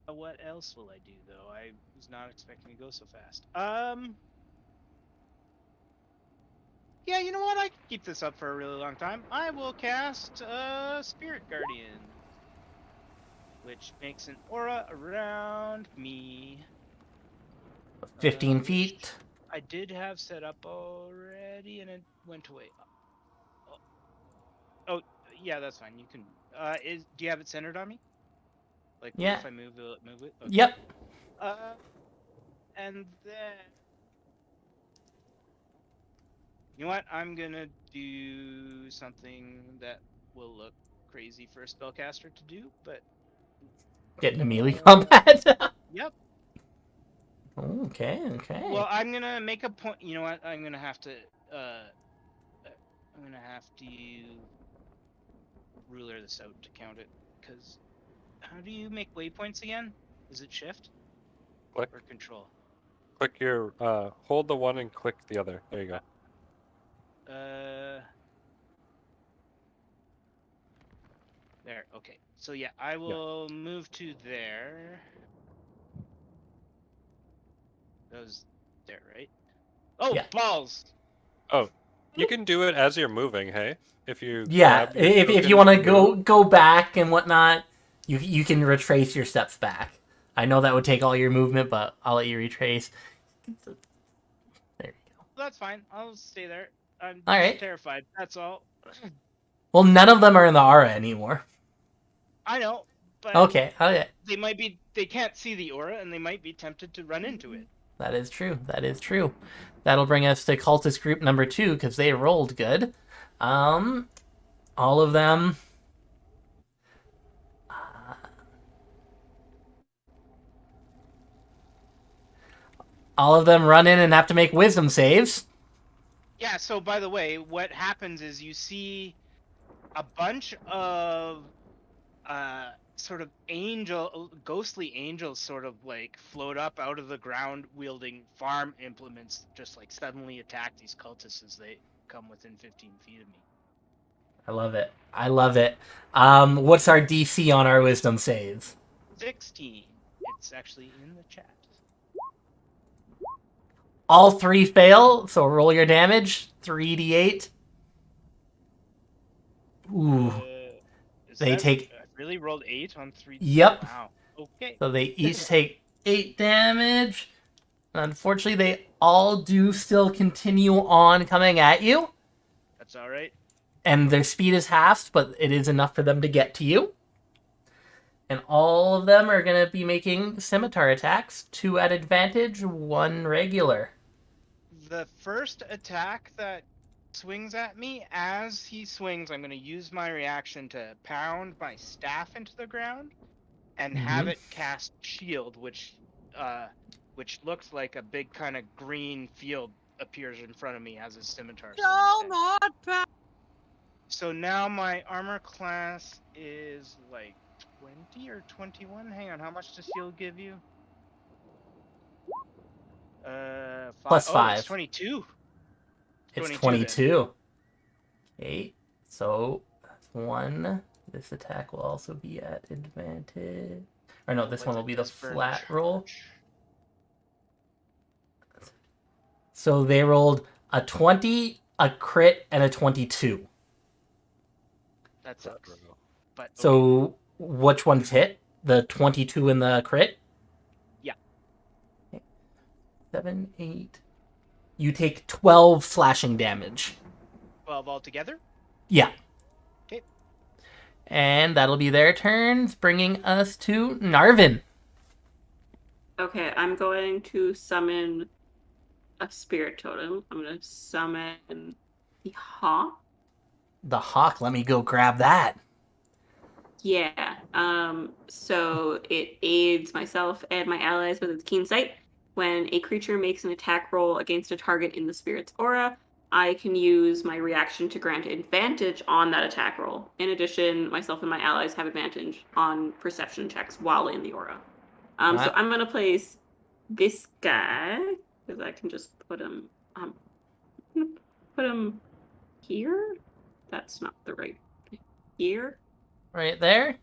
What else will I do, though? I was not expecting to go so fast. Yeah, you know what? I can keep this up for a really long time. I will cast Spirit Guardian, which makes an aura around me.
15
which
feet.
I did have set up already, and it went away. Oh, yeah, that's fine. You can. Do you have it centered on me? Like,
Yeah.
if I move, will it move it? Okay.
Yep.
And then, you know what? I'm gonna do something that will look crazy for a spellcaster to do, but
Get into melee combat.
yep.
Okay.
Well, I'm gonna make a point. You know what? I'm gonna have to ruler this out to count it. Because how do you make waypoints again? Is it shift
Click.
or control?
Click your hold the one and click the other. There you go.
There. Okay. So yeah, I will move to there. That was there, right? Oh,
Yeah.
balls!
Oh, you can do it as you're moving. Hey, if you
Yeah,
grab your
if you
token
want to
move.
go back and whatnot, you can retrace your steps back. I know that would take all your movement, but I'll let you retrace. There you go.
That's fine. I'll stay there. I'm
All
just
right.
terrified. That's all.
Well, none of them are in the aura anymore.
I know, but
Okay. Okay.
they might be. They can't see the aura, and they might be tempted to run into it.
That is true. That is true. That'll bring us to cultist group number 2 because they rolled good. All of them. All of them run in and have to make wisdom saves.
Yeah. So, by the way, what happens is you see a bunch of sort of ghostly angels sort of like float up out of the ground wielding farm implements, just like suddenly attack these cultists as they come within 15 feet of me.
I love it. I love it. What's our DC on our wisdom saves?
16. It's actually in the chat.
All 3 fail, so roll your damage. 3d8. Ooh. They take...
I really rolled 8 on 3.
Yep.
Wow. Okay.
So they each take 8 damage. Unfortunately, they all do still continue on coming at you.
That's all right.
And their speed is halved, but it is enough for them to get to you. And all of them are going to be making scimitar attacks. 2 at advantage, 1 regular.
The first attack that swings at me, as he swings, I'm going to use my reaction to pound my staff into the ground and have it cast shield, which looks like a big kind of green field appears in front of me as a scimitar.
Shall not pass.
So now my armor class is like 20 or 21. Hang on, how much does shield give you?
Plus
Oh,
5.
it's 22.
It's
22 then.
22. Okay, so that's 1. This attack will also be at advantage. Or no, this one will be the flat roll. So they rolled a 20, a crit, and a 22.
That sucks. But okay.
So which ones hit? The 22 and the crit?
Yeah.
Okay. 7, 8. You take 12 slashing damage.
12 altogether?
Yeah.
Okay.
And that'll be their turns, bringing us to Narvin.
Okay, I'm going to summon a spirit totem. I'm going to summon the hawk.
The hawk, let me go grab that.
Yeah. So it aids myself and my allies with its keen sight. When a creature makes an attack roll against a target in the spirit's aura, I can use my reaction to grant advantage on that attack roll. In addition, myself and my allies have advantage on perception checks while in the aura. So I'm going to place this guy, because I can just put him here. That's not the right here.
Right there.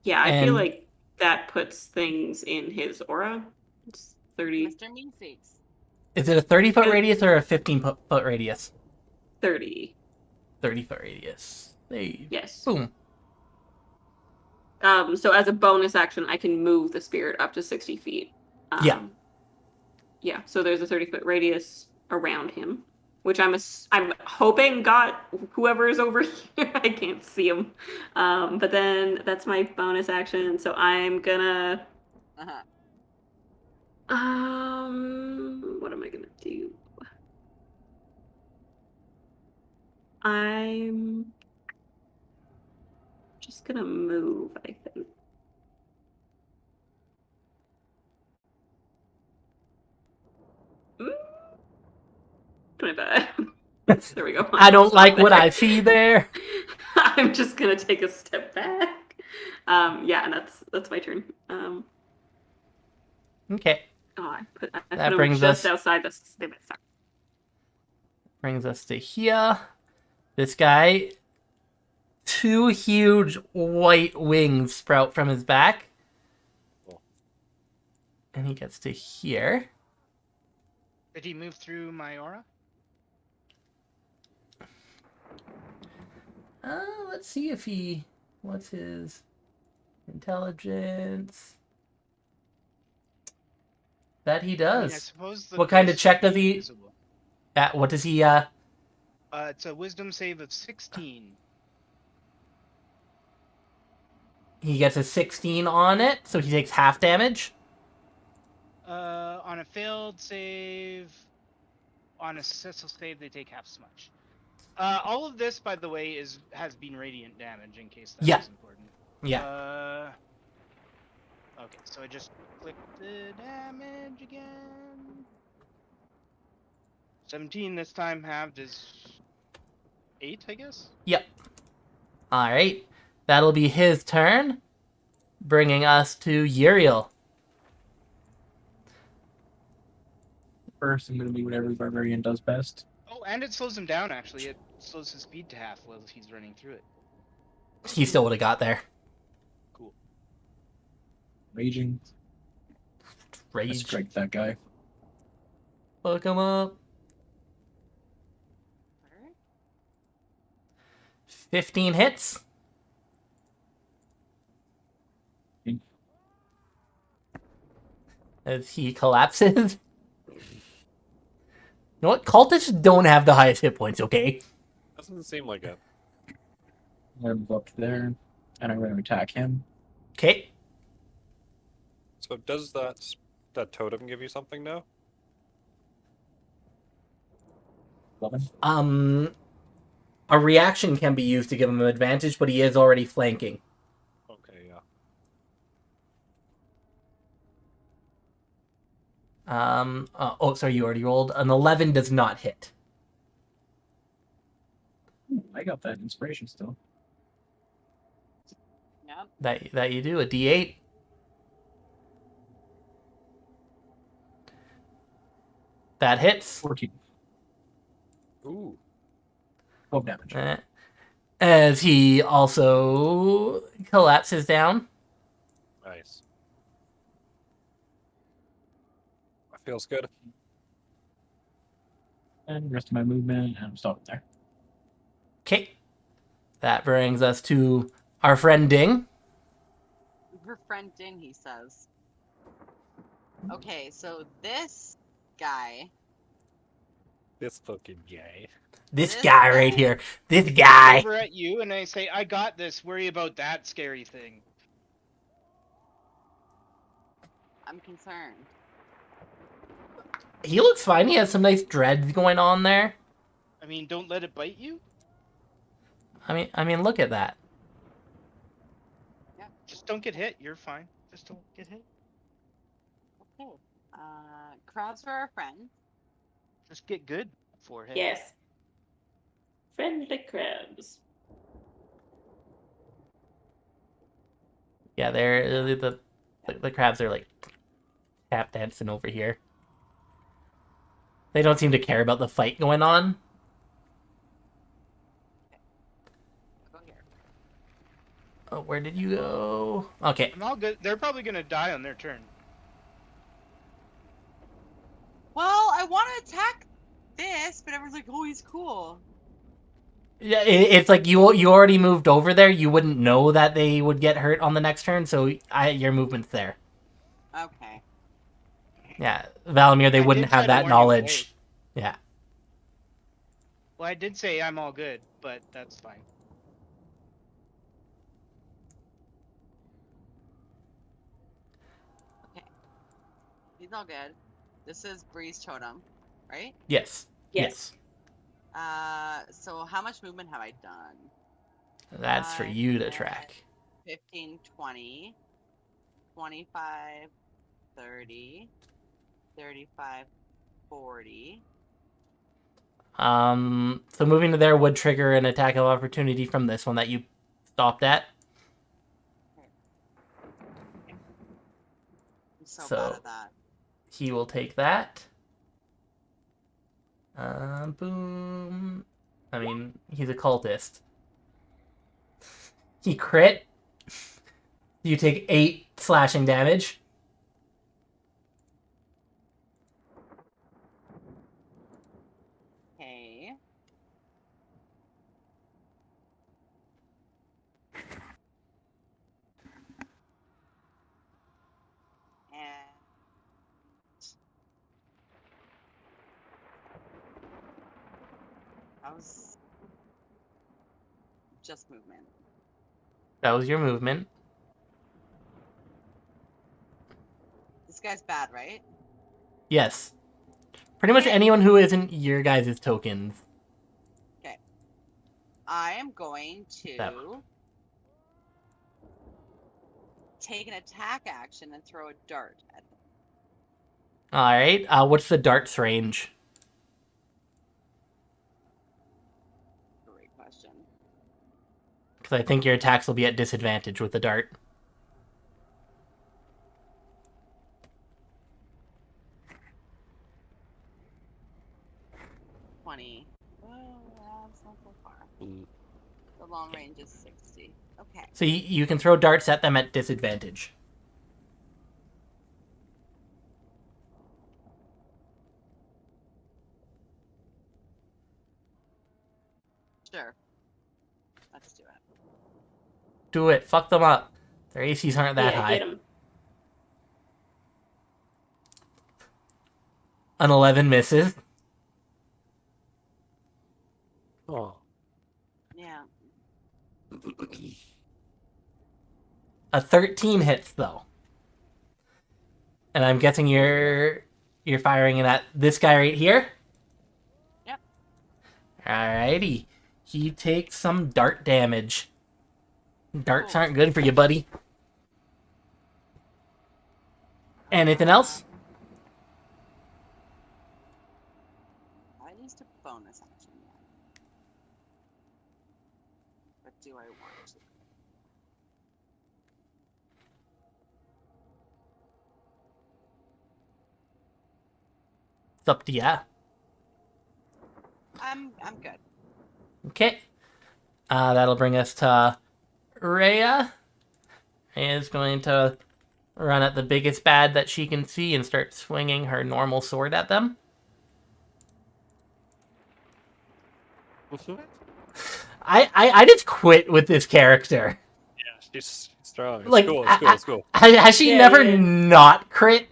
Yeah, I
And
feel like that puts things in his aura. It's 30.
Mr. Meanfeeks.
is it a 30-foot radius or a 15-foot radius?
30.
30-foot radius. Save.
Yes.
Boom.
So as a bonus action, I can move the spirit up to 60 feet.
Yeah.
Yeah, so there's a 30-foot radius around him, which I'm hoping got whoever is over here. I can't see him. But then that's my bonus action, so I'm gonna... what am I gonna do? I'm just gonna move, I think. Mm. 25. There we go.
I don't like what I see there.
I'm just gonna take a step back. Yeah, and that's my turn.
Okay.
Oh, I put
That
him
brings
just
us
outside the limit. Sorry.
brings us to here. This guy, 2 huge white wings sprout from his back.
Cool.
And he gets to here.
Did he move through my aura?
Let's see if he... What's his intelligence? That he
I
does.
mean, I suppose the
What kind of
ghost
check
would
does
be
he-
invisible.
What does he...
It's a wisdom save of 16.
He gets a 16 on it, so he takes half damage.
On a failed save, on a successful save, they take half as much. All of this, by the way, has been radiant damage, in case that
Yeah.
was important.
Yeah.
Okay, so I just click the damage again. 17 this time, halved is 8, I guess?
Yep. Alright. That'll be his turn. Bringing us to Uriel.
First, I'm gonna do whatever barbarian does best.
Oh, and it slows him down, actually. It slows his speed to half while he's running through it.
He still would have got there.
Cool.
Raging. I
Rage.
strike that guy.
Fuck him up. 15 hits. As he collapses. You know what? Cultists don't have the highest hit points, okay?
Doesn't seem like it.
I'm gonna move up to there, and I'm gonna attack him.
Okay.
So does that totem give you something now?
11.
A reaction can be used to give him an advantage, but he is already flanking.
Okay, yeah.
Sorry, you already rolled. An 11 does not hit.
Ooh, I got that inspiration still.
Yep.
That you do. A D8. That hits.
14.
Ooh.
12 damage.
As he also collapses down.
Nice. That feels good.
And the rest of my movement, and I'm stopping there.
Okay. That brings us to our friend Ding.
Her friend Ding, he says. Okay, so this guy.
This fucking guy.
This
This
guy
guy.
right here. This guy.
Over at you, and I say, I got this. Worry about that scary thing.
I'm concerned.
He looks fine. He has some nice dreads going on there.
I mean, don't let it bite you.
I mean, look at that.
Just don't get hit. You're fine. Just don't get hit.
Okay. Crabs are our friend.
Just get good for hit.
Yes. Friendly crabs.
Yeah, they're the crabs are like tap dancing over here. They don't seem to care about the fight going on.
I'll go here.
Oh, where did you go? Okay.
I'm all good. They're probably gonna die on their turn.
Well, I want to attack this, but everyone's like, "Oh, he's cool."
Yeah, it's like you already moved over there. You wouldn't know that they would get hurt on the next turn, so your movement's there.
Okay.
Yeah, Valimir, they
I
wouldn't
did try
have
to
that
warn you
knowledge.
both.
Yeah.
Well, I did say I'm all good, but that's fine.
He's all good. This is Breeze Totem, right?
Yes.
Yes.
So how much movement have I done?
That's for you to
10,
track.
15, 20, 25, 30, 35, 40.
So moving to there would trigger an attack of opportunity from this one that you stopped at.
I'm so
So-
bad at that.
He will take that. Boom. I mean, he's a cultist. He crit. You take 8 slashing damage.
That was just movement.
That was your movement.
This guy's bad, right?
Yes. Pretty much
Okay.
anyone who isn't your guys' tokens.
I am going
That
to take an attack action and throw a dart at them.
Alright, what's the dart's range?
Great question.
Because I think your attacks will be at disadvantage with the dart.
Oh, that's not so far.
Mm.
The long range is 60. Okay.
So you can throw darts at them at disadvantage.
Sure. Let's do it.
Do it. Fuck them up. Their ACs aren't that
Yeah,
high.
get 'em.
An 11 misses.
Oh.
Yeah.
A 13 hits, though. And I'm guessing you're firing it at this guy right here?
Yep.
Alrighty. He takes some dart damage. Darts
Cool.
aren't good for you, buddy. Anything else?
I used a bonus action yet. But do I want to?
It's up to ya.
I'm good.
Okay. That'll bring us to Rhea. Rhea is going to run at the biggest bad that she can see and start swinging her normal sword at them. I just quit with this character.
Yeah, she's strong. It's
Like,
cool. It's cool. It's cool.
Has she
Yeah,
never
yeah.
not crit?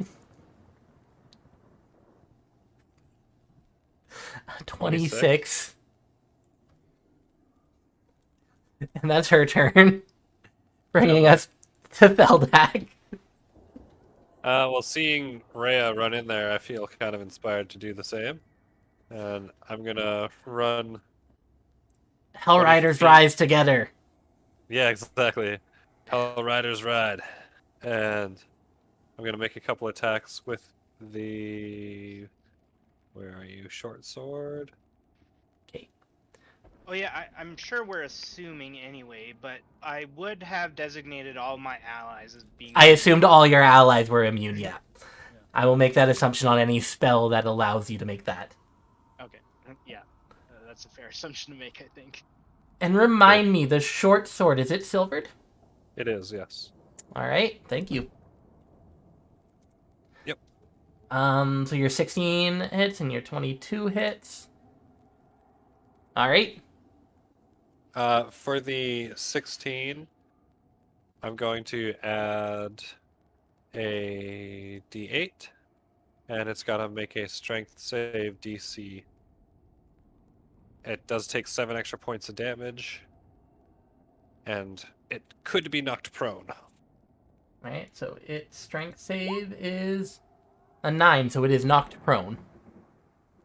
26. And that's her turn. Bringing us to Feldak.
Well, seeing Rhea run in there, I feel kind of inspired to do the same. And I'm gonna run.
Hell
20
Riders
feet.
rise together.
Yeah, exactly. Hell Riders ride. And I'm gonna make a couple attacks with the. Where are you? Short sword.
Okay.
Oh yeah, I'm sure we're assuming anyway, but I would have designated all my allies as being.
I assumed all your allies were immune, yeah. I will make that assumption on any spell that allows you to make that.
Okay, yeah, that's a fair assumption to make, I think.
And remind me, the short sword, is it silvered?
It is, yes.
Alright, thank you.
Yep.
So your 16 hits and your 22 hits. Alright.
For the 16, I'm going to add a d8, and it's got to make a strength save DC. It does take 7 extra points of damage, and it could be knocked prone.
Alright, so its strength save is a 9, so it is knocked prone.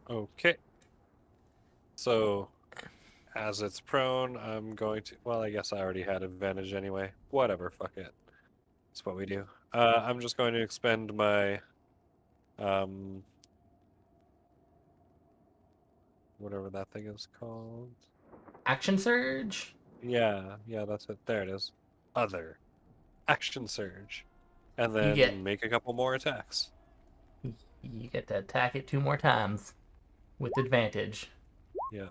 Okay. So, as it's prone, I'm going to... Well, I guess I already had advantage anyway. Whatever, fuck it. That's what we do. I'm just going to expend my... whatever that thing is called.
Action Surge?
Yeah, that's it. There it is. Other. Action Surge. And
You
then
get-
make a couple more attacks.
You get to attack it 2 more times. With advantage.
Yeah.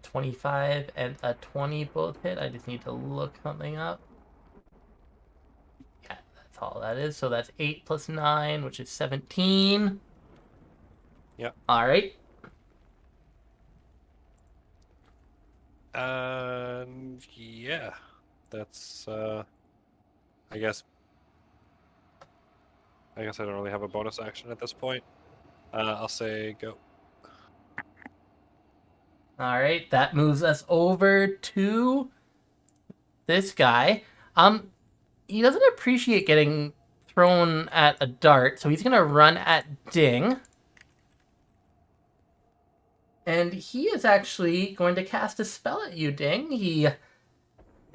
25 and a 20 both hit. I just need to look something up. Yeah, that's all that is. So that's 8 plus 9, which is 17.
Yep.
Alright.
Yeah. That's, I guess I don't really have a bonus action at this point. I'll say go.
All right, that moves us over to this guy. He doesn't appreciate getting thrown at a dart, so he's gonna run at Ding. And he is actually going to cast a spell at you, Ding.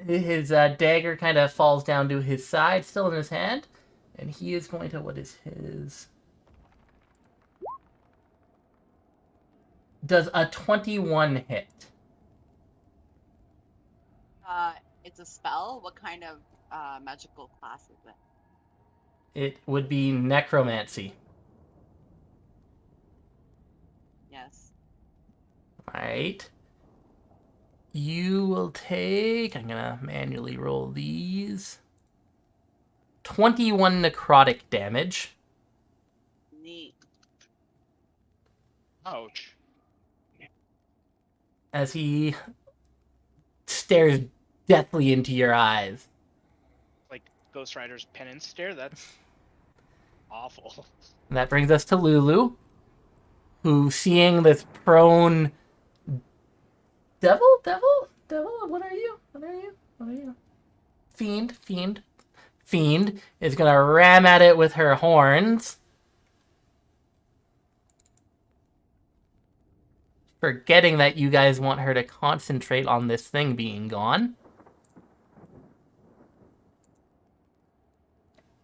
His dagger kind of falls down to his side, still in his hand, and he is going to, what is his? Does a 21 hit?
It's a spell. What kind of magical class is it?
It would be necromancy.
Yes.
Alright. You will take, I'm gonna manually roll these, 21 necrotic damage.
Neat.
Ouch.
As he stares deathly into your eyes.
Like Ghost Rider's penance stare. That's awful.
And that brings us to Lulu, who, seeing this prone devil, what are you? Fiend is gonna ram at it with her horns. Forgetting that you guys want her to concentrate on this thing being gone.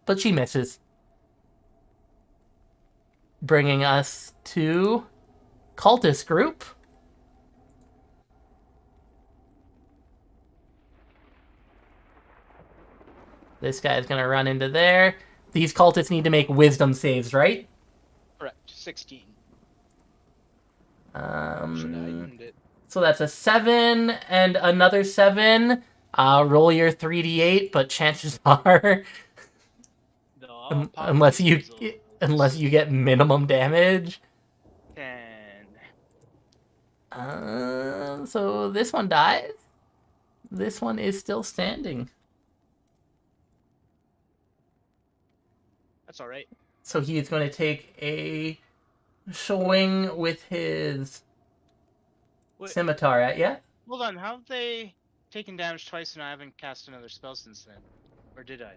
But she misses. Bringing us to cultist group. This guy is going to run into there. These cultists need to make wisdom saves, right?
Correct. 16. Should I end it?
So that's a 7 and another 7. Roll your 3d8, but chances are,
No,
unless you get minimum damage.
10.
So this one dies. This one is still standing.
That's all right.
So he is going to take a swing with his
Wait.
scimitar at you.
Hold on. How have they taken damage twice and I haven't cast another spell since then? Or did I?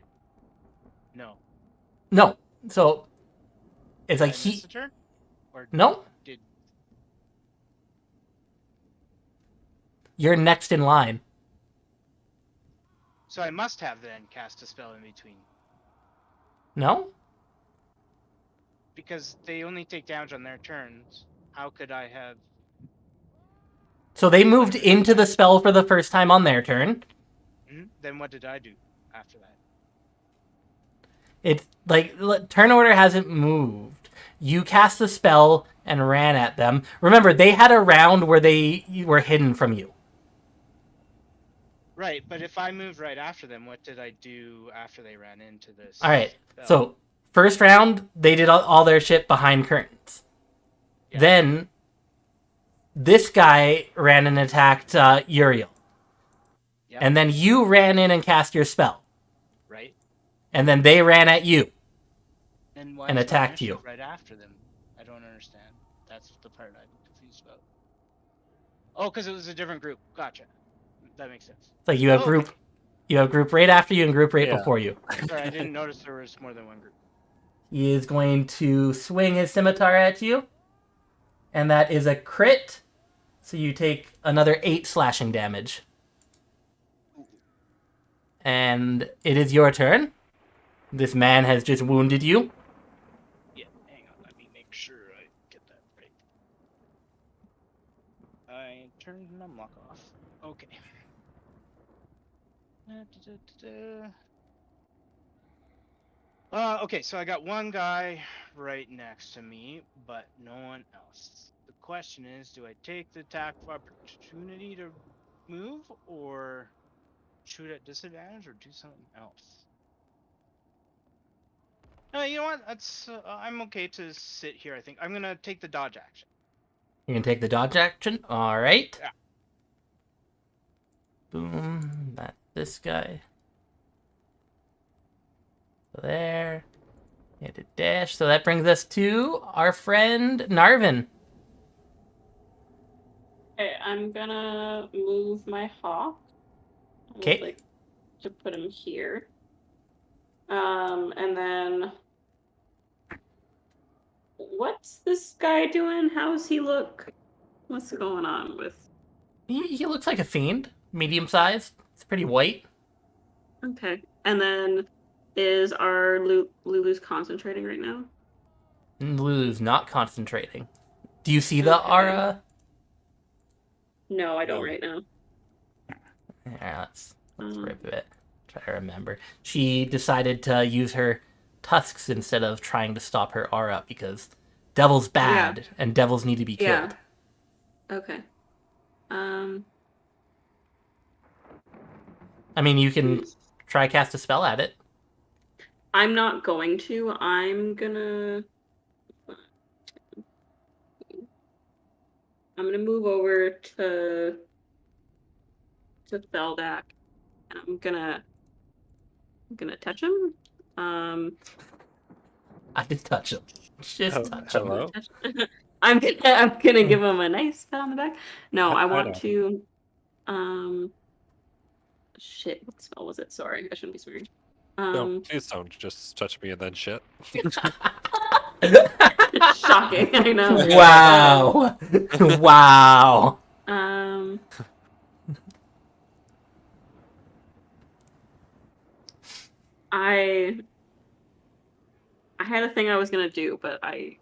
No.
No. So it's
Did
like
I miss a turn? Or
No.
did
You're next in line.
so I must have then cast a spell in between.
No?
Because they only take damage on their turns. How could I have
So they moved into the spell for the first time on their turn.
Then what did I do after that?
It's like turn order hasn't moved. You cast the spell and ran at them. Remember, they had a round where they were hidden from you.
Right, but if I moved right after them, what did I do after they ran into this?
All right.
spell?
So first round, they did all their shit behind curtains.
Yeah.
Then this guy ran and attacked Uriel.
Yep.
And then you ran in and cast your spell.
Right.
And then they ran at you.
And why
And
is my
attacked
initiative
you.
right after them? I don't understand. That's the part I'm confused about. Oh, because it was a different group. Gotcha. That makes sense.
It's like you have
Okay.
group right after you and group right
Yeah.
before you.
Sorry, I didn't notice there was more than one group.
He is going to swing his scimitar at you. And that is a crit. So you take another 8 slashing damage. And it is your turn. This man has just wounded you.
Yeah, hang on. Let me make sure I get that right. I turned numlock off. Okay. Okay, so I got one guy right next to me, but no one else. The question is, do I take the attack of opportunity to move, or shoot at disadvantage, or do something else? No, you know what? That's I'm okay to sit here. I think I'm gonna take the dodge action.
You can take the dodge action. All right.
Yeah.
Boom. That's this guy. So there. And a dash. So that brings us to our friend Narvin.
Okay, I'm gonna move my hawk. I would
'Kay.
like to put him here. And then what's this guy doing? How's he look? What's going on with?
He looks like a fiend, medium sized. It's pretty white.
Okay. And then is our Lulu's concentrating right now?
Lulu's not concentrating. Do you see the
Okay.
aura?
No, I don't
No.
right now.
Yeah, let's rip it. Try to remember. She decided to use her tusks instead of trying to stop her aura because devil's bad and devils need to be killed.
Yeah. Okay.
I mean, you can try cast a spell at it.
I'm not going to. I'm gonna move over to Theldak, and I'm gonna touch him.
I just touch him. Just
Oh,
touch him.
hello?
I'm gonna give him a nice pat on the back. No, I
I
want
know.
to. Shit. What spell was it? Sorry, I shouldn't be swearing.
No, please don't just touch me and then shit.
Shocking. I know.
Wow. Wow.
I had a thing I was gonna do, but I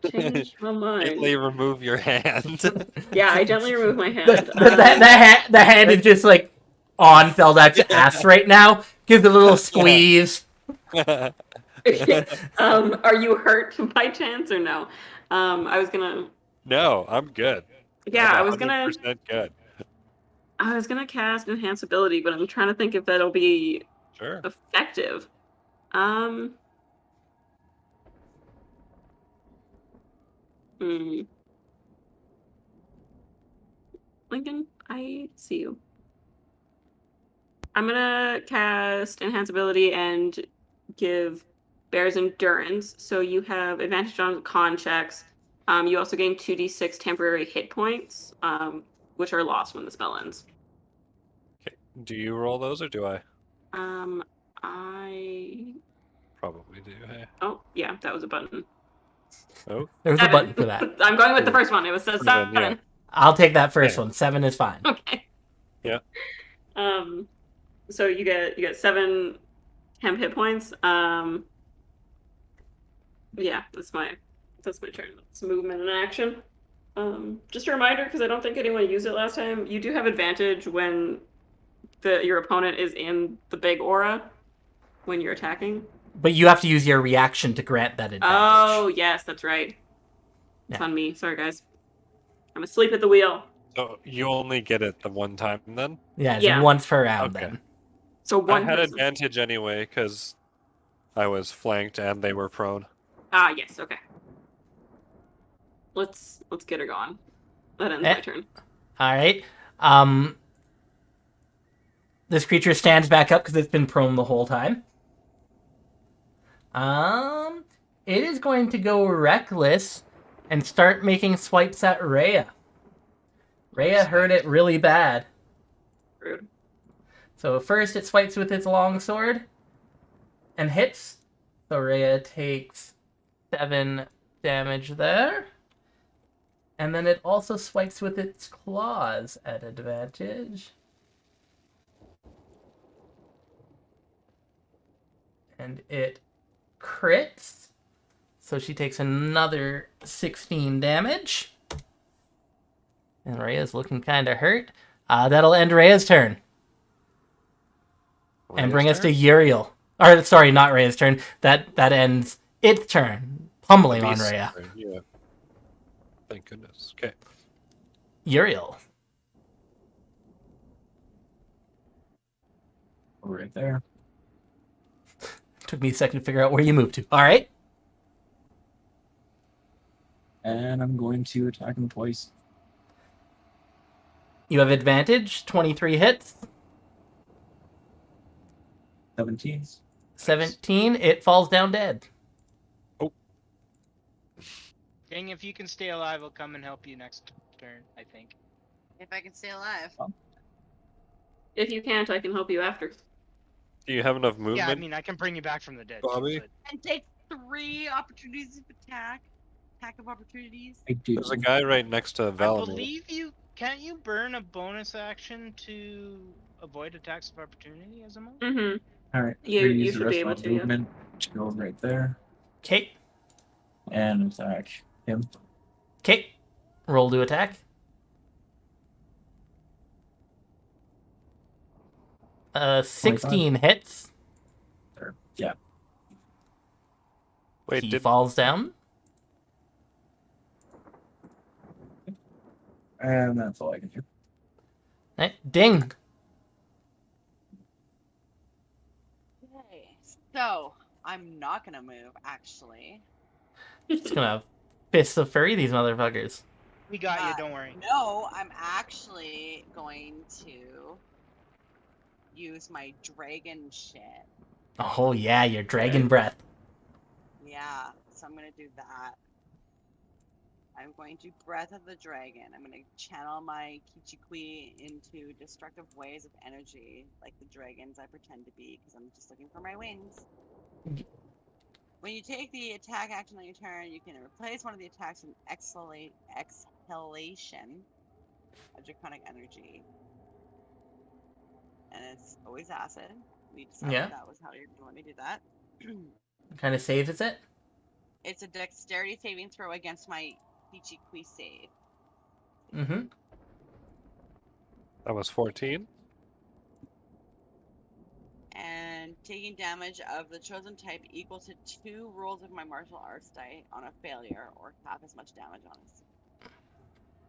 changed my mind.
Gently remove your hand.
Yeah, I gently removed my hand.
The hand is just like on Feldak's ass right now. Give it a little squeeze.
Are you hurt by chance or no? I was gonna.
No, I'm good.
Yeah,
I'm
I was gonna.
100% good.
I was gonna cast enhance ability, but I'm trying to think if that'll be
Sure.
effective. Lincoln, I see you. I'm gonna cast enhance ability and give Bear's endurance. So you have advantage on con checks. You also gain 2d6 temporary hit points, which are lost when the spell ends.
Okay. Do you roll those or do I?
I
Probably do. Hey.
Oh yeah, that was a button.
Oh.
There's a button for that.
I'm going with the first one. It was says 7.
Yeah.
I'll take that first one. 7 is fine.
Okay.
Yeah.
So you get 7 temp hit points. Yeah, that's my turn. It's movement and action. Just a reminder, because I don't think anyone used it last time. You do have advantage when your opponent is in the big aura when you're attacking.
But you have to use your reaction to grant that advantage.
Oh yes, that's right. It's on me. Sorry guys. I'm asleep at the wheel.
So you only get it the one time then?
Yeah, it's
Yeah.
once per round
Okay.
then.
So one
I had
person.
advantage anyway because I was flanked and they were prone.
Ah, yes. Okay. Let's get her going. That ends my turn.
All right. This creature stands back up because it's been prone the whole time. It is going to go reckless and start making swipes at Rhea. Rhea heard it really bad.
Rude.
So first it swipes with its longsword and hits. So Rhea takes 7 damage there. And then it also swipes with its claws at advantage. And it crits. So she takes another 16 damage. And Rhea's looking kind of hurt. That'll end Rhea's turn. And bring us to Uriel. Or, sorry, not Rhea's turn. That ends its turn. Pummeling on Rhea.
Yeah. Thank goodness. Okay.
Uriel.
Right there.
Took me a second to figure out where you moved to. All right.
And I'm going to attack him twice.
You have advantage. 23 hits.
17.
17. It falls down dead.
Dang, if you can stay alive, I'll come and help you next turn, I think.
If I can stay alive.
If you can't, I can help you after.
Do you have enough
Yeah, I
movement,
mean, I can bring you back from the dead.
Bobby?
But
And take 3 opportunities of attack. Attack of opportunities.
I do.
There's a guy right next to
I
Valamir.
believe you can't you burn a bonus action to avoid attacks of opportunity as a monk?
Mm-hmm.
All right.
You-
Use
you
the
should
rest
be
of my
able to, yeah.
movement to go right there
Okay.
and attack him.
Okay. Roll to attack. 16 hits.
There. Yeah.
Wait,
He
did
falls down.
And that's all I can do.
Ding.
Okay. So, I'm not gonna move, actually.
It's gonna fist of fury these motherfuckers.
We got you, don't worry.
No, I'm actually going to use my dragon shit.
Oh yeah, your dragon breath.
Yeah, so I'm gonna do that. I'm going to Breath of the Dragon. I'm gonna channel my Kichikui into destructive ways of energy, like the dragons I pretend to be, because I'm just looking for my wings. When you take the attack action on your turn, you can replace one of the attacks with exhalation of draconic energy. And it's always acid. We decided
Yeah.
that was how you're gonna let me do that.
What kind of save is it?
It's a dexterity saving throw against my Kichikui save.
Mm-hmm.
that was 14?
And taking damage of the chosen type equal to 2 rolls of my martial arts die on a failure, or half as much damage on it.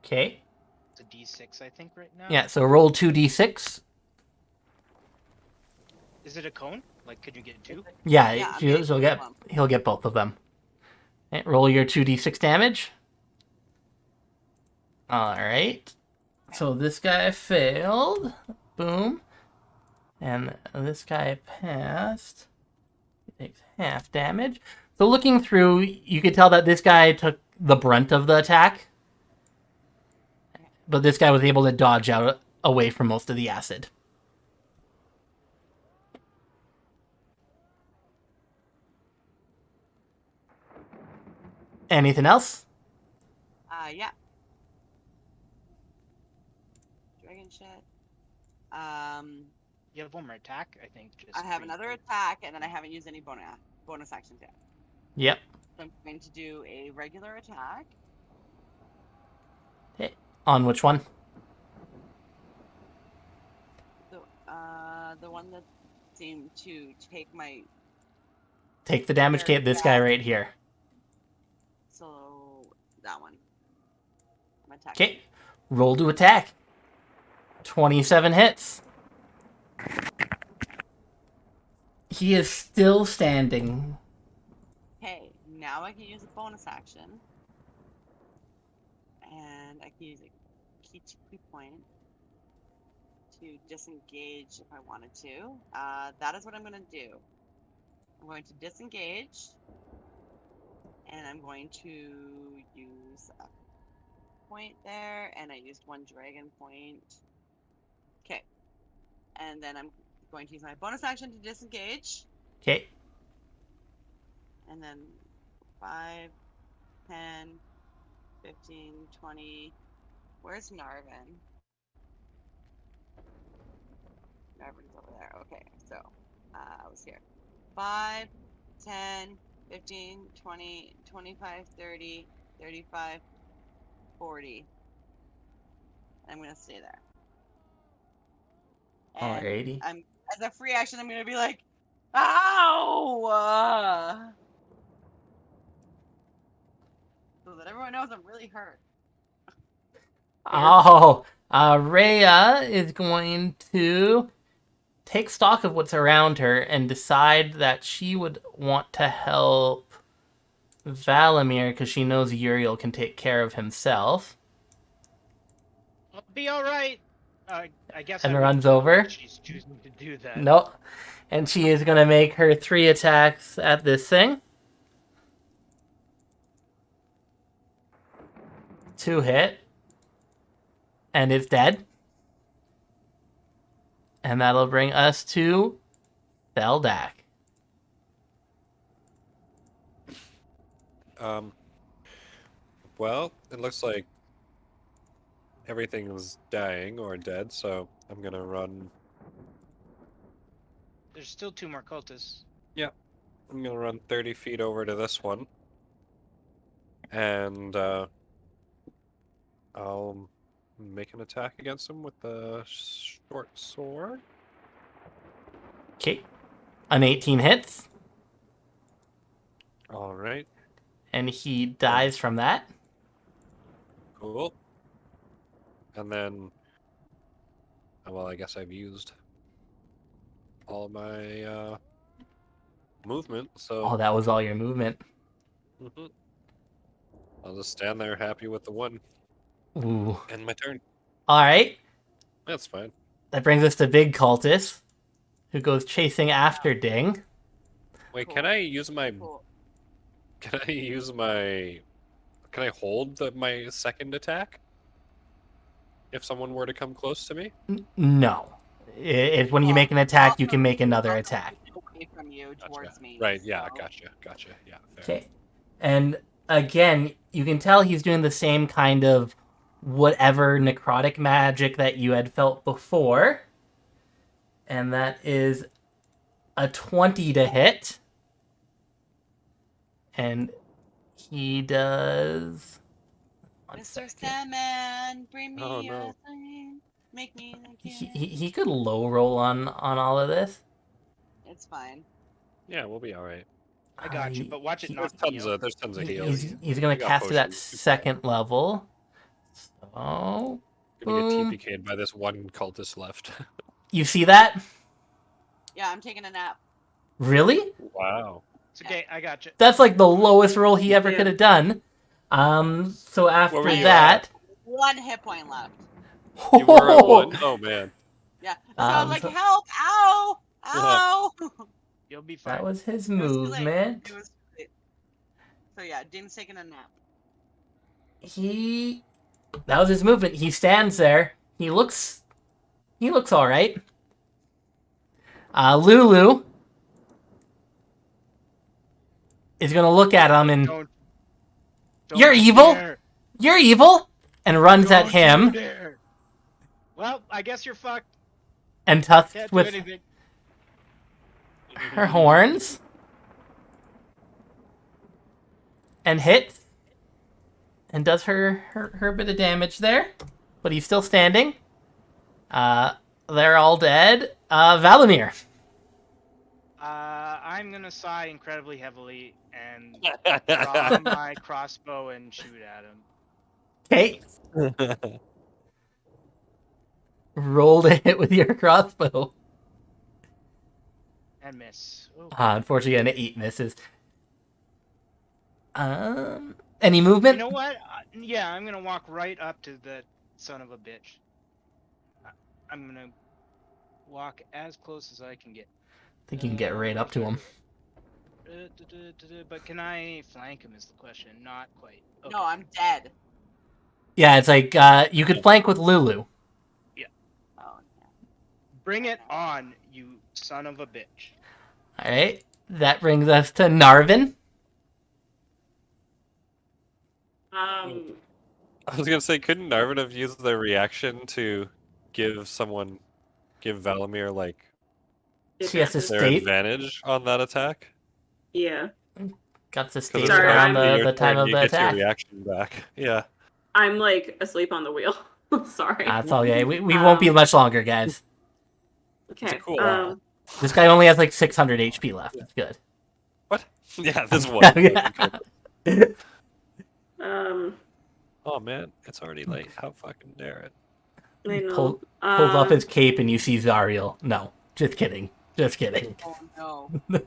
Okay.
It's a D6, I think, right now.
Yeah, so roll 2d6.
Is it a cone? Like, could you get 2?
Yeah,
Yeah,
he'll get both of them. Okay, roll your 2d6 damage. Alright. So this guy failed. Boom. And this guy passed. He takes half damage. So looking through, you could tell that this guy took the brunt of the attack. But this guy was able to dodge out away from most of the acid. Anything else?
Yeah. Dragon shit.
You have one more attack, I think. Just
I have
for
another
you.
attack, and then I haven't used any bonus actions yet.
Yep.
So I'm going to do a regular attack.
Okay. On which one?
The one that seemed to take my...
Take the damage, Kate. This guy right here.
So, that one. I'm attacking.
Okay. Roll to attack. 27 hits. He is still standing.
Okay, now I can use a bonus action. And I can use a Kichikui point to disengage if I wanted to. That is what I'm going to do. I'm going to disengage. And I'm going to use a point there. And I used 1 dragon point. Okay. And then I'm going to use my bonus action to disengage.
Okay.
And then 5, 10, 15, 20. Where's Narvin? Narvin's over there. Okay, so I was here. 5, 10, 15, 20, 25, 30, 35, 40. I'm going to stay there. And
Alrighty.
as a free action, I'm going to be like, ow! So that everyone knows I'm really hurt.
Oh, Rhea is going to take stock of what's around her and decide that she would want to help Valamir because she knows Uriel can take care of himself.
I'll be all right. I guess.
And
I
runs
wouldn't
over.
if She's choosing to do that.
No. And she is going to make her 3 attacks at this thing. 2 hit. and is dead. And that'll bring us to Theldak.
Well, it looks like everything is dying or dead, so I'm gonna run.
There's still 2 more cultists.
I'm gonna run 30 feet over to this one, and I'll make an attack against him with the short sword.
Okay. An 18 hits,
All right,
and he dies from that.
cool. And then, well, I guess I've used all my movement, so
Oh, that was all your movement.
mhm. I'll just stand there happy with the one.
Ooh.
End my turn.
All right.
That's fine.
That brings us to Big Cultist, who goes chasing after Ding.
Wait,
Cool.
can I use my?
Cool.
Can I use my? Can I hold my second attack? If someone were to come close to me?
No. When you make an attack, you can make another attack.
Away from you towards
Gotcha.
me.
Right, yeah,
so-
gotcha. Yeah, fair.
Okay. And again, you can tell he's doing the same kind of whatever necrotic magic that you had felt before. And that is a 20 to hit. And he does... one
Mr.
second.
Sandman, bring me
Oh,
a
no.
thing. Make me
He,
again.
he could low roll on all of this.
It's fine.
Yeah, we'll be alright.
I got you, but watch it
There's
not be
tons of heal.
He's going
I
to
got
cast it at
potions.
2nd level. So...
Gonna
Boom.
get TPK'd by this one cultist left.
You see that?
Yeah, I'm taking a nap.
Really?
Wow.
It's okay, I got you.
That's like the lowest roll he ever
Yeah.
could have done. So after
What were you
that...
1 hit point left.
You were at one? Oh man.
Yeah. So I was like,
so-
help! Ow! Ow!
You'll be fine.
That was his
It was too late.
movement.
It was too late. So yeah, Ding's taking a nap.
That was his movement. He stands there. He looks all right. Lulu is gonna look at him and
Don't
You're
you
evil?
dare.
you're evil, and runs at
Don't you
him
dare. Well, I guess you're fucked.
and tusks
Can't do
with
anything.
her horns and hits and does her bit of damage there, but he's still standing. They're all dead. Valimir.
I'm gonna sigh incredibly heavily and draw my crossbow and shoot at him.
Okay, roll to hit with your crossbow.
And miss. Oh.
Unfortunately, an 8 misses. Any
You
movement?
know what? Yeah, I'm gonna walk right up to the son of a bitch. I'm gonna walk as close as I can get.
I think you can get right up to him.
But can I flank him is the question. Not quite. Okay.
No, I'm dead.
Yeah, it's like you could flank with Lulu.
Oh, yeah.
Bring it on, you son of a bitch.
All right, that brings us to Narvin.
I was gonna say, couldn't Narvin have used the reaction to give Valimir like
She has to
advantage.
their
State?
advantage on that attack?
Yeah.
Got to
Because
state
it's
Sorry,
around
gonna be your
the time
turn,
of
you
the
get your
attack.
reaction back. Yeah.
I'm like asleep on the wheel. Sorry.
That's all okay. We won't be much longer, guys.
Okay.
cool hour.
This guy only has like 600 HP left. It's good.
What? Yeah, this one. Oh man, it's already late. How fucking dare it?
I know.
Pulls off his cape and you see Zariel. No, just kidding. Just kidding.
Oh no.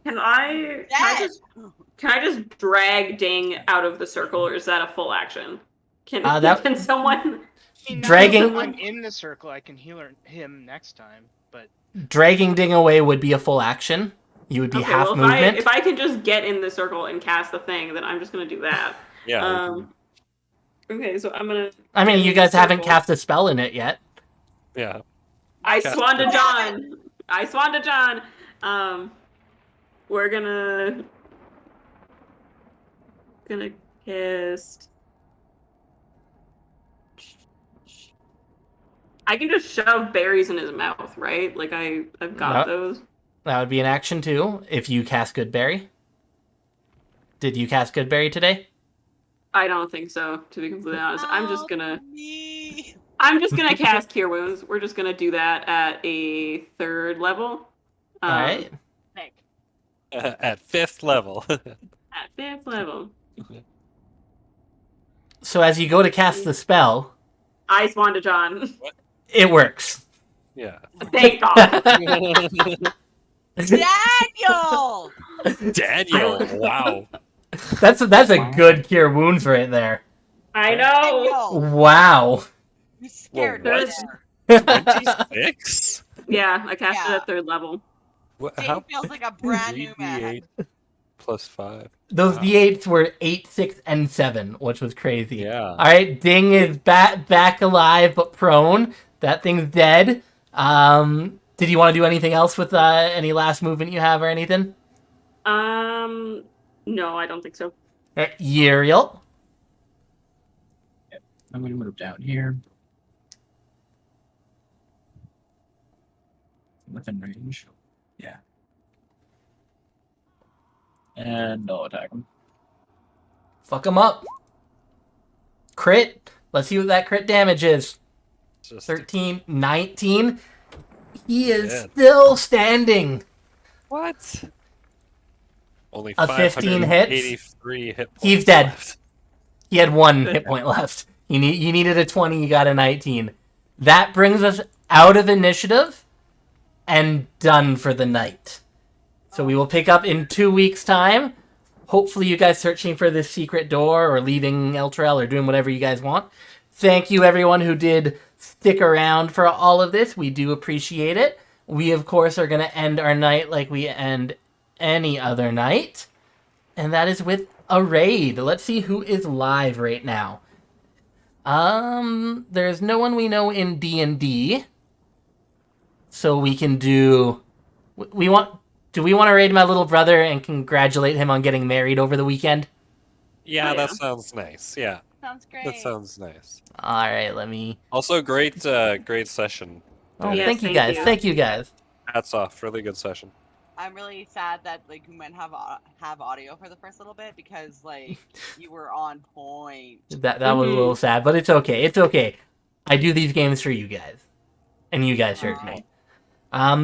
Can I just drag Ding out of the circle, or is that a full action? Can can someone?
I mean, now
Dragging-
that I'm in the circle, I can heal him next time. But
Dragging Ding away would be a full action. You would be
Okay,
half
well,
movement.
if I can just get in the circle and cast the thing, then I'm just gonna do that.
Yeah.
Okay, so I'm gonna.
I mean, you guys haven't
circle.
cast a spell in it yet.
Yeah.
I
Cast
swan to
it.
John. I swan to John. We're gonna cast. I can just shove berries in his mouth, right? Like I've got
Yep.
those.
That would be an action too, if you cast Goodberry. Did you cast Goodberry today?
I don't think so, to be completely honest. I'm just
Help
gonna
me.
cast Cure Wounds. We're just gonna do that at a 3rd level.
All right.
Nick.
At 5th level.
At 5th level.
So as you go to cast the spell,
I swan to John.
it works.
Yeah.
Thank God.
Daniel!
Daniel, wow.
That's a good cure wounds right there.
I know.
Daniel!
Wow.
You scared me
what?
there.
26?
Yeah, I cast it
Yeah.
at 3rd level.
What,
Dave feels like a brand new man.
3d8 plus 5.
Those
Wow.
D8s were 8, 6, and 7, which was crazy.
Yeah.
All right, Ding is back alive but prone. That thing's dead. Did you want to do anything else with any last movement you have or anything?
No, I don't think so.
Uriel.
I'm going to move down here. Within range. Yeah. And I'll attack him.
Fuck him up. Crit. Let's see what that crit damage is.
Just
13, 19. He is
Dead.
still standing.
What? Only
A 15 hits?
583 hit points
He's dead.
left.
He had 1 hit point left. You needed a 20, you got a 19. That brings us out of initiative and done for the night. So we will pick up in 2 weeks' time. Hopefully you guys searching for this secret door or leaving Eltrell or doing whatever you guys want. Thank you everyone who did stick around for all of this. We do appreciate it. We, of course, are going to end our night like we end any other night. And that is with a raid. Let's see who is live right now. There's no one we know in D&D. So we can do... Do we want to raid my little brother and congratulate him on getting married over the weekend?
Yeah,
Oh, yeah.
that sounds nice. Yeah,
Sounds great.
that sounds nice.
All right, let me...
Also, great session.
Oh,
Yes,
thank you
thank
guys.
you.
Thank you guys.
Hats off. Really good session.
I'm really sad that like we might have audio for the first little bit because like you were on point.
That was a little sad, but it's okay. It's okay. I do these games for you guys. And you guys heard me.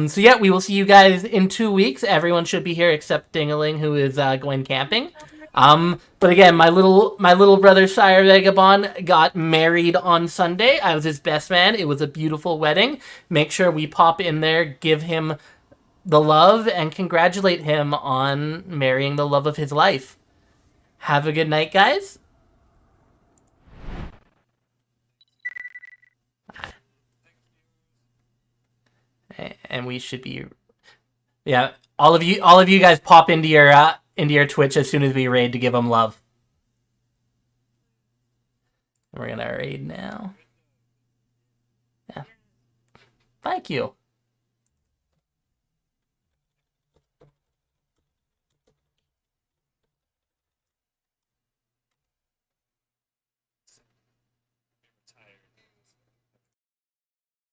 So yeah, we will see you guys in 2 weeks. Everyone should be here except Dingaling, who is going camping. But again, my little brother Sire Vagabond got married on Sunday. I was his best man. It was a beautiful wedding. Make sure we pop in there, give him the love, and congratulate him on marrying the love of his life. Have a good night, guys. And we should be, yeah. All of you guys pop into your Twitch as soon as we raid to give them love. We're gonna raid now. Yeah. Thank you.